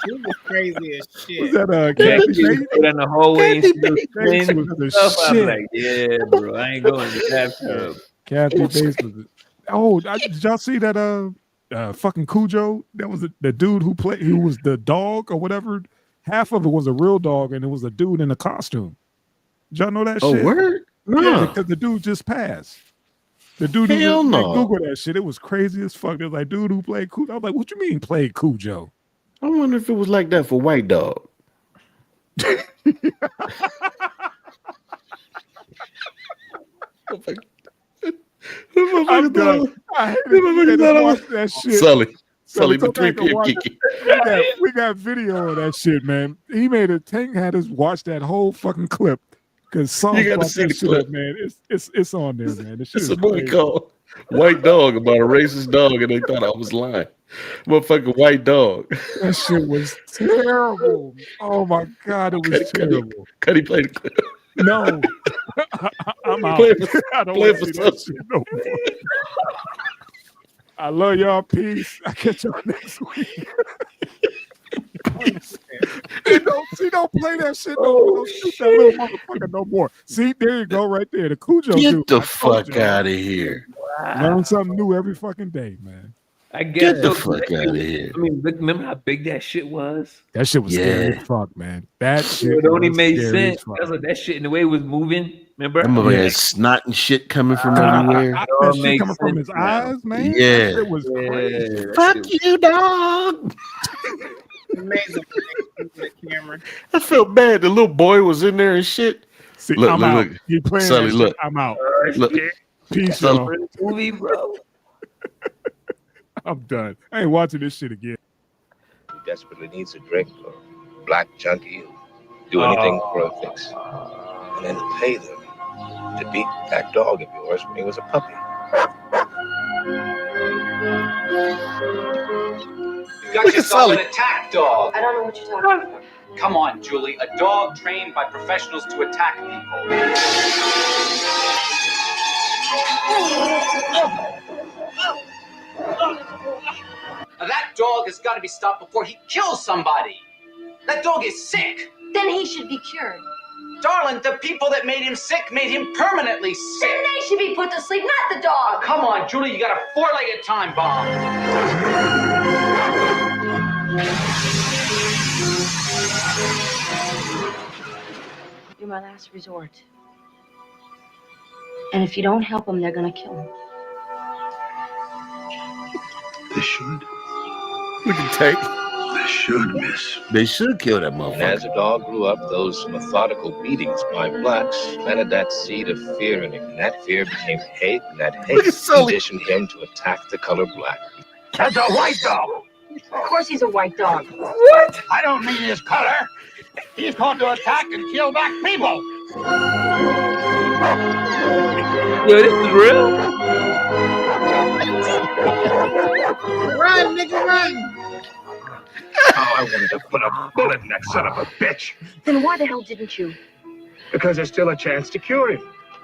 Speaker 2: She was crazy as shit.
Speaker 1: Was that
Speaker 5: Kathy
Speaker 1: Kathy Bates?
Speaker 5: in the hallway and
Speaker 1: Bates was the
Speaker 5: I'm
Speaker 1: shit.
Speaker 5: like, yeah, bro, I ain't going to the bathtub.
Speaker 1: Kathy Bates was it. Oh, did y'all see that fucking Cujo? That was the dude who was the dog or whatever. Half of it was a real dog, and it was a dude in a costume. Did y'all know that shit?
Speaker 3: Oh, word? No.
Speaker 1: Yeah, because the dude just passed. The dude
Speaker 3: Hell
Speaker 1: who
Speaker 3: no.
Speaker 1: Google that shit. It was crazy as fuck. It was like, dude who played Cujo. I was like, what you mean played Cujo?
Speaker 3: I wonder if it was like that for White Dog.
Speaker 1: I'm done. I hated to watch that shit.
Speaker 3: Sully
Speaker 1: go
Speaker 3: between
Speaker 1: back and
Speaker 3: P
Speaker 1: watch
Speaker 3: Kiki.
Speaker 1: it. We got video of that shit, man. He made a Tank had us watch that whole fucking clip because Saul
Speaker 3: You gotta
Speaker 1: brought
Speaker 3: see
Speaker 1: that
Speaker 3: the
Speaker 1: shit
Speaker 3: clip.
Speaker 1: up, man. It's on there, man. This shit
Speaker 3: It's
Speaker 1: is
Speaker 3: a movie
Speaker 1: crazy.
Speaker 3: called White Dog about a racist dog, and they thought I was lying. Motherfucking White Dog.
Speaker 1: That shit was terrible. Oh my god, it was terrible.
Speaker 3: Cuddy played the clip.
Speaker 1: No, I'm out.
Speaker 3: Play it for-
Speaker 1: I don't
Speaker 3: play
Speaker 1: want
Speaker 3: it
Speaker 1: to
Speaker 3: for
Speaker 1: see that
Speaker 3: Sully.
Speaker 1: shit no more. I love y'all. Peace. I catch y'all next week. Don't play that shit no more. Don't shoot that little motherfucker no more. See, there you go, right there. The Cujo
Speaker 3: Get
Speaker 1: dude.
Speaker 3: the
Speaker 1: I told
Speaker 3: fuck
Speaker 1: y'all.
Speaker 3: out of here.
Speaker 1: Learn something new every fucking day, man.
Speaker 5: I guess
Speaker 3: Get the fuck out of here.
Speaker 5: I mean, remember how big that shit was?
Speaker 1: That shit was scary
Speaker 3: Yeah.
Speaker 1: as fuck, man. That shit
Speaker 5: It only
Speaker 1: was
Speaker 5: made
Speaker 1: scary
Speaker 5: sense.
Speaker 1: as fuck.
Speaker 5: That's like that shit and the way it was moving. Remember?
Speaker 3: That motherfucker had snot and shit coming from everywhere.
Speaker 1: That
Speaker 5: all
Speaker 1: shit
Speaker 5: makes
Speaker 1: coming from
Speaker 5: sense
Speaker 1: his
Speaker 5: now.
Speaker 1: eyes, man.
Speaker 3: Yeah.
Speaker 1: That shit was crazy.
Speaker 3: Fuck you, dog.
Speaker 2: Amazing with the camera.
Speaker 3: I felt bad. The little boy was in there and shit.
Speaker 1: See,
Speaker 3: Look,
Speaker 1: I'm
Speaker 3: look,
Speaker 1: out.
Speaker 3: look.
Speaker 1: You playing
Speaker 3: Sully,
Speaker 1: that shit,
Speaker 3: look.
Speaker 1: I'm out.
Speaker 3: Look.
Speaker 1: Peace,
Speaker 3: Sully.
Speaker 1: y'all.
Speaker 5: Movie, bro.
Speaker 1: I'm done. I ain't watching this shit again.
Speaker 13: Who desperately needs a drink or black junkie who do anything for a fix. And then pay them to beat that dog of yours when he was a puppy.
Speaker 14: You got yourself an attack dog.
Speaker 15: I don't know what you're talking about.
Speaker 14: Come on, Julie. A dog trained by professionals to attack people. Now, that dog has got to be stopped before he kills somebody. That dog is sick.
Speaker 15: Then he should be cured.
Speaker 14: Darling, the people that made him sick made him permanently sick.
Speaker 15: Then they should be put to sleep, not the dog.
Speaker 14: Come on, Julie, you got a four-legged time bomb.
Speaker 15: You're my last resort. And if you don't help him, they're gonna kill him.
Speaker 13: They should.
Speaker 3: Look at Tank.
Speaker 13: They should, miss.
Speaker 3: They should kill that
Speaker 13: And
Speaker 3: motherfucker.
Speaker 13: as the dog grew up, those methodical beatings by blacks planted that seed of fear in him. And that fear became hate, and that hate conditioned him to attack the color black.
Speaker 16: That's a white dog.
Speaker 15: Of course he's a white dog.
Speaker 16: What? I don't mean his color. He's going to attack and kill black people.
Speaker 5: Yo, this is real.
Speaker 2: Run, nigga, run.
Speaker 16: Oh, I wanted to put a bullet in that son of a bitch.
Speaker 15: Then why the hell didn't you?
Speaker 16: Because there's still a chance to cure him.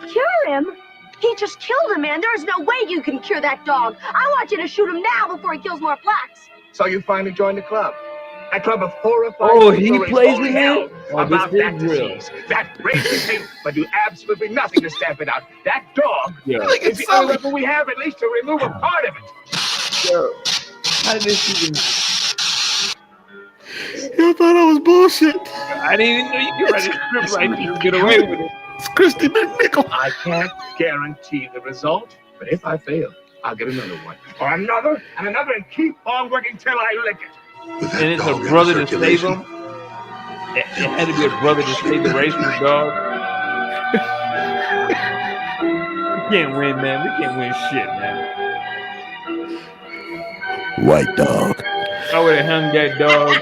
Speaker 15: Cure him? He just killed a man. There is no way you can cure that dog. I want you to shoot him now before he kills more blacks.
Speaker 16: So you finally joined the club. A club of horrified
Speaker 5: Oh, he
Speaker 16: stories
Speaker 5: plays
Speaker 16: only
Speaker 5: in
Speaker 16: hell
Speaker 5: it? Oh,
Speaker 16: about
Speaker 5: this
Speaker 16: that
Speaker 5: is real.
Speaker 16: disease, that racist thing, but do absolutely nothing to stamp it out. That dog
Speaker 5: Yeah.
Speaker 16: is the only weapon we have, at least to remove a part of it.
Speaker 5: Yo, how did this even?
Speaker 3: You thought I was bullshit.
Speaker 5: I didn't even know you could write a script like this and get away with it.
Speaker 3: It's Christy McNichol.
Speaker 16: I can't guarantee the result, but if I fail, I'll get another one. Or another, and another, and keep on working till I lick it.
Speaker 5: And it's a brother to save him. It had to be a brother to save the race from the dog. We can't win, man. We can't win shit, man.
Speaker 3: White dog.
Speaker 5: I would have hung that dog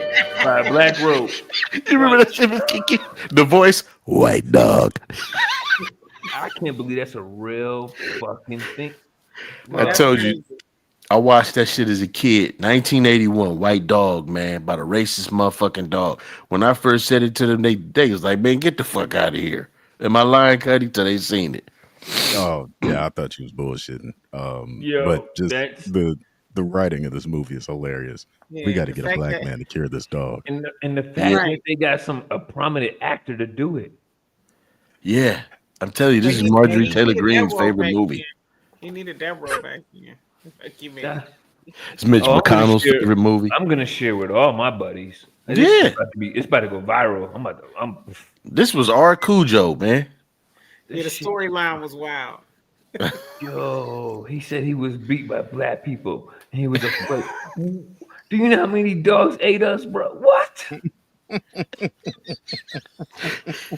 Speaker 5: by a black rope.
Speaker 3: You remember that shit was Kiki? The voice, white dog.
Speaker 5: I can't believe that's a real fucking thing.
Speaker 3: I told you, I watched that shit as a kid. 1981, White Dog, man, by the racist motherfucking dog. When I first said it to them, they was like, man, get the fuck out of here. Am I lying, Cuddy? Till they seen it.
Speaker 4: Oh yeah, I thought you was bullshitting.
Speaker 5: Yo,
Speaker 4: but just
Speaker 5: that's
Speaker 4: the writing of this movie is hilarious.
Speaker 2: Yeah,
Speaker 4: We got to
Speaker 2: the
Speaker 4: get a
Speaker 2: fact
Speaker 4: black
Speaker 2: that-
Speaker 4: man to cure this dog.
Speaker 5: and the fact that they got a prominent actor to do it.
Speaker 3: Yeah, I'm telling you, this
Speaker 2: But
Speaker 3: is Marjorie
Speaker 2: he
Speaker 3: Taylor
Speaker 2: needed that
Speaker 3: Greene's
Speaker 2: role
Speaker 3: favorite
Speaker 2: back
Speaker 3: movie.
Speaker 2: then. He needed that role back then. Like you mean.
Speaker 3: It's Mitch
Speaker 5: I'm gonna
Speaker 3: McConnell's
Speaker 5: share-
Speaker 3: favorite movie.
Speaker 5: I'm gonna share with all my buddies. And
Speaker 3: Yeah.
Speaker 5: it's about to go viral.
Speaker 3: This was R. Cujo, man.
Speaker 2: Yeah, the storyline was wild.
Speaker 5: Yo, he said he was beat by black people and he was afraid. Do you know how many dogs ate us, bro? What?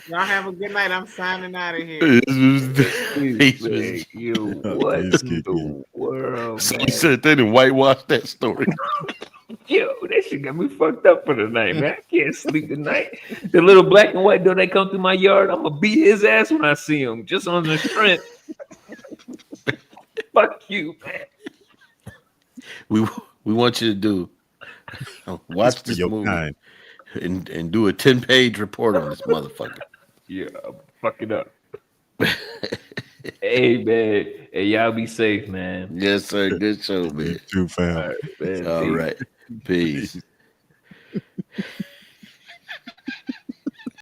Speaker 2: Y'all have a good night. I'm signing out of here.
Speaker 5: You what in the world,
Speaker 3: So
Speaker 5: man?
Speaker 3: he said they didn't whitewash that story.
Speaker 5: Yo, that shit got me fucked up for the night, man. I can't sleep tonight. The little black and white dog that come through my yard, I'm gonna beat his ass when I see him, just on the strength. Fuck you, man.
Speaker 3: We want you to do watch this
Speaker 4: your
Speaker 3: movie
Speaker 4: kind.
Speaker 3: and do a 10-page report on this motherfucker.
Speaker 5: Yeah, fuck it up. Hey man, hey y'all be safe, man.
Speaker 3: Yes, sir. Good show, man.
Speaker 4: Too fam.
Speaker 5: All right, man.
Speaker 3: All
Speaker 5: Peace.
Speaker 3: right. Peace.